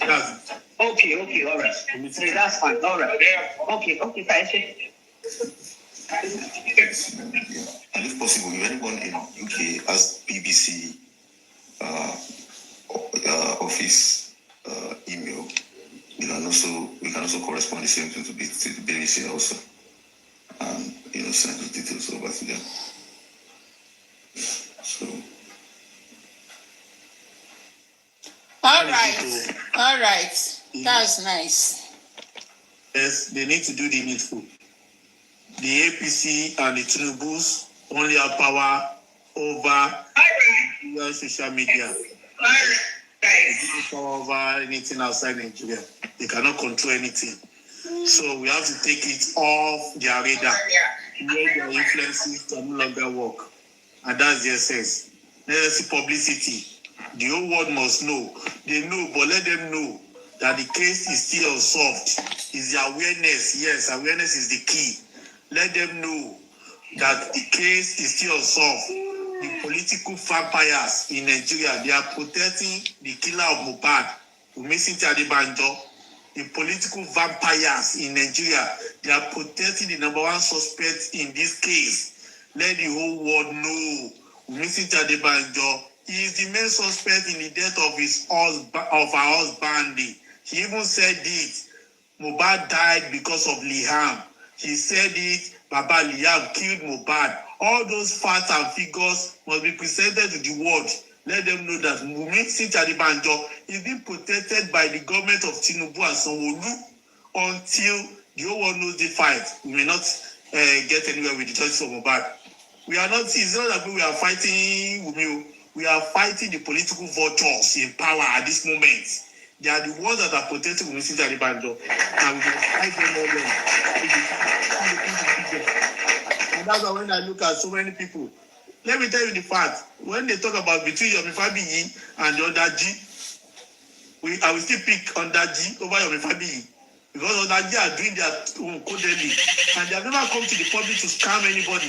That's it. Okay, all right. Publicity. That's fine. All right. Okay, thank you. Yeah. And if possible, if anyone in UK has BBC office email, we can also correspond the same thing to the BBC also, and send those details over to them. So. All right. That's nice. Yes, they need to do the needful. The APC and the Tinubus only have power over social media. They don't have power over anything outside Nigeria. They cannot control anything. So we have to take it off their radar, where their influences can no longer work. And that's the essence. Let's see publicity. The whole world must know. They know, but let them know that the case is still unsolved. Is the awareness. Yes, awareness is the key. Let them know that the case is still unsolved. The political vampires in Nigeria, they are protecting the killer of Mohbad, Wummi Adebanjo. The political vampires in Nigeria, they are protecting the number one suspect in this case. Let the whole world know Wummi Adebanjo is the main suspect in the death of her husband. He even said it. Mohbad died because of Liam. He said it. Baba Liam killed Mohbad. All those facts and figures must be presented to the world. Let them know that Wummi Adebanjo is being protected by the government of Tinubu and Sanwo-Olu until the whole world knows the fight. We may not get anywhere with the justice of Mohbad. We are not. It's not that we are fighting Wummi. We are fighting the political vultures in power at this moment. They are the ones that are protecting Wummi Adebanjo, and we will fight them all them. And that's why when I look at so many people, let me tell you the fact. When they talk about between Yomi Fabiyi and the Odaji, I will still pick Odaji over Yomi Fabiyi, because Odaji are doing their own codedly, and they have never come to the public to scam anybody.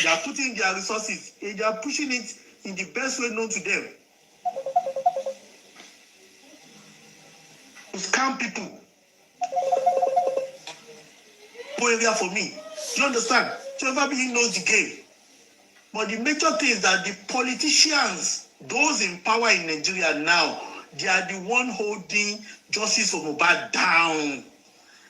They are putting their resources, and they are pushing it in the best way known to them. To scam people. No area for me. Do you understand? So everybody knows the game. But the major thing is that the politicians, those in power in Nigeria now, they are the one holding justice for Mohbad down.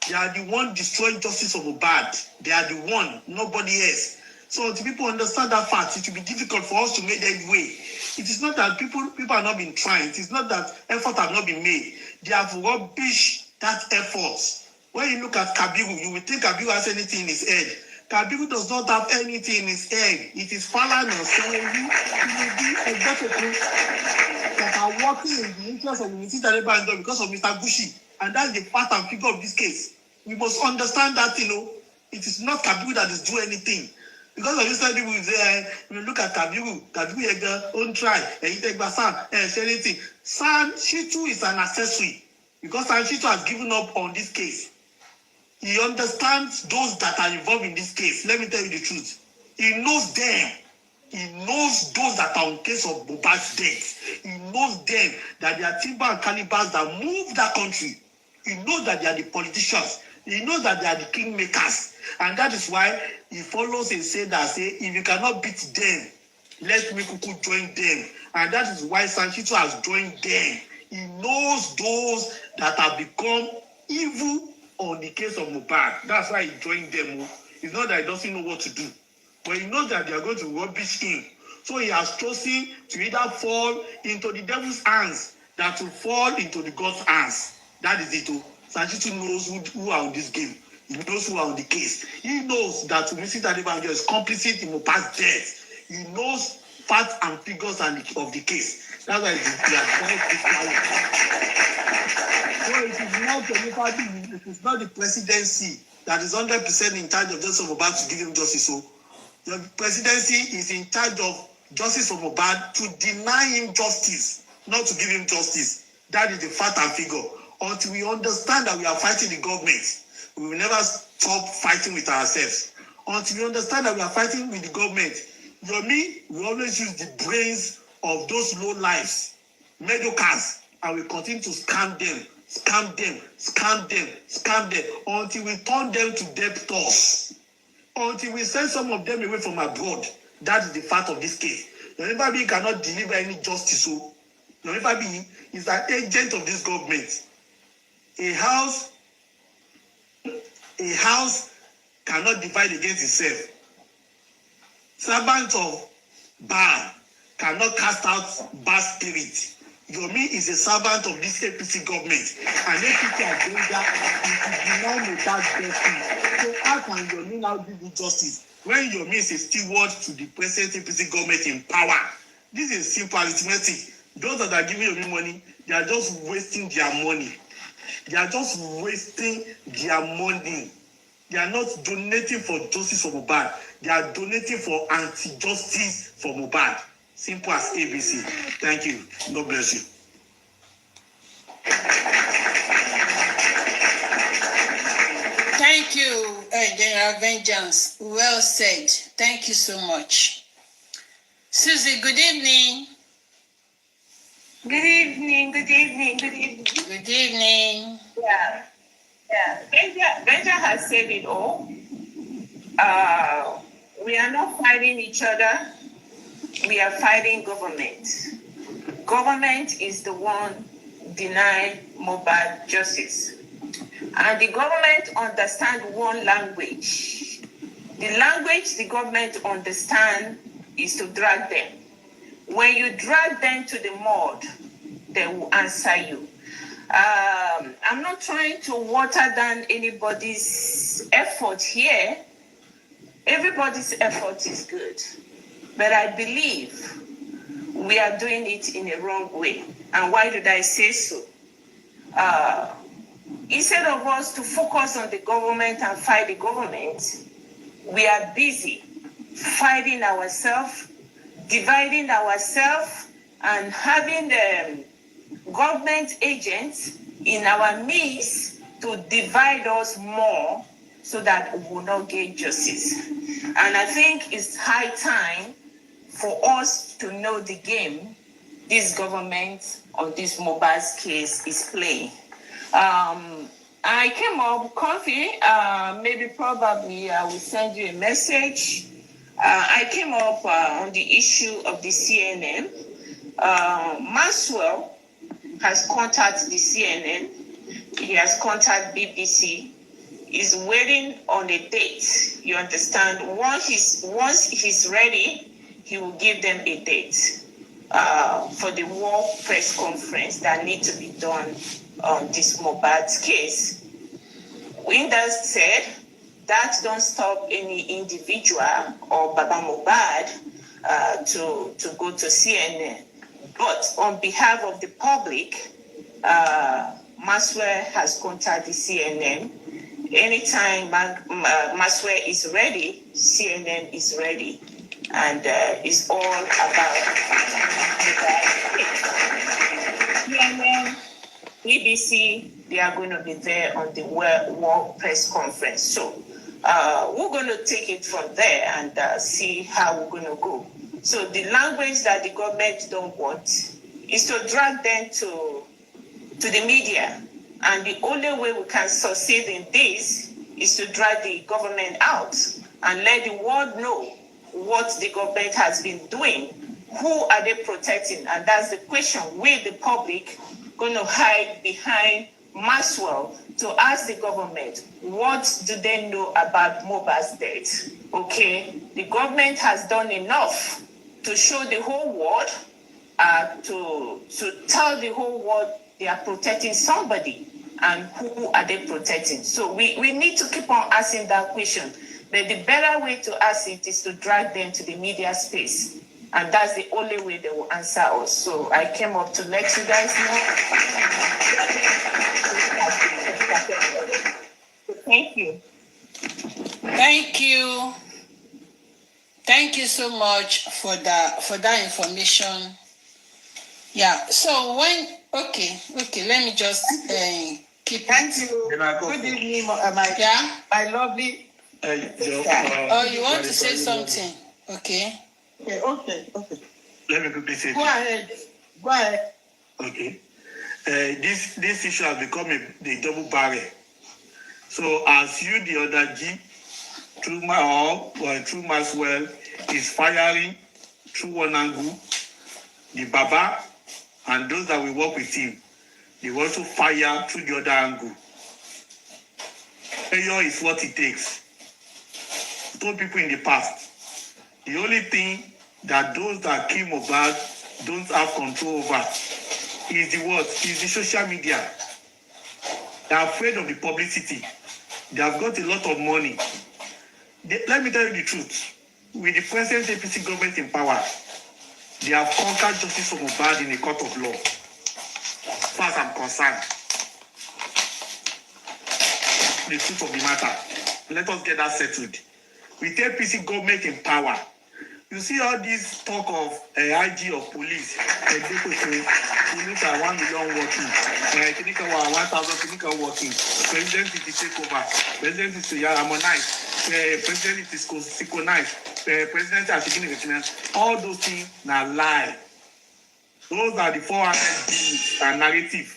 They are the one destroying justice for Mohbad. They are the one, nobody else. So until people understand that fact, it will be difficult for us to make that way. It is not that people have not been trying. It is not that effort have not been made. They have rubbished that effort. When you look at Kabiru, you will think Kabiru has anything in his head. Kabiru does not have anything in his head. It is Falana and Sanwo-Olu, executives that are working in the interest of Wummi Adebanjo because of Mr. Gushi. And that's the fact and figure of this case. We must understand that, it is not Kabiru that is doing anything. Because of this time, people will say, you look at Kabiru don't try, and you take Basan, say anything. San Shitu is an accessory. Because San Shitu has given up on this case. He understands those that are involved in this case. Let me tell you the truth. He knows them. He knows those that are in case of Mohbad's death. He knows them, that they are timber and cannibals that move that country. He knows that they are the politicians. He knows that they are the kingmakers. And that is why he follows and say, if you cannot beat them, let me kuku join them. And that is why Sanchito has joined them. He knows those that have become evil on the case of Mohbad. That's why he joined them. It's not that he doesn't know what to do, but he knows that they are going to rubbish him. So he has chosen to either fall into the devil's hands than to fall into the God's hands. That is it. Sanchito knows who are on this game. He knows who are on the case. He knows that Wummi Adebanjo is complicit in Mohbad's death. He knows facts and figures of the case. That's why they are very So it is not the presidency that is 100% in charge of justice for Mohbad to give him justice. So the presidency is in charge of justice for Mohbad to deny him justice, not to give him justice. That is the fact and figure. Until we understand that we are fighting the government, we will never stop fighting with ourselves. Until we understand that we are fighting with the government, Yomi will always use the brains of those low lives, mediocres, and we continue to scam them until we turn them to debtors, until we send some of them away from abroad. That is the fact of this case. Yoruba Being cannot deliver any justice. So Yoruba Being is an agent of this government. A house cannot divide against itself. Servant of Baal cannot cast out bad spirit. Yomi is a servant of this APC government, and APC agenda is to deny Mohbad justice. So how can Yomi now give you justice when Yomi is a steward to the present APC government in power? This is simple arithmetic. Those that are giving Yomi money, they are just wasting their money. They are just wasting their money. They are not donating for justice for Mohbad. They are donating for anti-justice for Mohbad. Simple as ABC. Thank you. God bless you. Thank you, General Vengeance. Well said. Thank you so much. Susie, good evening. Good evening. Good evening. Good evening. Yeah. Benja has said it all. We are not fighting each other. We are fighting government. Government is the one denying Mohbad justice. And the government understands one language. The language the government understands is to drag them. When you drag them to the mud, they will answer you. I'm not trying to water down anybody's effort here. Everybody's effort is good. But I believe we are doing it in a wrong way. And why did I say so? Instead of us to focus on the government and fight the government, we are busy fighting ourselves, dividing ourselves, and having the government agents in our midst to divide us more so that we will not gain justice. And I think it's high time for us to know the game this government on this Mohbad's case is playing. I came up coffee, probably I will send you a message. I came up on the issue of the CNN. Maxwell has contacted the CNN. He has contacted BBC. He's waiting on a date. You understand? Once he's ready, he will give them a date for the war press conference that needs to be done on this Mohbad's case. With that said, that don't stop any individual or Baba Mohbad to go to CNN. But on behalf of the public, Maxwell has contacted CNN. Anytime Maxwell is ready, CNN is ready. And it's all about CNN, BBC, they are going to be there on the World Press Conference. So we're going to take it from there and see how we're going to go. So the language that the government don't want is to drag them to the media. And the only way we can succeed in this is to drag the government out and let the world know what the government has been doing. Who are they protecting? And that's the question. We, the public, going to hide behind Maxwell to ask the government, what do they know about Mohbad's death? Okay, the government has done enough to show the whole world, to tell the whole world they are protecting somebody, and who are they protecting? So we need to keep on asking that question. But the better way to ask it is to drag them to the media space. And that's the only way they will answer us. So I came up to let you guys know. So thank you. Thank you. Thank you so much for that information. Yeah. So okay, let me just keep. Thank you. Good evening, my lovely. You want to say something? Okay. Okay. let me quickly say Go ahead. Go ahead. Okay. This issue has become a double barrel. So as you, the other G, through through Maxwell, is firing through one angle, the Baba and those that will work with him, they also fire through the other angle. Failure is what it takes. Told people in the past, the only thing that those that kill Mohbad don't have control over is the what? Is the social media. They are afraid of the publicity. They have got a lot of money. Let me tell you the truth. With the present APC government in power, they have conquered justice for Mohbad in a court of law. As far as I'm concerned, the truth of the matter. Let us get that settled. With APC government in power, you see all this talk of IG of police, police are 1 million working, clinical 1,000 clinical working, president is take over, president is harmonize, president is synchronize, president is taking all those things now lie. Those are the 400 deals and narrative.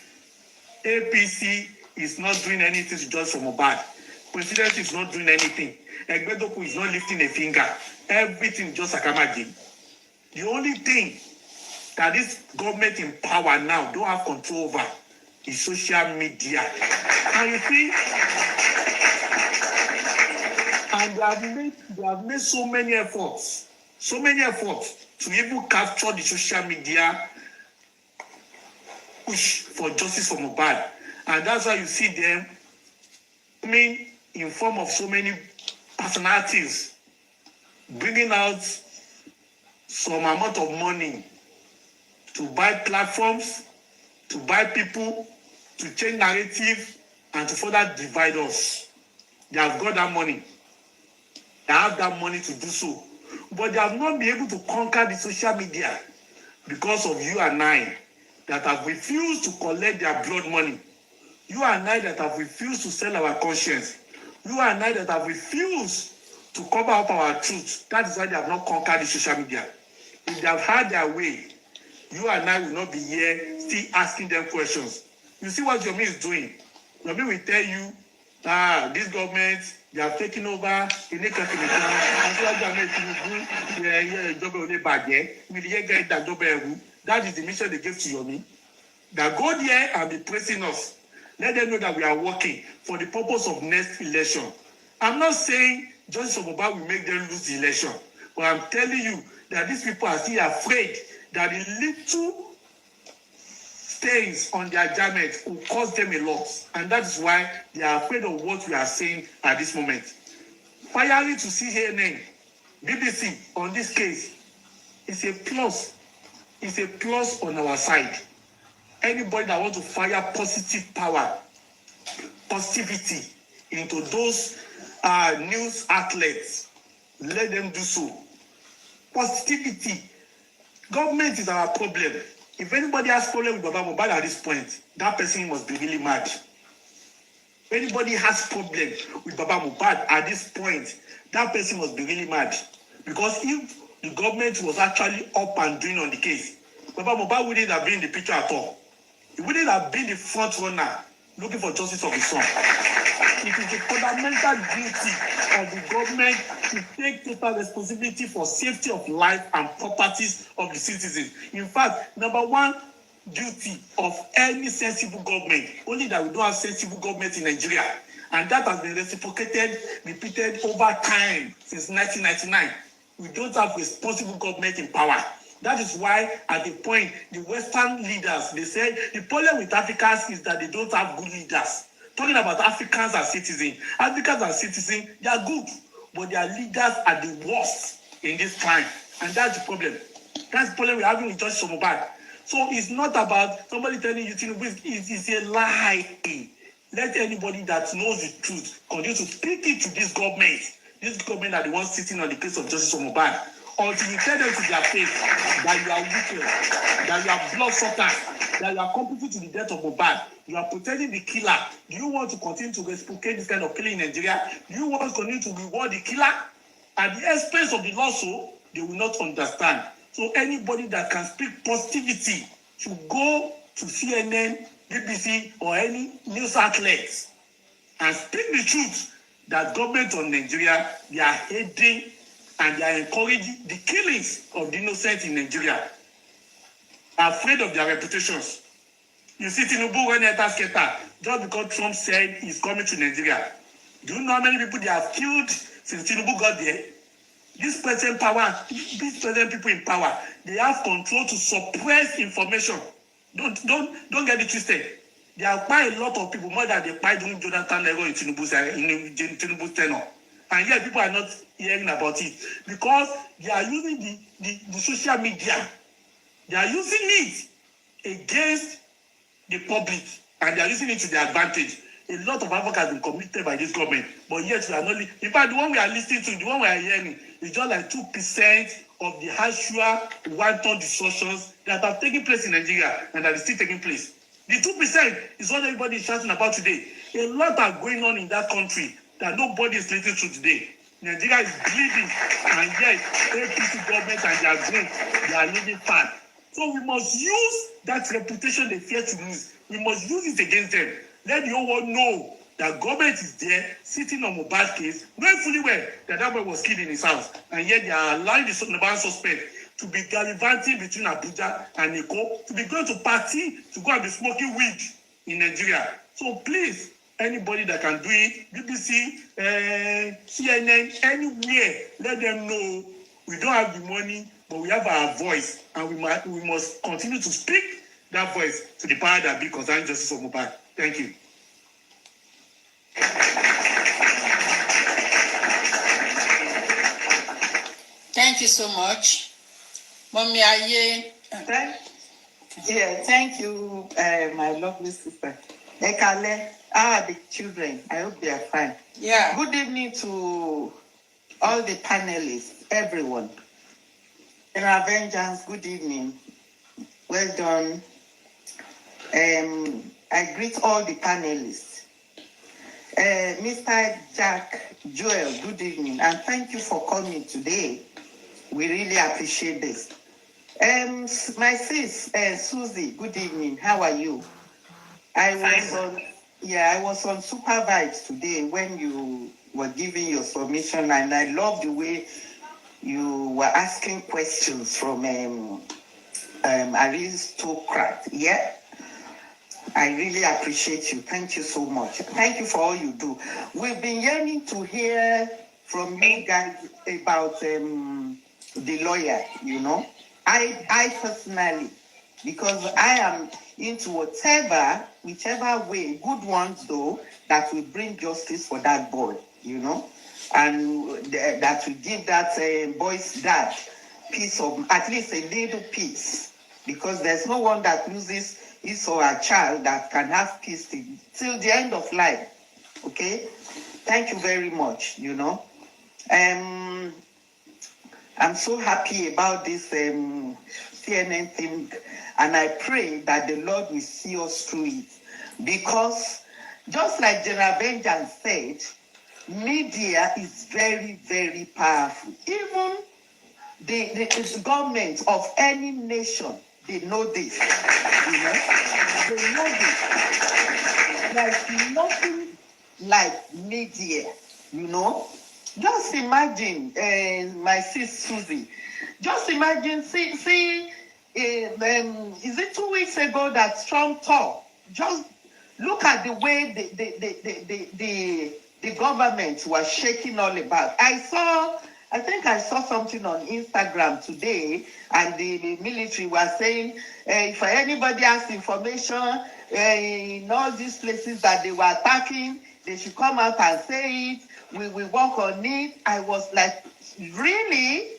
APC is not doing anything to judge for Mohbad. President is not doing anything. Egbedoku is not lifting a finger. Everything just Akamaji. The only thing that this government in power now don't have control over is social media. And you see, and they have made so many efforts to even capture the social media push for justice for Mohbad. And that's why you see them coming in form of so many personalities, bringing out some amount of money to buy platforms, to buy people, to change narrative, and to further divide us. They have got that money. They have that money to do so. But they have not been able to conquer the social media because of you and I that have refused to collect their blood money. You and I that have refused to sell our conscience. You and I that have refused to cover up our truth. That is why they have not conquered the social media. If they have had their way, you and I will not be here still asking them questions. You see what Yomi is doing? Yomi will tell you, this government, they have taken over. That is the mission they gave to Yomi. That go there and be praising us. Let them know that we are working for the purpose of next election. I'm not saying Justice Mohbad will make them lose the election, but I'm telling you that these people are still afraid that the little stains on their garment will cost them a lot. And that is why they are afraid of what we are saying at this moment. Firing to CNN, BBC on this case is a plus. It's a plus on our side. Anybody that wants to fire positive power, positivity into those news outlets, let them do so. Positivity. Government is our problem. If anybody has problem with Baba Mohbad at this point, that person must be really mad. If anybody has problem with Baba Mohbad at this point, that person must be really mad. Because if the government was actually up and doing on the case, Baba Mohbad wouldn't have been in the picture at all. He wouldn't have been the front runner looking for justice of his son. It is the fundamental duty of the government to take total responsibility for safety of life and properties of the citizens. In fact, number one duty of any sensible government, only that we don't have sensible government in Nigeria, and that has been reciprocated, repeated over time since 1999. We don't have responsible government in power. That is why, at the point, the Western leaders, they said the problem with Africans is that they don't have good leaders. Talking about Africans as citizens. Africans as citizens, they are good, but their leaders are the worst in this time. And that's the problem. That's the problem we're having with Justice Mohbad. So it's not about somebody telling you, it's a lie. Let anybody that knows the truth continue to speak it to this government. This government are the ones sitting on the case of Justice Mohbad. Until you tell them to their face that you are wicked, that you are bloodsuckers, that you are complicit to the death of Mohbad, you are protecting the killer. Do you want to continue to reciprocate this kind of killing in Nigeria? Do you want to continue to reward the killer at the expense of the law? So they will not understand. So anybody that can speak positivity should go to CNN, BBC, or any news outlets and speak the truth that government of Nigeria, they are hating and they are encouraging the killings of the innocent in Nigeria. Are afraid of their reputations. You see Tinubu when enter skater, just because Trump said he's coming to Nigeria. Do you know how many people they have killed since Tinubu got there? This present people in power, they have control to suppress information. Don't get it twisted. They have quite a lot of people, more than they buy during Jonathan level in Tinubu's tenure. And yet people are not hearing about it because they are using the social media. They are using it against the public and they are using it to their advantage. A lot of havoc has been committed by this government, but yet we are not. In fact, the one we are listening to, the one we are hearing, is just like 2% of the actual wanton distortions that have taken place in Nigeria and that is still taking place. The 2% is what everybody is shouting about today. A lot are going on in that country that nobody is listening to today. Nigeria is bleeding, and yet APC government and their group, they are living fast. So we must use that reputation they fear to lose. We must use it against them. Let the whole world know that government is there, sitting on Mohbad case, knowing fully well that that boy was killed in his house. And yet they are allowing the Mohbad suspect to be gallivanting between Abuja and Eko, to be going to party, to go and be smoking weed in Nigeria. So please, anybody that can do it, BBC, CNN, anywhere, let them know we don't have the money, but we have our voice, and we must continue to speak that voice to the power that be concerning justice for Mohbad. Thank you. Thank you so much. Mommy Aye. Thank you, my lovely sister. Ekale, the children, I hope they are fine. Yeah. Good evening to all the panelists, everyone. General Vengeance, good evening. Well done. I greet all the panelists. Mr. Jack Joel, good evening, and thank you for coming today. We really appreciate this. My sis, Susie, good evening. How are you? I was on Super Vibes today when you were giving your submission, and I love the way you were asking questions from aristocrat. Yeah, I really appreciate you. Thank you so much. Thank you for all you do. We've been yearning to hear from you guys about the lawyer, you know. I personally, because I am into whichever way, good ones though, that will bring justice for that boy, you know, and that will give that boy's dad piece of, at least a little peace, because there's no one that loses his or her child that can have peace till the end of life. Okay, thank you very much. You know, I'm so happy about this CNN thing, and I pray that the Lord will see us through it, because just like General Vengeance said, media is very, very powerful. Even the government of any nation, they know this. You know? They know this. There's nothing like media, you know. Just imagine, my sis Susie, just imagine, see, is it 2 weeks ago that Trump talked? Just look at the way the government was shaking all about. I think I saw something on Instagram today, and the military was saying, if anybody has information in all these places that they were attacking, they should come out and say it. We will work on it. I was like, really?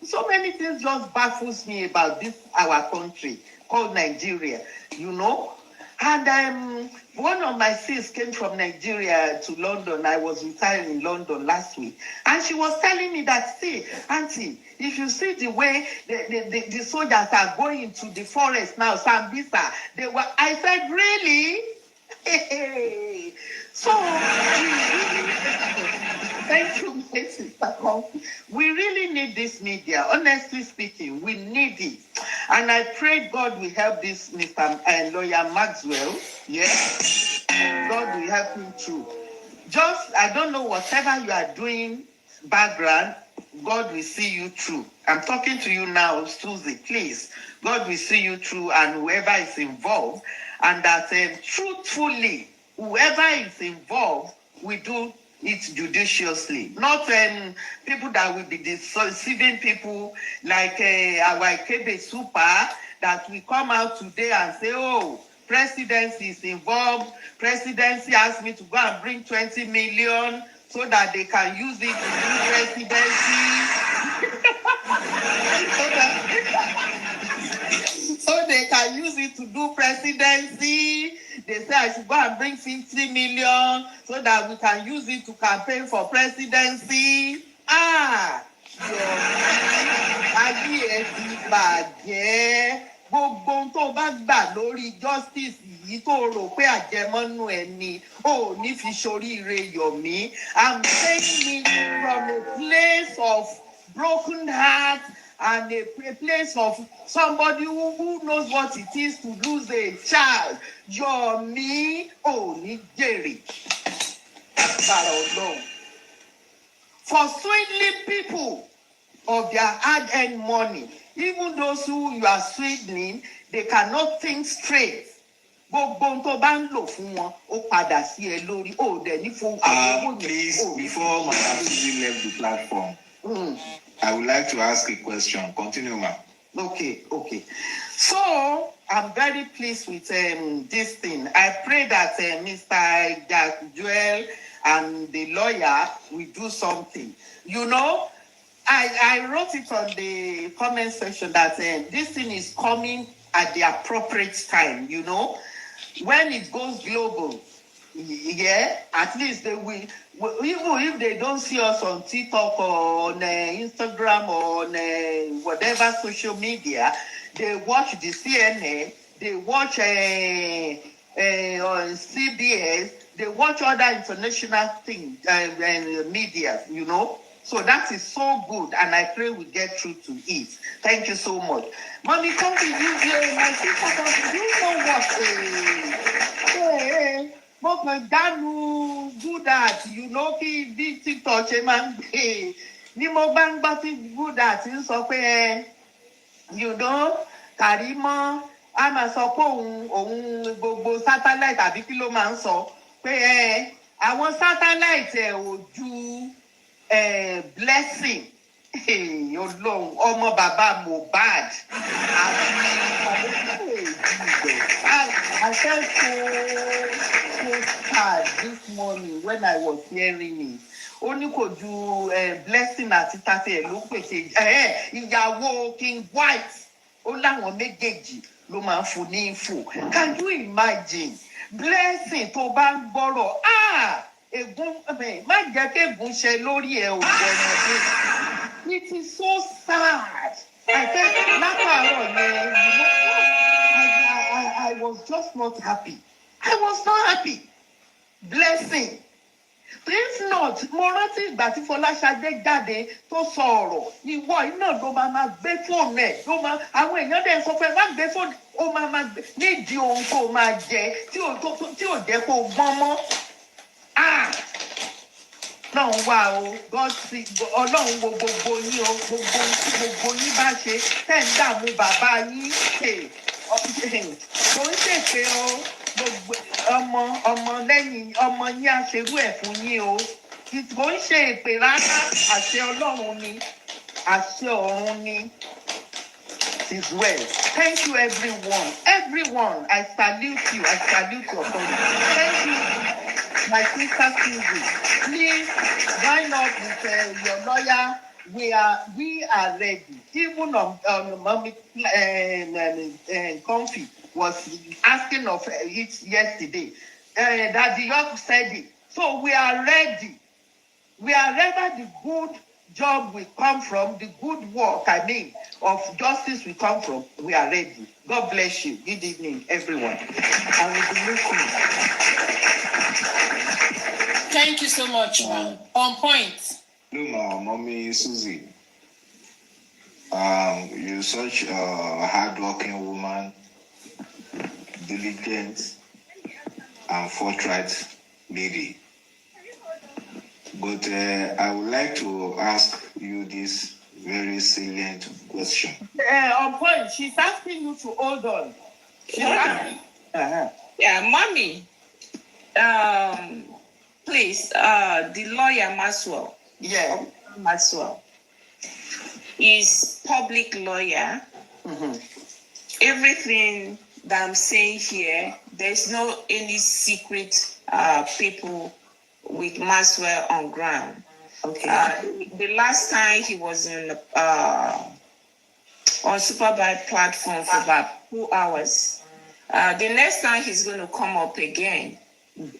So many things just baffles me about this, our country called Nigeria, you know. And one of my sis came from Nigeria to London. I was retired in London last week. And she was telling me that, see, Auntie, if you see the way the soldiers are going into the forest now, Sambisa, I said, really? So we really We really need this media. Honestly speaking, we need it. And I pray God will help this Mr. Lawyer Maxwell. Yes. God will help him through. Just, I don't know, whatever you are doing, background, God will see you through. I'm talking to you now, Susie, please. God will see you through, and whoever is involved, and that truthfully, whoever is involved will do it judiciously. Not people that will be deceiving people like our Ikebe Super that will come out today and say, oh, presidency is involved. Presidency asked me to go and bring 20 million so that they can use it to do presidency. So they can use it to do presidency. They say I should go and bring 50 million so that we can use it to campaign for presidency. Gbogbo ohun tó bá gbà lórí justice yìí tó rò pé àjẹmọ́nú ẹ̀ ni ò ní fi ṣoríire Yomi. I'm saying it from a place of broken heart and a place of somebody who knows what it is to lose a child. Yomi ò ní jèrè. For swindling people of their hard-earned money, even those who you are swindling, they cannot think straight. Please, before Madam Suzy left the platform, I would like to ask a question. Continue, ma'am. Okay. So, I'm very pleased with this thing. I pray that Mr. Jack Joel and the lawyer will do something. You know, I wrote it on the comment section that this thing is coming at the appropriate time, you know. When it goes global, yeah, at least they will, even if they don't see us on TikTok or on Instagram or on whatever social media, they watch the CNN, they watch on CBS, they watch other international things and media, you know. So that is so good, and I pray we get through to it. Thank you so much. Mommy, come to you, my sister, come to you. Know what? Danu do that, you know, he did TikTok, man. Ni mo bang bati do that, you know, Karimo, I'm a so go satellite, àbí kí ló máa ń sọ pé àwọn satellite ò ju blessing Ọlọ́run ọmọ bàbá Mohbad. I felt so sad this morning when I was hearing it. Ó ní kò ju blessing àti tàtẹ̀ ló pèsè ìyàwó King White ó láwọn méjèèjì ló máa ń fún ní info. Can you imagine blessing tó bá ń gbọ́rọ̀ ègún má jẹ́ kí ègún ṣe lórí ẹ̀ òwò ọmọdé. It is so sad. I felt látàárọ̀ yẹn, you know, I was just not happy. I was not happy. Blessing. If not, mo rántí ìgbà tí Fọláṣadé jáde tó sọ ọ̀rọ̀, ìwọ iná ló máa gbé fóònù ẹ̀, ló máa àwọn èèyàn dẹ̀ sọ pé má gbé fóònù, ó máa gbé nídìí ohun tó máa jẹ tí ò jẹ́ kó gbọ́n mọ́. Náà wà o, Ọlọ́run wo gbogbo yín o, gbogbo yín bá ṣe tẹ̀ ń dààmú bàbá yín, kò ń ṣèṣe o, gbogbo ọmọ lẹ́yìn ọmọ yín aṣerú ẹ̀ fún yín o, kò ń ṣe èpè rárá, àṣẹ Ọlọ́run ni, àṣẹ ọ̀run ni. It is well. Thank you, everyone. Everyone, I salute you. I salute your family. Thank you, my sister Susie. Please join up with your lawyer. We are ready. Even Mommy Comfy was asking of it yesterday. That the York said it. So we are ready. Wherever the good job will come from, the good work, of justice will come from, we are ready. God bless you. Good evening, everyone. I will be listening. Thank you so much, ma'am. On point. No, Mommy Susie. You're such a hardworking woman, diligent and forthright lady. But I would like to ask you this very salient question. On point, she's asking you to hold on. She's asking. Yeah, mommy. Please, the lawyer Maxwell. Yeah. Maxwell is public lawyer. Mm-hmm. Everything that I'm saying here, there's no any secret people with Maxwell on ground. Okay. The last time he was on Superbad platform for about 2 hours. The next time he's going to come up again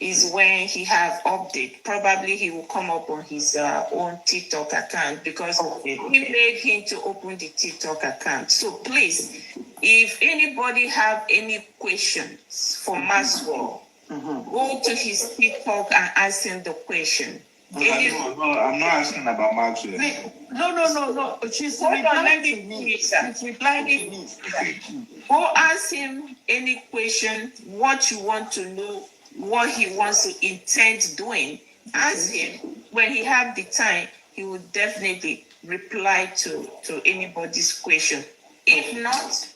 is when he have update. Probably he will come up on his own TikTok account because he made him to open the TikTok account. So please, if anybody have any questions for Maxwell, go to his TikTok and ask him the question. No, I'm not asking about Maxwell. No. She's replying to me. She's replying to me. Go ask him any question, what you want to know, what he wants to intend doing. Ask him. When he have the time, he will definitely reply to anybody's question. If not,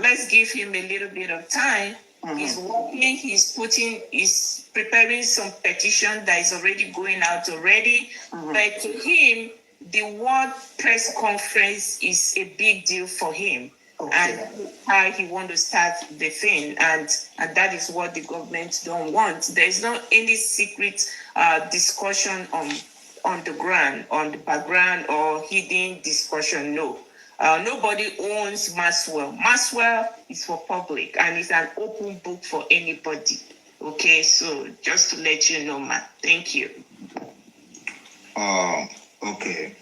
let's give him a little bit of time. He's working, he's preparing some petition that is already going out already. But to him, the word press conference is a big deal for him. And how he want to start the thing, and that is what the government don't want. There's not any secret discussion on the ground, on the background, or hidden discussion. No. Nobody owns Maxwell. Maxwell is for public and it's an open book for anybody. Okay, so just to let you know, ma. Thank you. Okay.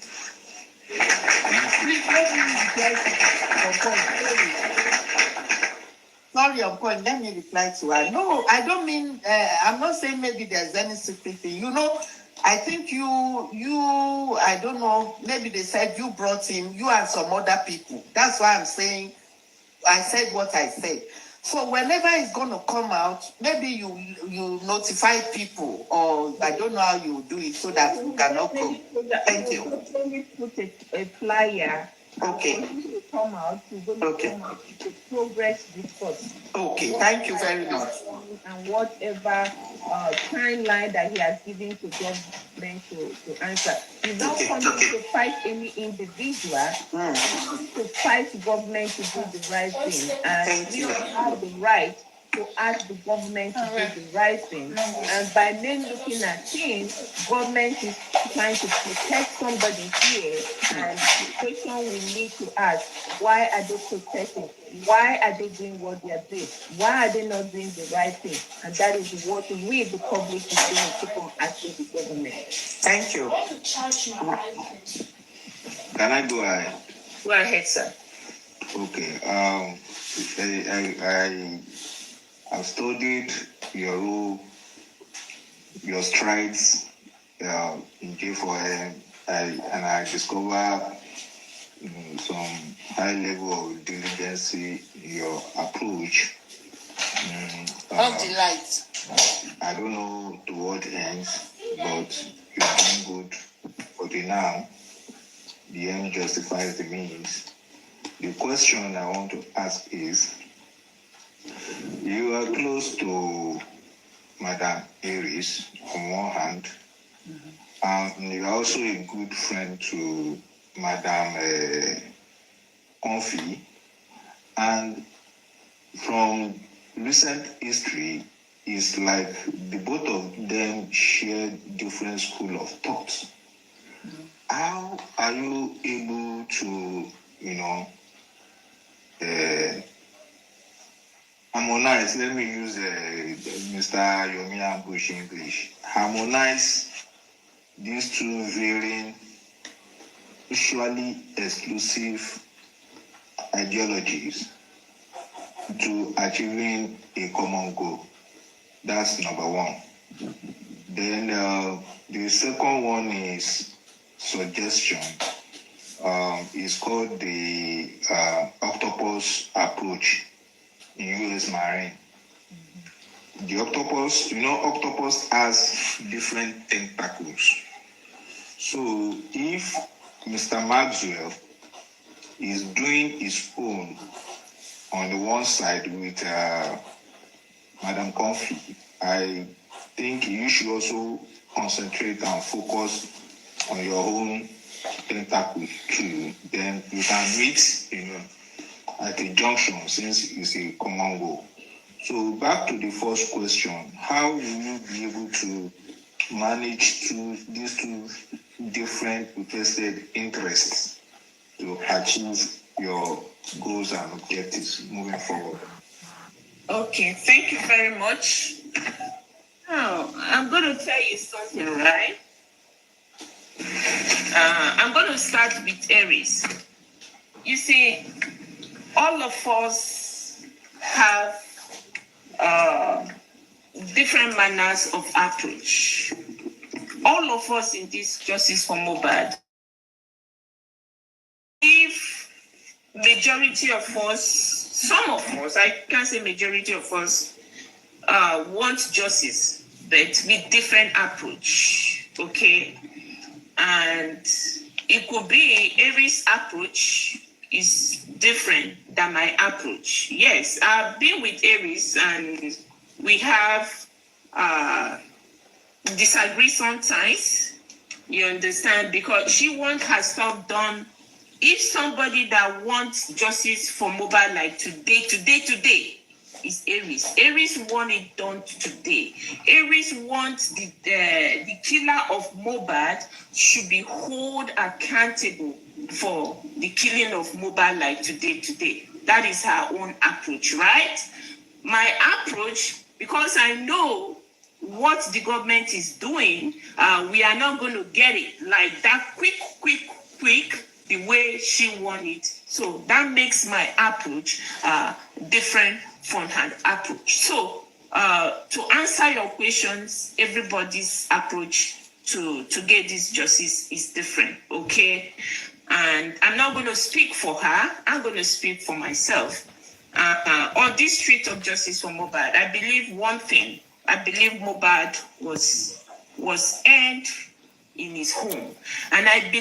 Please let me reply to Sorry, I'm calling. Let me reply to her. No, I don't mean, I'm not saying maybe there's any secret thing. You know, I think you, I don't know, maybe they said you brought him, you and some other people. That's why I'm saying, I said what I said. So whenever it's going to come out, maybe you notify people, or I don't know how you do it so that you cannot come. Thank you. Let me put a flyer. Okay. To come out, to go to come out to progress report. Okay, thank you very much. And whatever timeline that he has given to government to answer. He's not coming to fight any individual. He's to fight government to do the right thing. And we have the right to ask the government to do the right thing. And by men looking at him, government is trying to protect somebody here. And the question we need to ask, why are they protecting? Why are they doing what they are doing? Why are they not doing the right thing? And that is what we, the public, is going to keep on asking the government. Thank you. Can I go ahead? Go ahead, sir. Okay. I've studied your strides in J4M, and I discovered some high level of diligence in your approach. Of the light. I don't know to what ends, but you're doing good for the now. The end justifies the means. The question I want to ask is, you are close to Madam Aries on one hand, and you're also a good friend to Madam Confi, and from recent history, it's like the both of them share different school of thought. How are you able to, harmonize? Let me use Mr. Yomi Ambush English. Harmonize these two varying, mutually exclusive ideologies to achieving a common goal. That's number one. Then the second one is suggestion is called the octopus approach in U.S. Marine. The octopus, octopus has different tentacles. So if Mr. Maxwell is doing his own on the one side with Madam Comfy, I think you should also concentrate and focus on your own tentacle too. Then you can meet, at a junction, since it's a common goal. So back to the first question, how will you be able to manage these two different vested interests to achieve your goals and objectives moving forward? Okay, thank you very much. Now, I'm going to tell you something, right? I'm going to start with Aries. You see, all of us have different manners of approach. All of us in this Justice for Mohbad, if majority of us, some of us, I can't say majority of us, want justice, but with different approach, okay? And it could be Aries' approach is different than my approach. Yes, I've been with Aries and we have disagree sometimes, you understand, because she wants her stuff done. If somebody that wants justice for Mohbad like today is Aries. Aries want it done today. Aries wants the killer of Mohbad should be held accountable for the killing of Mohbad like today. That is her own approach, right? My approach, because I know what the government is doing, we are not going to get it like that quick, the way she wants it. So that makes my approach different from her approach. So to answer your questions, everybody's approach to get this justice is different, okay? And I'm not going to speak for her. I'm going to speak for myself. On this street of justice for Mohbad, I believe one thing. I believe Mohbad was earned in his home, and I believe